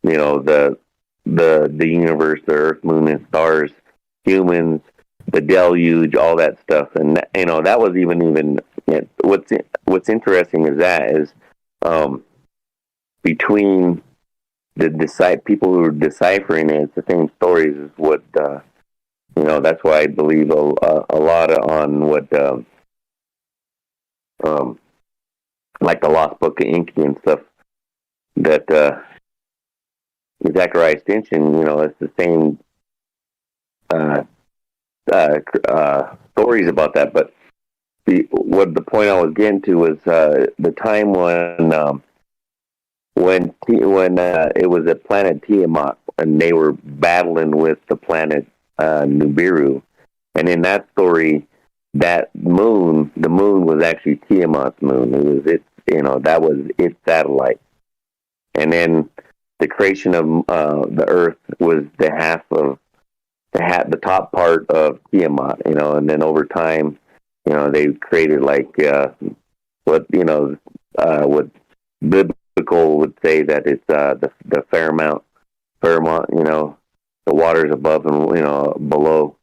the universe, the earth, moon, and stars, humans, the deluge, all that stuff, and that was even. What's interesting is between the people who are deciphering it, it's the same stories as what that's why I believe a lot on what like the Lost Book of Inky and stuff, that Zechariah Stinson, it's the same stories about that. But the point I was getting to was the time when it was at planet Tiamat, and they were battling with the planet Nibiru, and in that story, the moon was actually Tiamat's moon. It was that was its satellite, and then the creation of the Earth was the top part of Tiamat, and then over time, they created like what biblical would say that it's the Fairmount, the waters above and below,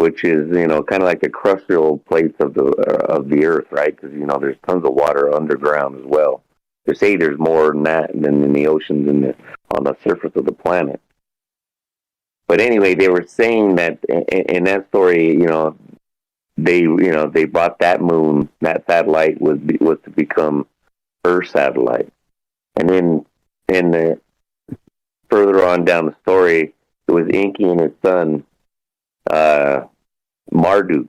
which is, kind of like the crustal plates of the Earth, right? Because, there's tons of water underground as well. They say there's more than that than in the oceans and on the surface of the planet. But anyway, they were saying that in that story, they bought that moon, that satellite was to become her satellite. And then further on down the story, it was Enki and his son, Marduk.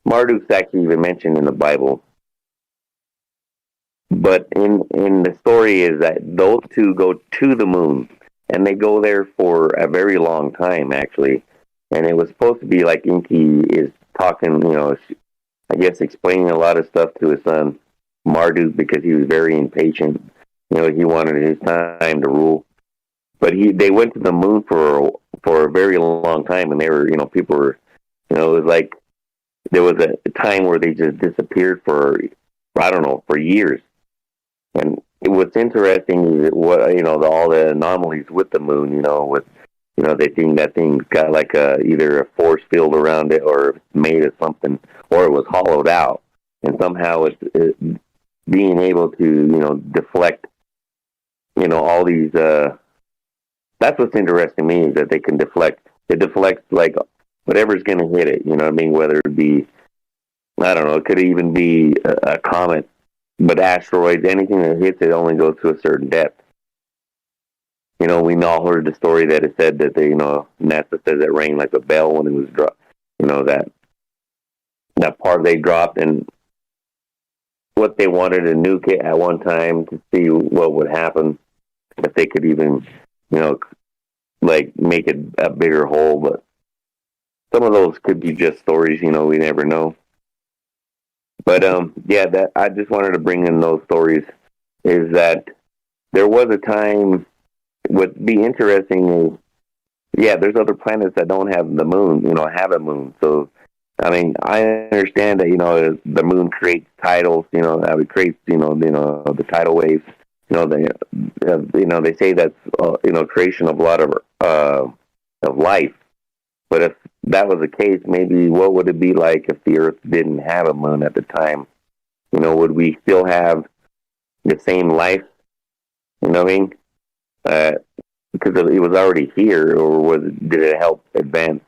Marduk's actually even mentioned in the Bible. But in the story is that those two go to the moon, and they go there for a very long time, actually. And it was supposed to be like Enki is talking, I guess explaining a lot of stuff to his son, Marduk, because he was very impatient. He wanted his time to rule. But they went to the moon for a very long time, and they were, people were, it was like there was a time where they just disappeared for, I don't know, for years. And what's interesting is all the anomalies with the moon, they think that thing's got like either a force field around it or made of something, or it was hollowed out. And somehow it's being able to, deflect, all these, that's what's interesting to me, is that they can deflect. It deflects like whatever's going to hit it, whether it be, I don't know, it could even be a comet, but asteroids, anything that hits it only goes to a certain depth. We all heard the story that it said that NASA says it rang like a bell when it was dropped. That part they dropped, and what they wanted to nuke it at one time to see what would happen if they could even, like make it a bigger hole. But some of those could be just stories, we never know. But that I just wanted to bring in those stories, is that there was a time. What'd be interesting is, there's other planets that don't have the moon, have a moon. So, I understand that, the moon creates tidals, how it creates, the tidal waves. They say that's, creation of a lot of life. But if that was the case, maybe what would it be like if the Earth didn't have a moon at the time? Would we still have the same life? Because it was already here, or did it help advance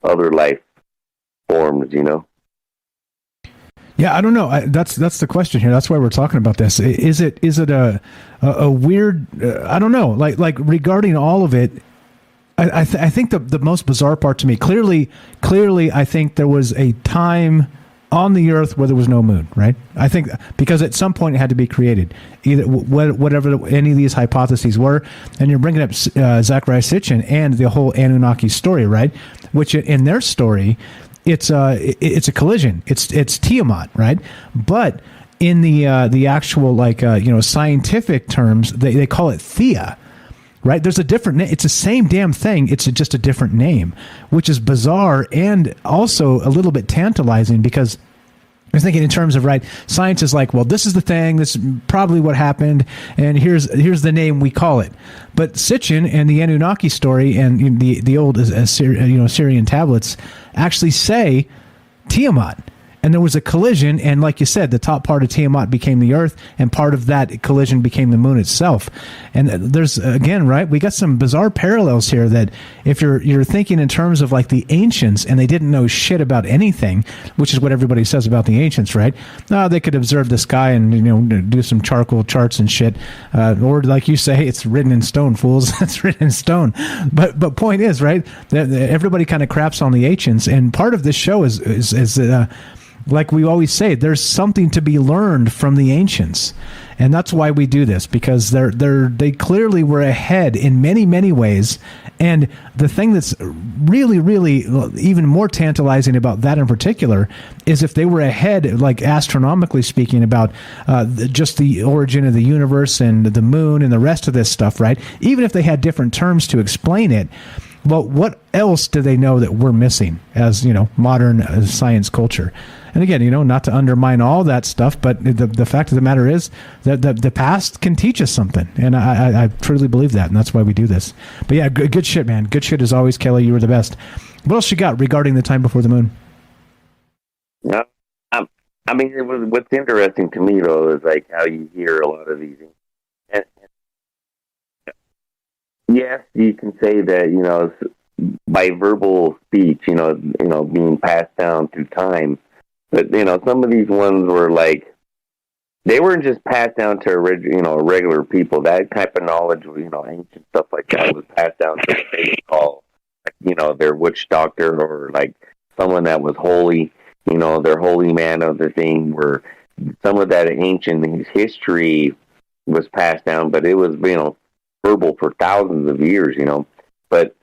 other life forms? Yeah, I don't know. That's the question here. That's why we're talking about this. Is it a weird? I don't know. Like regarding all of it, I think the most bizarre part to me, clearly, I think there was a time on the Earth where there was no moon, right? I think because at some point it had to be created, either whatever any of these hypotheses were. And you're bringing up Zecharia Sitchin and the whole Anunnaki story, right? Which in their story, it's a collision. It's Tiamat, right? But in the actual scientific terms, they call it Thea. Right? There's a different name. It's the same damn thing. It's just a different name, which is bizarre and also a little bit tantalizing, because I was thinking in terms of, right, science is like, well, this is the thing. This is probably what happened, and here's the name we call it. But Sitchin and the Anunnaki story and the old Assyrian tablets actually say Tiamat. And there was a collision, and like you said, the top part of Tiamat became the Earth, and part of that collision became the moon itself. And there's, again, right, we got some bizarre parallels here that if you're thinking in terms of like the ancients, and they didn't know shit about anything, which is what everybody says about the ancients, right? No, they could observe the sky and do some charcoal charts and shit, or like you say, it's written in stone, fools. It's written in stone. But point is, right, that everybody kind of craps on the ancients, and part of this show is like we always say, there's something to be learned from the ancients, and that's why we do this, because they clearly were ahead in many, many ways. And the thing that's really, really even more tantalizing about that in particular is if they were ahead, like astronomically speaking, about just the origin of the universe and the moon and the rest of this stuff, right? Even if they had different terms to explain it, well, what else do they know that we're missing as, modern science culture? And again, not to undermine all that stuff, but the fact of the matter is that the past can teach us something. And I truly believe that. And that's why we do this. But yeah, good shit, man. Good shit as always, Kelly. You were the best. What else you got regarding the time before the moon? No, I mean, what's interesting to me though is like how you hear a lot of these. And yes, you can say that by verbal speech, being passed down through time. But some of these ones were like they weren't just passed down to regular people. That type of knowledge, ancient stuff like that, was passed down to what they would call, their witch doctor or like someone that was holy. Their holy man of the thing, where some of that ancient history was passed down, but it was, verbal for thousands of years, But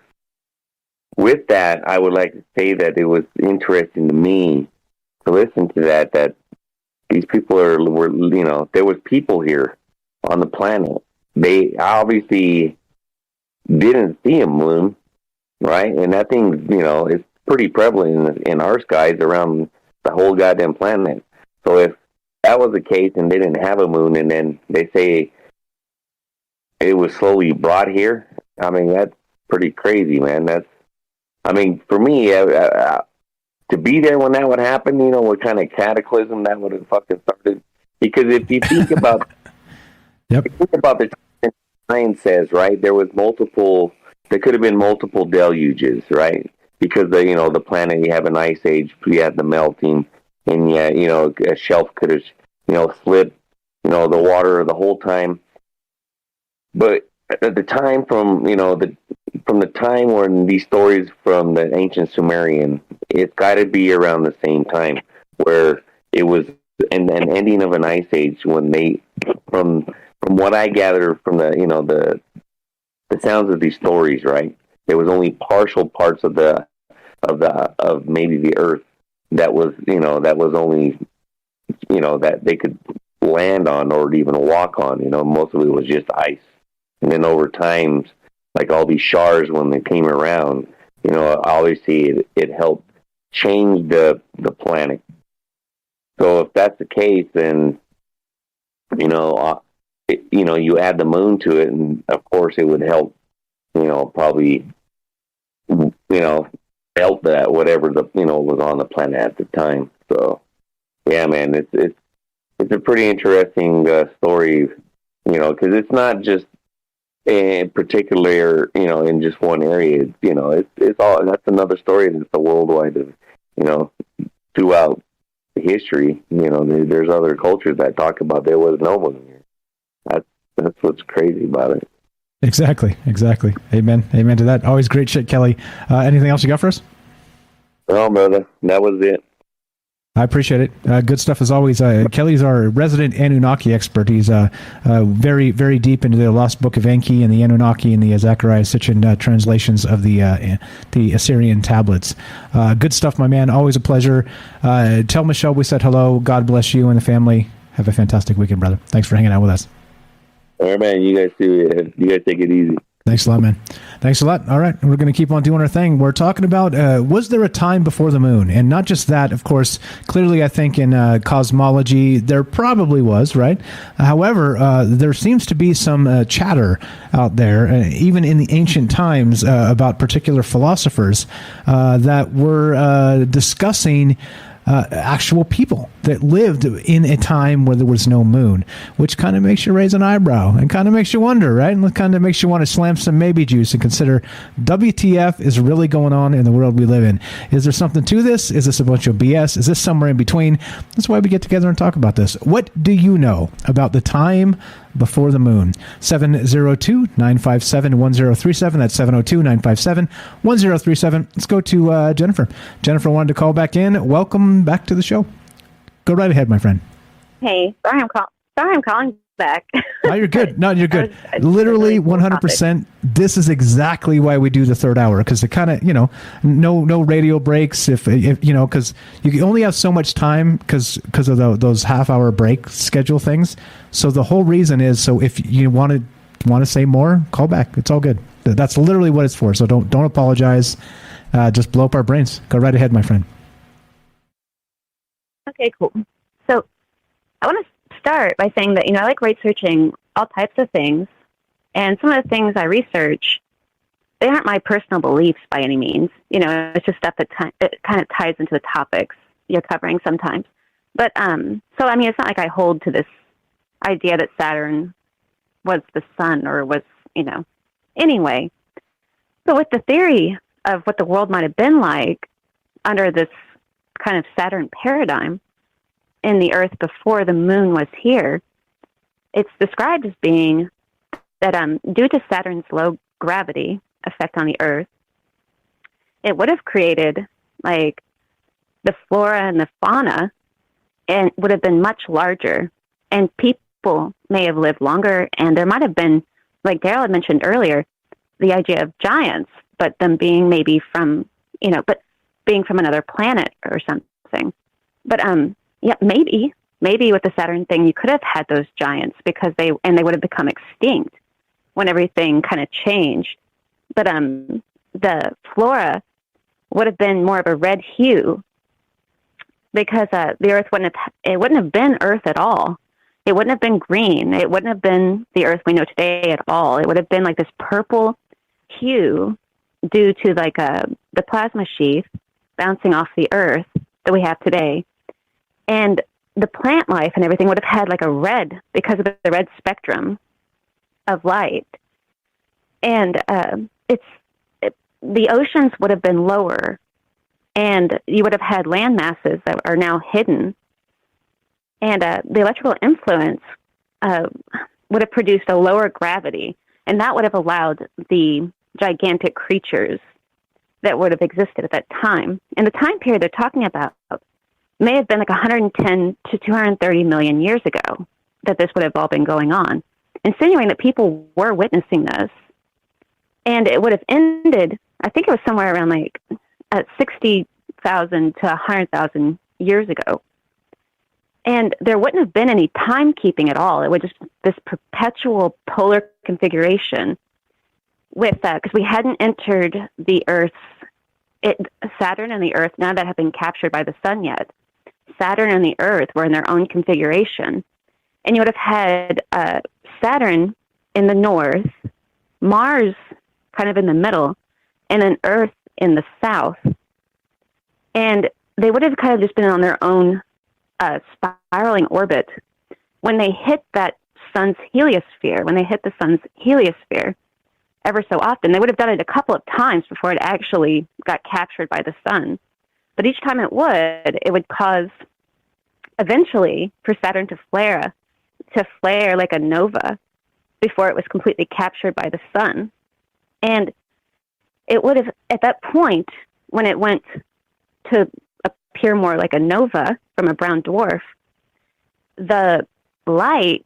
with that, I would like to say that it was interesting to me to listen to that these people were there was people here on the planet. They obviously didn't see a moon, right? And that thing, is pretty prevalent in our skies around the whole goddamn planet. So if that was the case and they didn't have a moon and then they say it was slowly brought here, I mean, that's pretty crazy, man. For me, to be there when that would happen, what kind of cataclysm that would have fucking started. Because if you think about, think about the science says, right, there could have been multiple deluges, right? Because the planet, you have an ice age, you have the melting, and a shelf could have, slid, the water the whole time. But at the time from the time when these stories from the ancient Sumerian, it's got to be around the same time where it was an ending of an ice age when they, from what I gather from the sounds of these stories, right? There was only partial parts of maybe the Earth that was only that they could land on or even walk on. Most of it was just ice, and then over time, like all these shards when they came around, obviously it helped change the planet. So if that's the case, then you add the moon to it, and of course it would help. Probably help that whatever was on the planet at the time. So yeah, man, it's a pretty interesting story, because it's not just in particular, in just one area. It's all, that's another story that's a worldwide, throughout history. There's other cultures that talk about there was no one here. That's what's crazy about it. Exactly. Amen to that. Always great shit, Kelly. Anything else you got for us? No, brother. That was it. I appreciate it. Good stuff as always. Kelly's our resident Anunnaki expert. He's very, very deep into the Lost Book of Enki and the Anunnaki and the Zechariah Sitchin translations of the Assyrian tablets. Good stuff, my man. Always a pleasure. Tell Michelle we said hello. God bless you and the family. Have a fantastic weekend, brother. Thanks for hanging out with us. All right, man. You guys do it. You guys take it easy. Thanks a lot, man. Thanks a lot. All right. We're going to keep on doing our thing. We're talking about, was there a time before the moon? And not just that, of course, clearly I think in cosmology, there probably was, right? However, there seems to be some chatter out there, even in the ancient times, about particular philosophers that were discussing actual people that lived in a time where there was no moon, which kind of makes you raise an eyebrow and kind of makes you wonder, right? And it kind of makes you want to slam some maybe juice and consider WTF is really going on in the world we live in. Is there something to this? Is this a bunch of BS? Is this somewhere in between? That's why we get together and talk about this. What do you know about the time before the moon? 702-957-1037. That's 702-957-1037. Let's go to Jennifer. Jennifer wanted to call back in. Welcome back to the show. Go right ahead, my friend. Hey, sorry I'm calling back. No, you're good. No, you're good. Literally 100%. This is exactly why we do the third hour, because it kind of, no radio breaks if because you only have so much time because of those half-hour break schedule things. So the whole reason is, so if you want to say more, call back. It's all good. That's literally what it's for. So don't apologize. Just blow up our brains. Go right ahead, my friend. Okay, cool. So I want to start by saying that, I like researching all types of things. And some of the things I research they aren't my personal beliefs by any means. You know, it's just stuff that it kind of ties into the topics you're covering sometimes. But so I mean, it's not like I hold to this idea that Saturn was the sun or was, you know, anyway. So with the theory of what the world might have been like under this kind of Saturn paradigm in the Earth before the moon was here, it's described as being that due to Saturn's low gravity effect on the Earth, it would have created like the flora and the fauna, and would have been much larger, and people may have lived longer, and there might have been, like Daryl had mentioned earlier, the idea of giants, but them being maybe from, you know, but being from another planet or something. But yeah, maybe with the Saturn thing, you could have had those giants because they would have become extinct when everything kind of changed. But the flora would have been more of a red hue because the Earth wouldn't have been Earth at all. It wouldn't have been green. It wouldn't have been the Earth we know today at all. It would have been like this purple hue due to like the plasma sheath bouncing off the Earth that we have today. And the plant life and everything would have had like a red because of the red spectrum of light. And the oceans would have been lower, and you would have had land masses that are now hidden. And the electrical influence would have produced a lower gravity, and that would have allowed the gigantic creatures that would have existed at that time. And the time period they're talking about may have been like 110 to 230 million years ago that this would have all been going on, insinuating that people were witnessing this. And it would have ended, I think it was somewhere around like 60,000 to 100,000 years ago. And there wouldn't have been any timekeeping at all. It would just this perpetual polar configuration with because we hadn't entered the Earth's, Saturn and the Earth, none of that had been captured by the sun yet. Saturn and the Earth were in their own configuration. And you would have had Saturn in the north, Mars kind of in the middle, and then Earth in the south. And they would have kind of just been on their own spiraling orbit. When they hit that sun's heliosphere, ever so often, they would have done it a couple of times before it actually got captured by the sun. But each time it would cause eventually for Saturn to flare like a nova before it was completely captured by the sun. And it would have, at that point, when it went to appear more like a nova from a brown dwarf, the light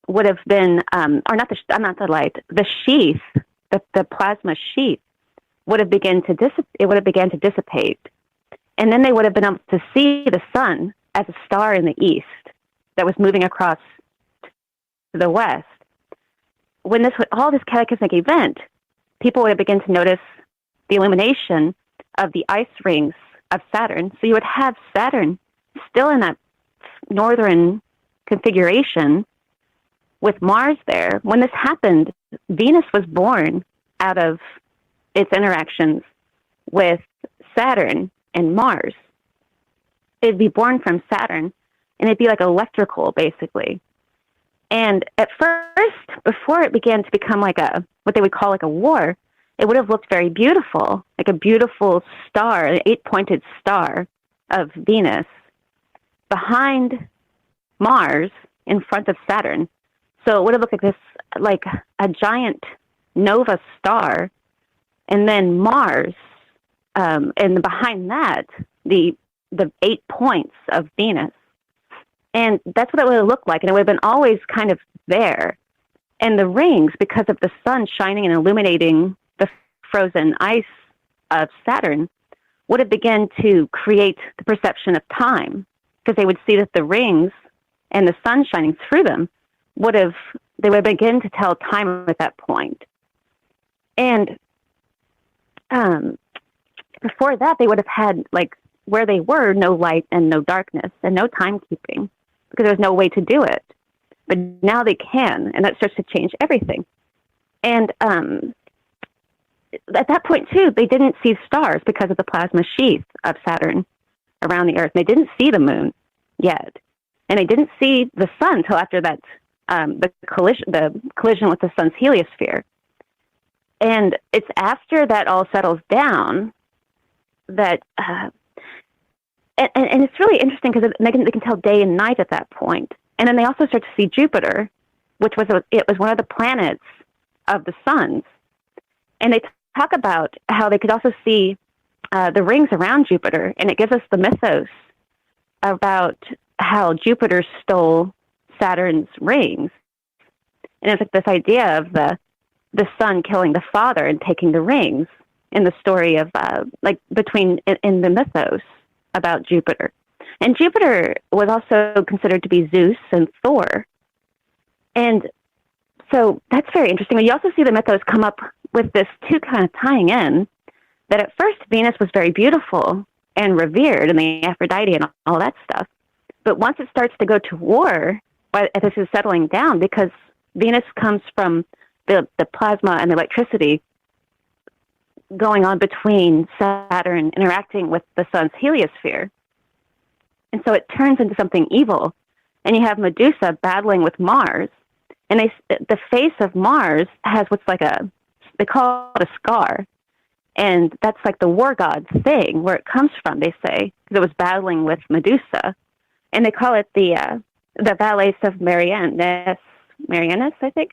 would have been, the sheath, the plasma sheath would have begun to dissipate. And then they would have been able to see the sun as a star in the east that was moving across to the west. When all this cataclysmic event, people would have begun to notice the illumination of the ice rings of Saturn. So you would have Saturn still in that northern configuration with Mars there. When this happened, Venus was born out of its interactions with Saturn and Mars. It'd be born from Saturn, and it'd be like electrical, basically. And at first, before it began to become like what they would call like a war, it would have looked very beautiful, like a beautiful star, an 8-pointed star of Venus behind Mars in front of Saturn. So it would have looked like this, like a giant nova star, and then Mars, and behind that, the 8 points of Venus. And that's what it would have looked like, and it would have been always kind of there. And the rings, because of the sun shining and illuminating the frozen ice of Saturn, would have begun to create the perception of time, because they would see that the rings and the sun shining through them they would begin to tell time at that point. And before that, they would have had, like, where they were, no light and no darkness and no timekeeping, because there's no way to do it. But now they can, and that starts to change everything. And at that point, too, they didn't see stars because of the plasma sheath of Saturn around the Earth. They didn't see the moon yet. And they didn't see the sun until after that, the collision with the sun's heliosphere. And it's after that all settles down that, and it's really interesting because they can tell day and night at that point. And then they also start to see Jupiter, which was one of the planets of the suns. And they talk about how they could also see the rings around Jupiter, and it gives us the mythos about how Jupiter stole Saturn's rings. And it's like this idea of the son killing the father and taking the rings in the story of in the mythos about Jupiter. And Jupiter was also considered to be Zeus and Thor. And so that's very interesting. And you also see the mythos come up with this too, kind of tying in that at first Venus was very beautiful and revered, and the Aphrodite and all that stuff. But once it starts to go to war, this is settling down because Venus comes from the plasma and the electricity going on between Saturn interacting with the sun's heliosphere. And so it turns into something evil. And you have Medusa battling with Mars. And the face of Mars has what's like they call it a scar. And that's like the war god thing, where it comes from, they say, because it was battling with Medusa. And they call it the Valles of Marianus, I think.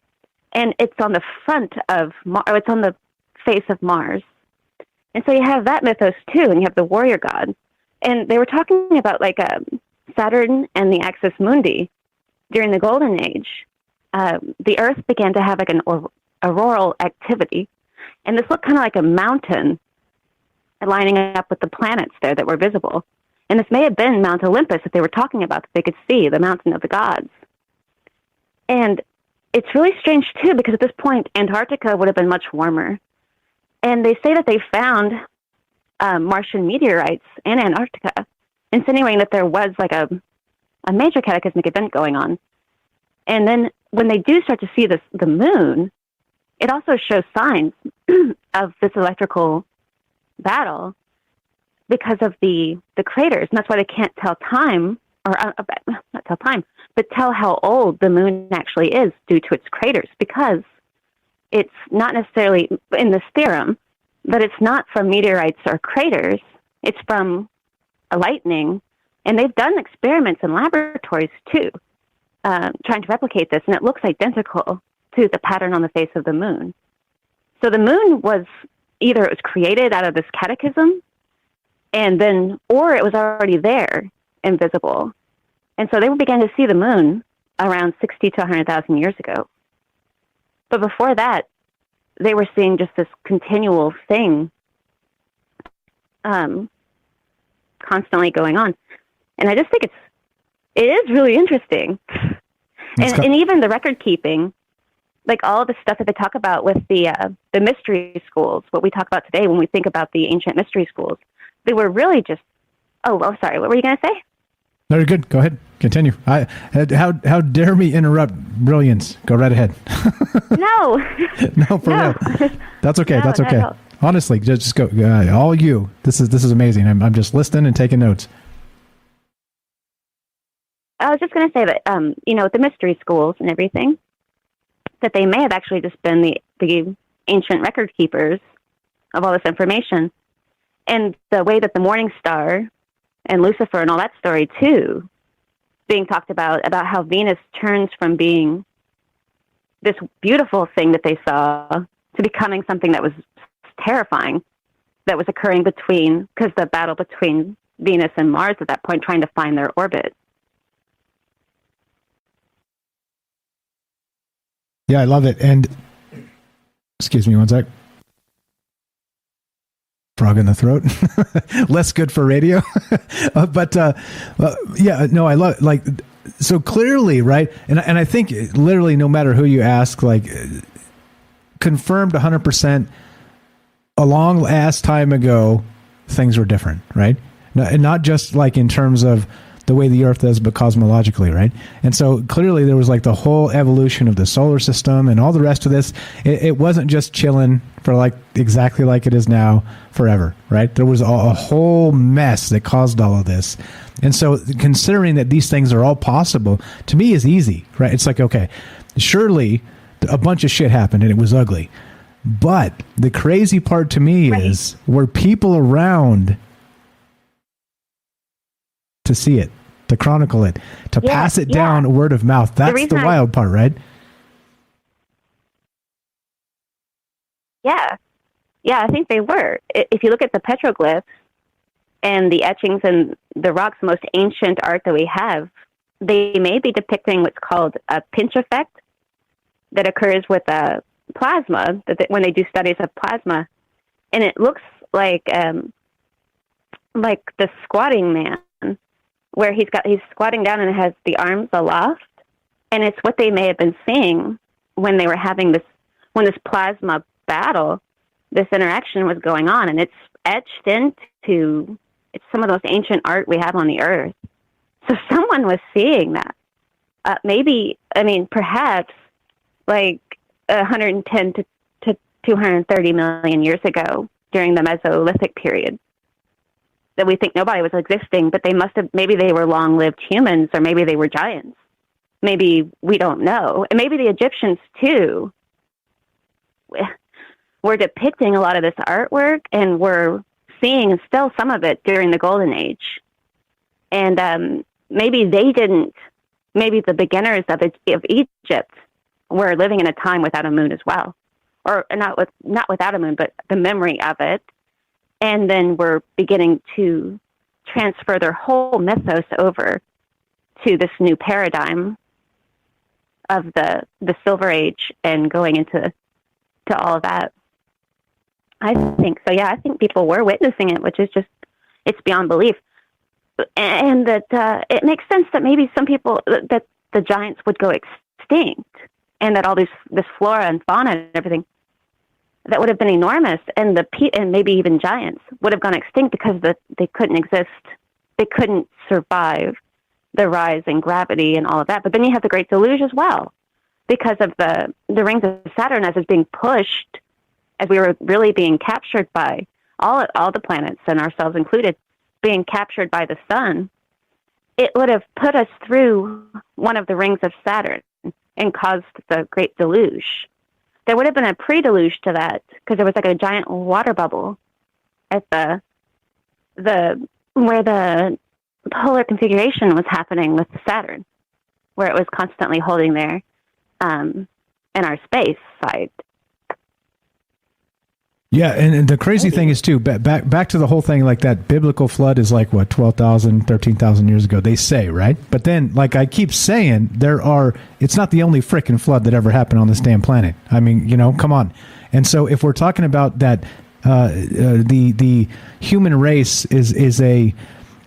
And it's on the front of, it's on the face of Mars. And so you have that mythos too, and you have the warrior god. And they were talking about Saturn and the axis mundi during the Golden Age. The Earth began to have like an auroral activity, and this looked kind of like a mountain lining up with the planets there that were visible. And this may have been Mount Olympus that they were talking about, that they could see, the mountain of the gods. And it's really strange too, because at this point, Antarctica would have been much warmer. And they say that they found Martian meteorites in Antarctica, insinuating that there was like a major cataclysmic event going on. And then when they do start to see the moon, it also shows signs of this electrical battle because of the craters. And that's why they can't tell time, or not tell time, but tell how old the moon actually is due to its craters, because it's not necessarily in this theorem, but it's not from meteorites or craters. It's from a lightning. And they've done experiments in laboratories too, trying to replicate this, and it looks identical to the pattern on the face of the moon. So the moon was either it was created out of this cataclysm, or it was already there and visible. And so they began to see the moon around 60 to 100,000 years ago. But before that, they were seeing just this continual thing constantly going on. And I just think it is really interesting. And even the record keeping, like all of the stuff that they talk about with the mystery schools, what we talk about today when we think about the ancient mystery schools, they were really just, sorry, what were you going to say? No, you're good. Go ahead. Continue. How dare me interrupt brilliance? Go right ahead. No. No, for real. That's okay. No, That's okay. Honestly, just go. All you. This is amazing. I'm just listening and taking notes. I was just going to say that, with the mystery schools and everything, that they may have actually just been the ancient record keepers of all this information. And the way that the Morning Star and Lucifer and all that story, too, being talked about how Venus turns from being this beautiful thing that they saw to becoming something that was terrifying, that was occurring because the battle between Venus and Mars at that point, trying to find their orbit. Yeah, I love it. And excuse me one sec. Frog in the throat. Less good for radio. I love so clearly, right? And I think literally no matter who you ask, confirmed 100% a long ass time ago, things were different, right? And not just in terms of the way the Earth does, but cosmologically, right? And so clearly there was like the whole evolution of the solar system and all the rest of this. It wasn't just chilling for like exactly like it is now forever, right? There was a whole mess that caused all of this. And so considering that these things are all possible, to me is easy, right? It's like, okay, surely a bunch of shit happened and it was ugly. But the crazy part to me is were people around to see it, to chronicle it, to pass it down word of mouth. That's the wild part, right? Yeah. Yeah, I think they were. If you look at the petroglyphs and the etchings and the rocks, the most ancient art that we have, they may be depicting what's called a pinch effect that occurs with plasma, when they do studies of plasma. And it looks like the squatting man, where he's squatting down and has the arms aloft. And it's what they may have been seeing when they were having when this plasma battle, this interaction was going on, and it's etched into, it's some of the most ancient art we have on the earth. So someone was seeing that. Perhaps like 110 to 230 million years ago during the Mesolithic period, that we think nobody was existing, but maybe they were long-lived humans, or maybe they were giants. Maybe we don't know. And maybe the Egyptians too were depicting a lot of this artwork, and were seeing still some of it during the Golden Age. And maybe the beginners of Egypt were living in a time without a moon as well, or not without a moon, but the memory of it. And then we're beginning to transfer their whole mythos over to this new paradigm of the Silver Age, and going into all of that. I think so. Yeah, I think people were witnessing it, which is just, it's beyond belief. And that it makes sense that maybe some people, that the giants would go extinct, and that all this flora and fauna and everything that would have been enormous, and maybe even giants would have gone extinct because they couldn't exist. They couldn't survive the rise in gravity and all of that. But then you have the Great Deluge as well, because of the rings of Saturn as it's being pushed, as we were really being captured by all the planets, and ourselves included, being captured by the sun. It would have put us through one of the rings of Saturn and caused the Great Deluge. There would have been a pre-deluge to that, because there was like a giant water bubble at where the polar configuration was happening with Saturn, where it was constantly holding there in our space side. Yeah, and the crazy thing is too, back to the whole thing, like that biblical flood is like what, 12,000, 13,000 years ago, they say, right? But then, like I keep saying, it's not the only frickin' flood that ever happened on this damn planet. I mean, come on. And so if we're talking about that, the human race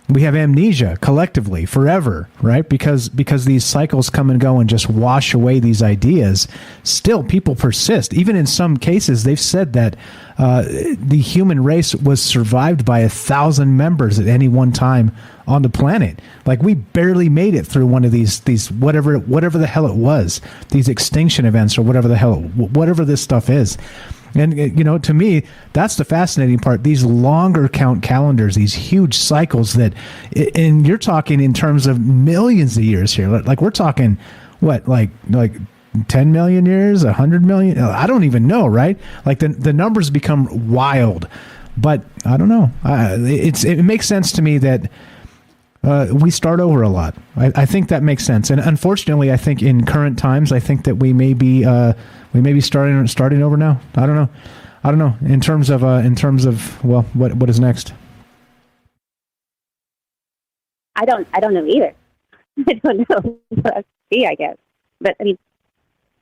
we have amnesia collectively forever, right? Because these cycles come and go and just wash away these ideas. Still, people persist. Even in some cases, they've said that the human race was survived by 1,000 members at any one time on the planet. Like, we barely made it through one of these whatever the hell it was, these extinction events, or whatever this stuff is. And, to me, that's the fascinating part. These longer count calendars, these huge cycles and you're talking in terms of millions of years here. Like, we're talking, what, like 10 million years, 100 million? I don't even know, right? Like, the numbers become wild. But I don't know. It makes sense to me that we start over a lot. I think that makes sense. And unfortunately, I think in current times, I think that we may be starting over now. I don't know. In terms of well, what is next? I don't know either. I don't know what I see, I guess. But I mean,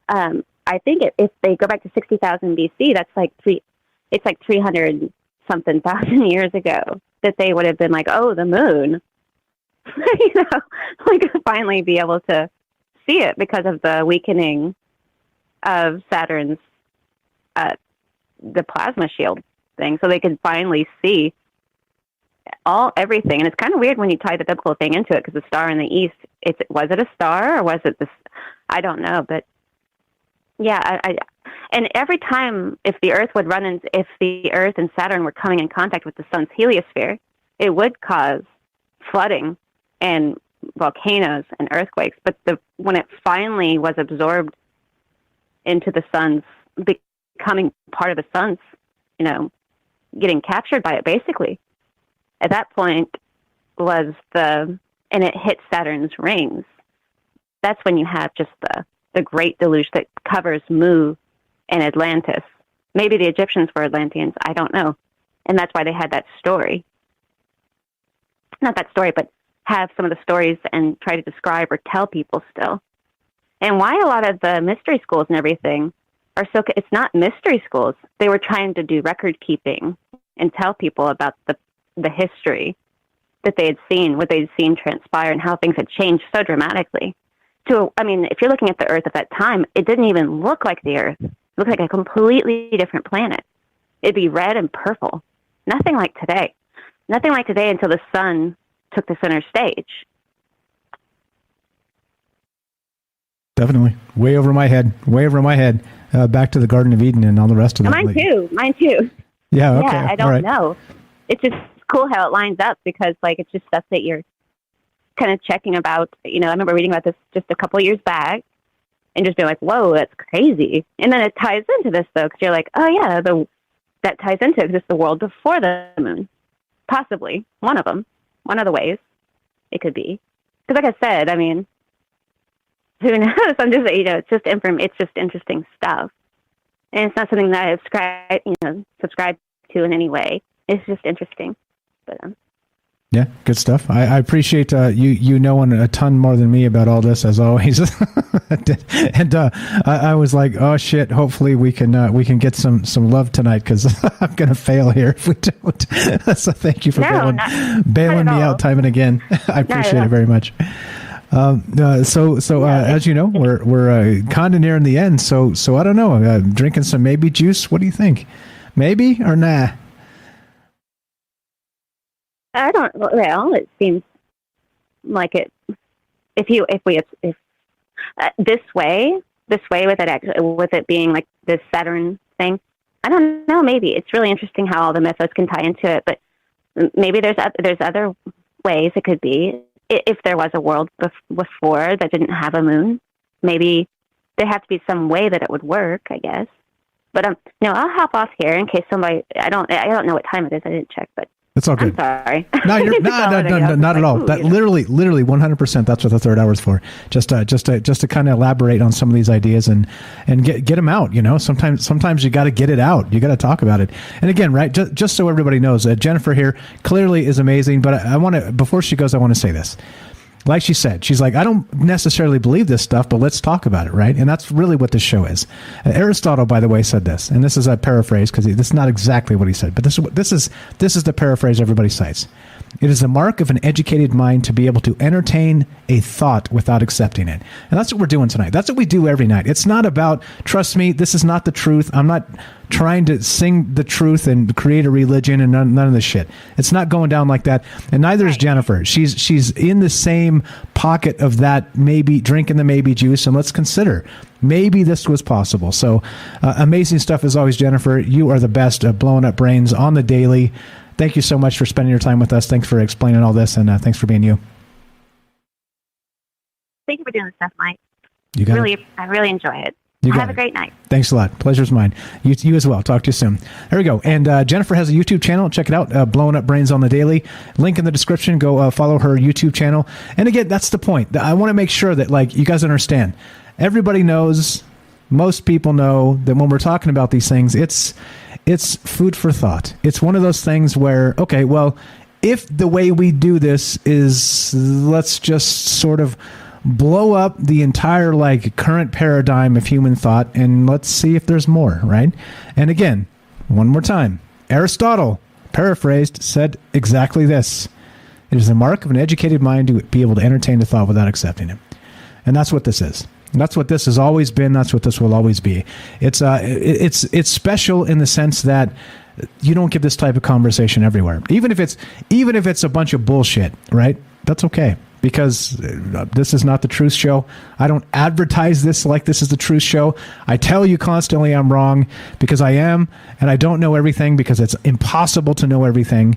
I think if they go back to 60,000 BC, that's like 300 something thousand years ago, that they would have been like, oh, the moon. Like finally be able to see it because of the weakening of Saturn's the plasma shield thing, so they could finally see everything. And it's kind of weird when you tie the biblical thing into it, because the star in the east, was it a star or was it this? I don't know, but yeah, and every time if the Earth and Saturn were coming in contact with the sun's heliosphere, it would cause flooding and volcanoes and earthquakes. But when it finally was absorbed into the sun's, becoming part of the sun's, getting captured by it, basically, at that point and it hit Saturn's rings. That's when you have just the great deluge that covers Mu and Atlantis. Maybe the Egyptians were Atlanteans, I don't know. And that's why they had that story. Not that story, but have some of the stories and try to describe or tell people still. And why a lot of the mystery schools and everything are it's not mystery schools. They were trying to do record keeping and tell people about the history that they had seen, what they'd seen transpire, and how things had changed so dramatically. If you're looking at the Earth at that time, it didn't even look like the Earth. It looked like a completely different planet. It'd be red and purple. Nothing like today. Nothing like today until the sun took the center stage. Definitely. Way over my head. Back to the Garden of Eden and all the rest of it. Mine too. Yeah, okay. Yeah, I don't know. It's just cool how it lines up, because it's just stuff that you're kind of checking about. I remember reading about this just a couple years back and just being like, whoa, that's crazy. And then it ties into this, though, because you're like, oh, yeah, that ties into just the world before the moon. Possibly. One of them. One of the ways it could be. Because like I said, who knows? I'm just, it's just interesting stuff. And it's not something that I subscribe to in any way. It's just interesting. But yeah, good stuff. I appreciate you knowing a ton more than me about all this, as always. And I was like, oh shit! Hopefully we can get some love tonight, because I'm gonna fail here if we don't. So thank you for bailing me out time and again. I appreciate it very much. As you know, we're kind of nearing the end. So I don't know. Drinking some maybe juice. What do you think? Maybe or nah? I don't. Well, it seems like it. If this way with it being like this Saturn thing, I don't know. Maybe it's really interesting how all the mythos can tie into it. But maybe there's other ways it could be. If there was a world before that didn't have a moon, maybe there have to be some way that it would work, I guess. But I'll hop off here in case somebody. I don't know what time it is. I didn't check, but. That's all good. I'm sorry. No, not at all. That literally 100%. That's what the third hour is for. Just to kind of elaborate on some of these ideas and get them out. Sometimes you got to get it out. You got to talk about it. And again, right? Just so everybody knows, Jennifer here clearly is amazing. But I want to, before she goes, I want to say this. Like she said, she's like, I don't necessarily believe this stuff, but let's talk about it, right? And that's really what this show is. Aristotle, by the way, said this, and this is a paraphrase because this is not exactly what he said, but this is the paraphrase everybody cites. It is the mark of an educated mind to be able to entertain a thought without accepting it. And that's what we're doing tonight. That's what we do every night. It's not about, trust me, this is not the truth. I'm not trying to sing the truth and create a religion and none of this shit. It's not going down like that. And neither is Jennifer. She's in the same pocket of that, maybe drinking the maybe juice. And let's consider, maybe this was possible. So amazing stuff as always, Jennifer. You are the best at blowing up brains on the daily. Thank you so much for spending your time with us. Thanks for explaining all this, and thanks for being you. Thank you for doing this stuff, Mike. You got it. I really enjoy it. Have a great night. Thanks a lot. Pleasure's mine. You as well. Talk to you soon. There we go. And Jennifer has a YouTube channel. Check it out. Blowing Up Brains on the Daily. Link in the description. Go follow her YouTube channel. And again, that's the point. I want to make sure that you guys understand. Everybody knows, most people know that when we're talking about these things, it's food for thought. It's one of those things where, okay, well, if the way we do this is, let's just sort of blow up the entire current paradigm of human thought, and let's see if there's more, right? And again, one more time, Aristotle, paraphrased, said exactly this. It is the mark of an educated mind to be able to entertain a thought without accepting it. And that's what this is. That's what this has always been. That's what this will always be. It's special in the sense that you don't get this type of conversation everywhere. Even if it's a bunch of bullshit, right? That's okay, because this is not the truth show. I don't advertise this like this is the truth show. I tell you constantly I'm wrong, because I am, and I don't know everything, because it's impossible to know everything.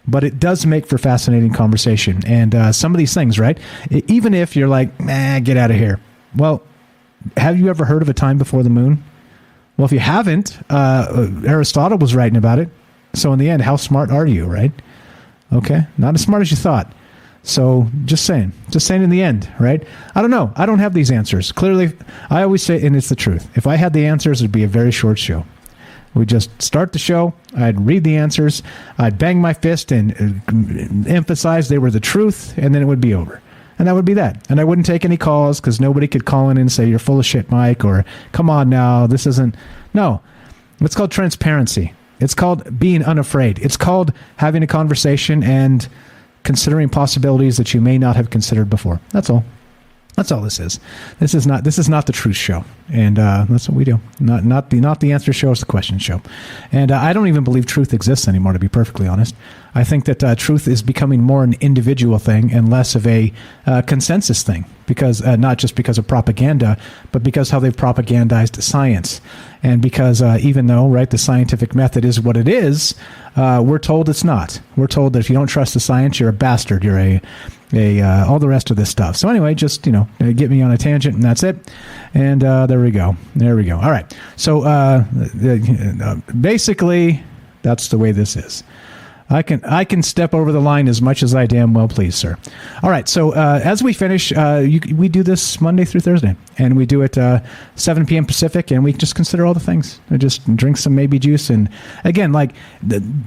But it does make for fascinating conversation. And some of these things, right? Even if you're like, get out of here. Well, have you ever heard of a time before the moon? Well, if you haven't, Aristotle was writing about it. So in the end, how smart are you, right? Okay, not as smart as you thought. So just saying in the end, right? I don't know. I don't have these answers. Clearly, I always say, and it's the truth, if I had the answers, it'd be a very short show. We'd just start the show, I'd read the answers, I'd bang my fist and emphasize they were the truth, and then it would be over. And that would be that. And I wouldn't take any calls, because nobody could call in and say, you're full of shit, Mike, or come on now, this isn't. No. It's called transparency. It's called being unafraid. It's called having a conversation and considering possibilities that you may not have considered before. That's all. That's all this is. This is not the truth show, and that's what we do. Not the answer show. It's the question show, and I don't even believe truth exists anymore. To be perfectly honest, I think that truth is becoming more an individual thing and less of a consensus thing, because not just because of propaganda, but because how they've propagandized science, and because even though the scientific method is what it is, we're told it's not. We're told that if you don't trust the science, you're a bastard. You're all the rest of this stuff. So anyway, just get me on a tangent, and that's it. And there we go. All right. So basically, that's the way this is. I can step over the line as much as I damn well please, sir. All right. So as we finish, we do this Monday through Thursday, and we do it 7 p.m. Pacific, and we just consider all the things. We just drink some maybe juice, and again,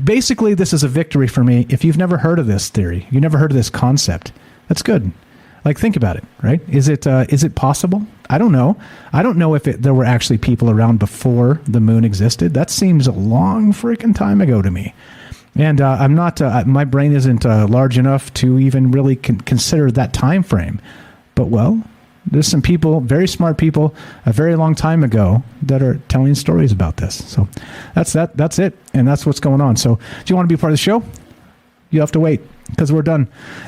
basically, this is a victory for me. If you've never heard of this theory, you never heard of this concept, that's good. Think about it, right? Is it possible? I don't know. I don't know if there were actually people around before the moon existed. That seems a long freaking time ago to me. And I'm not. My brain isn't large enough to even really consider that time frame. But there's some people, very smart people, a very long time ago that are telling stories about this. So that's that. That's it, and that's what's going on. So, do you want to be part of the show? You have to wait, because we're done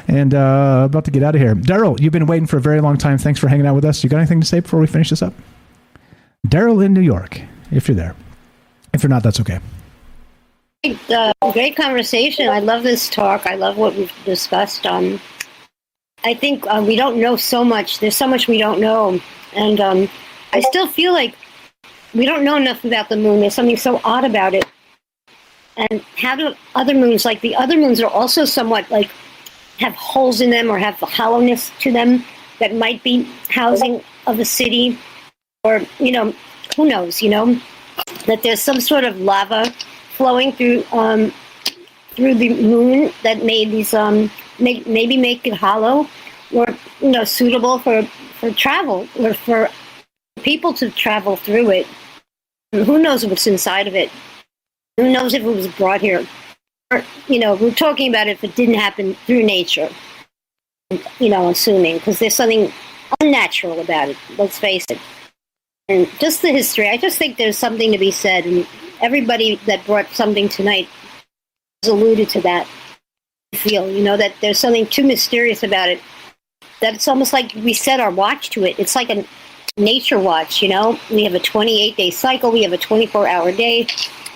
and about to get out of here. Daryl, you've been waiting for a very long time. Thanks for hanging out with us. You got anything to say before we finish this up? Daryl in New York, if you're there. If you're not, that's okay. Great conversation. I love this talk. I love what we've discussed. I think we don't know so much. There's so much we don't know. And I still feel like we don't know enough about the moon. There's something so odd about it. And how do other moons, the other moons are also somewhat have holes in them or have hollowness to them that might be housing of a city, or, who knows, that there's some sort of lava flowing through the moon that made these maybe make it hollow, or suitable for travel, or for people to travel through it. And who knows what's inside of it? Who knows if it was brought here? Or, we're talking about if it didn't happen through nature. Assuming, because there's something unnatural about it. Let's face it. And just the history. I just think there's something to be said, and everybody that brought something tonight has alluded to that. I feel, that there's something too mysterious about it, that it's almost like we set our watch to it. It's like a nature watch, We have a 28-day cycle. We have a 24-hour day,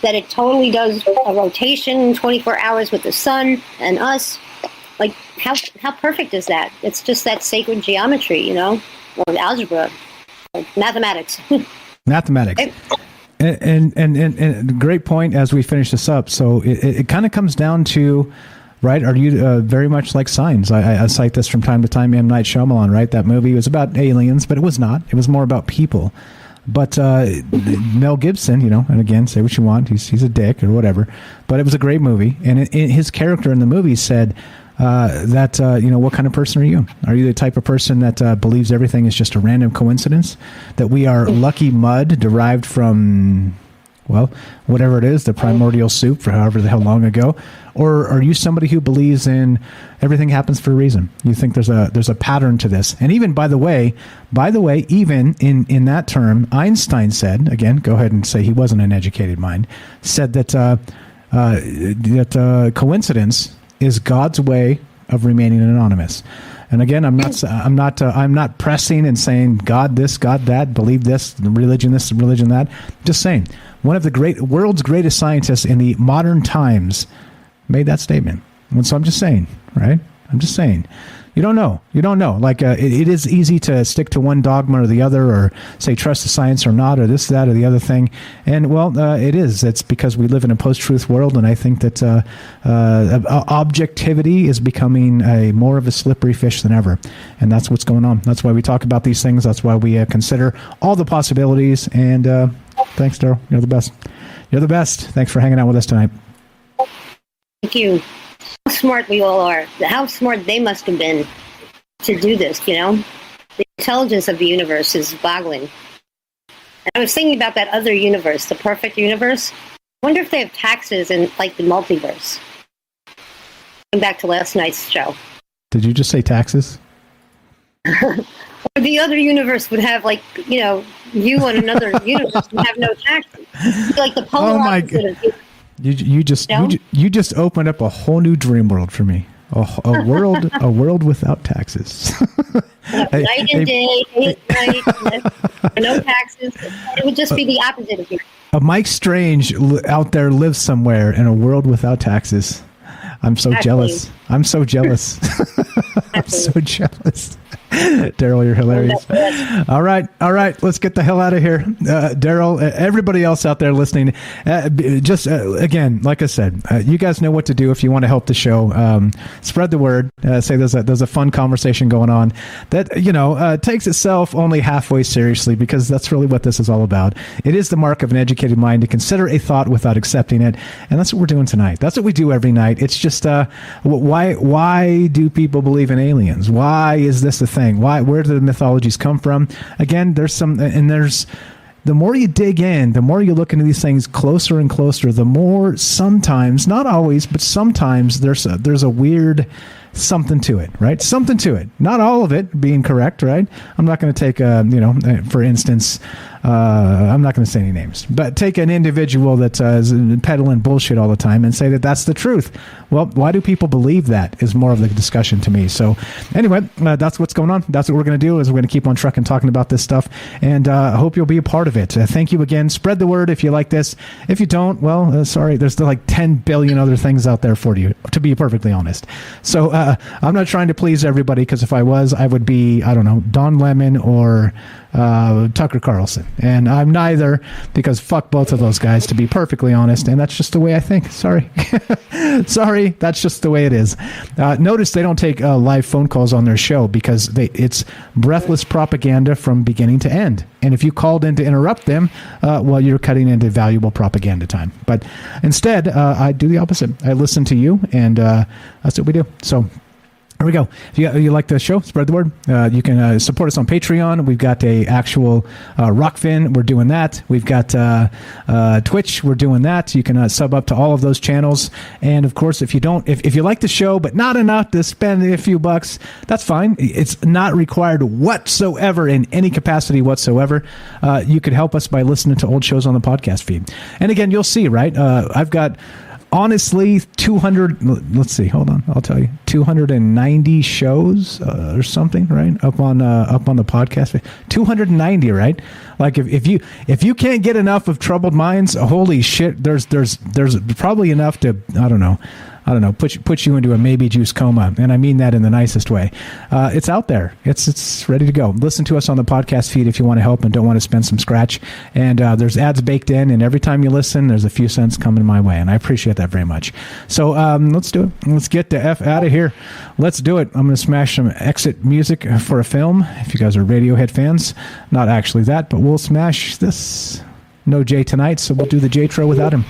that it totally does a rotation in 24 hours with the sun and us. How perfect is that? It's just that sacred geometry, or algebra, or mathematics. Mathematics. And great point as we finish this up. So it kind of comes down to, right, are you very much like Signs? I cite this from time to time, M. Night Shyamalan, right? That movie was about aliens, but it was not. It was more about people. But Mel Gibson, and again, say what you want, he's a dick or whatever, but it was a great movie. And his character in the movie said that, what kind of person are you? Are you the type of person that believes everything is just a random coincidence? That we are lucky mud derived from well, whatever it is, the primordial soup for however the hell long ago? Or are you somebody who believes in everything happens for a reason? You think there's a pattern to this? And even, by the way, even in that term, Einstein said, again, go ahead and say he wasn't an educated mind, said that coincidence is God's way of remaining anonymous. And again, I'm not pressing and saying God this, God that, believe this, religion that. Just saying, one of the world's greatest scientists in the modern times made that statement. And so I'm just saying, right? I'm just saying. You don't know. Like, it is easy to stick to one dogma or the other, or say trust the science or not, or this, that, or the other thing. And, well, it is. It's because we live in a post-truth world, and I think that objectivity is becoming more of a slippery fish than ever. And that's what's going on. That's why we talk about these things. That's why we consider all the possibilities. And thanks, Daryl. You're the best. You're the best. Thanks for hanging out with us tonight. Thank you. How smart we all are. How smart they must have been to do this, The intelligence of the universe is boggling. And I was thinking about that other universe, the perfect universe. I wonder if they have taxes in, like, the multiverse. Going back to last night's show. Did you just say taxes? Or the other universe would have, like, you on another universe would have no taxes. Like the polar opposite of you. You just opened up a whole new dream world for me. A world without taxes. Night and day, night, no taxes. It would just be the opposite of you. Mike Strange out there lives somewhere in a world without taxes. I'm so jealous. I'm so jealous. I'm so jealous. Daryl, you're hilarious. All right. Let's get the hell out of here. Daryl, everybody else out there listening, again, like I said, you guys know what to do if you want to help the show. Spread the word. Say there's a fun conversation going on that, takes itself only halfway seriously, because that's really what this is all about. It is the mark of an educated mind to consider a thought without accepting it. And that's what we're doing tonight. That's what we do every night. It's just, why do people believe in aliens? Why is this a thing? Where do the mythologies come from? Again, there's the more you dig in, the more you look into these things closer and closer, the more sometimes, not always, but sometimes there's a weird something to it, right? Something to it. Not all of it being correct, right? I'm not going to take, for instance, I'm not going to say any names, but take an individual that is peddling bullshit all the time and say that that's the truth. Well, why do people believe that is more of the discussion to me. So anyway, that's what's going on. That's what we're going to do, is we're going to keep on trucking, talking about this stuff, and I hope you'll be a part of it. Thank you again. Spread the word if you like this. If you don't, well, sorry, there's still like 10 billion other things out there for you, to be perfectly honest. So I'm not trying to please everybody, because if I was, I would be, I don't know, Don Lemon or Tucker Carlson. And I'm neither, because fuck both of those guys, to be perfectly honest. And that's just the way I think. Sorry. Sorry. That's just the way it is. Notice they don't take live phone calls on their show, because it's breathless propaganda from beginning to end. And if you called in to interrupt them, well, you're cutting into valuable propaganda time. But instead, I do the opposite. I listen to you, and that's what we do. So there we go. If you like the show, spread the word. You can support us on Patreon. We've got a actual Rockfin. We're doing that. We've got Twitch. We're doing that. You can sub up to all of those channels. And of course, if you like the show but not enough to spend a few bucks, that's fine. It's not required whatsoever in any capacity whatsoever. You could help us by listening to old shows on the podcast feed. And again, you'll see, right? I've got, honestly, 200, let's see, hold on, I'll tell you, 290 shows or something, right? Up on the podcast. 290, right? Like if you can't get enough of Troubled Minds, holy shit, there's probably enough to, I don't know, put you into a maybe juice coma, and I mean that in the nicest way. It's out there. It's ready to go. Listen to us on the podcast feed if you want to help and don't want to spend some scratch. And there's ads baked in, and every time you listen, there's a few cents coming my way, and I appreciate that very much. So let's do it. Let's get the F out of here. Let's do it. I'm going to smash some exit music for a film. If you guys are Radiohead fans, not actually that, but we'll smash this. No Jay tonight, so we'll do the J-Tro without him.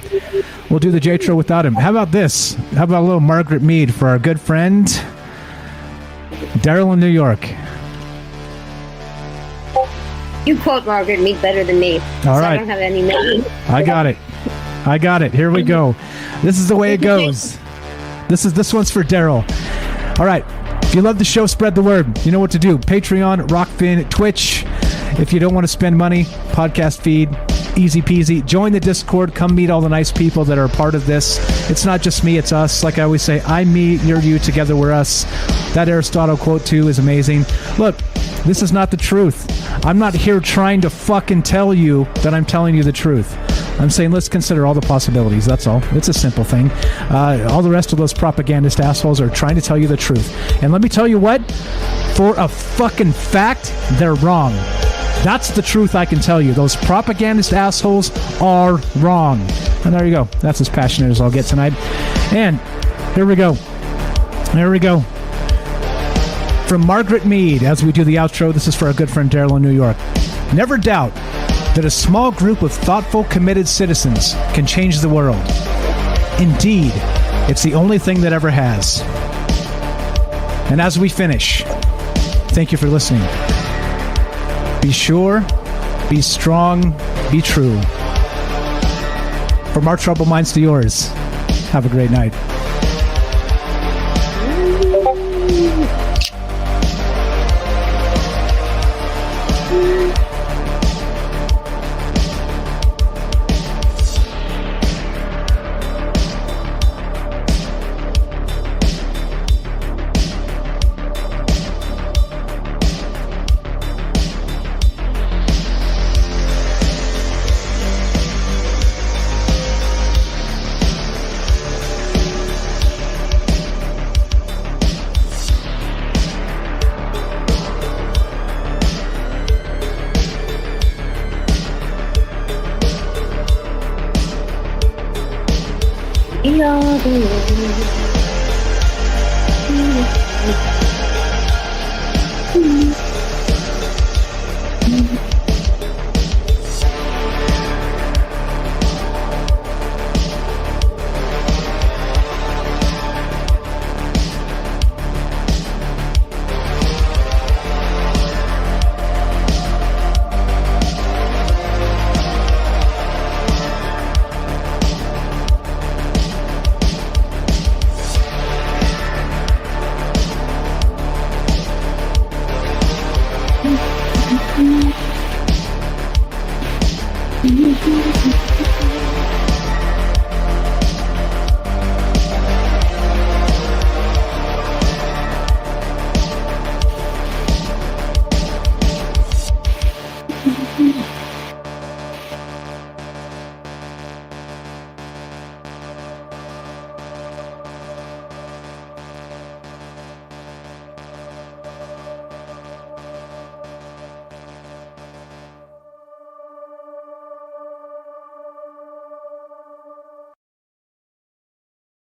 How about this? How about a little Margaret Mead for our good friend Daryl in New York? You quote Margaret Mead better than me. All right. I don't have any name. I got it. I got it. Here we go. This is the way it goes. This one's for Daryl. All right. If you love the show, spread the word. You know what to do. Patreon, Rockfin, Twitch. If you don't want to spend money, podcast feed, easy peasy. Join the Discord. Come meet all the nice people that are a part of this. It's not just me, it's us. Like I always say, I'm me, you're you, together we're us. That Aristotle quote, too, is amazing. Look, this is not the truth. I'm not here trying to fucking tell you that I'm telling you the truth. I'm saying let's consider all the possibilities. That's all. It's a simple thing. All the rest of those propagandist assholes are trying to tell you the truth. And let me tell you what? For a fucking fact, they're wrong. That's the truth I can tell you. Those propagandist assholes are wrong. And there you go. That's as passionate as I'll get tonight. And here we go. There we go. From Margaret Mead, as we do the outro, this is for our good friend Daryl in New York. Never doubt that a small group of thoughtful, committed citizens can change the world. Indeed, it's the only thing that ever has. And as we finish, thank you for listening. Be sure, be strong, be true. From our troubled minds to yours, have a great night. Thank you.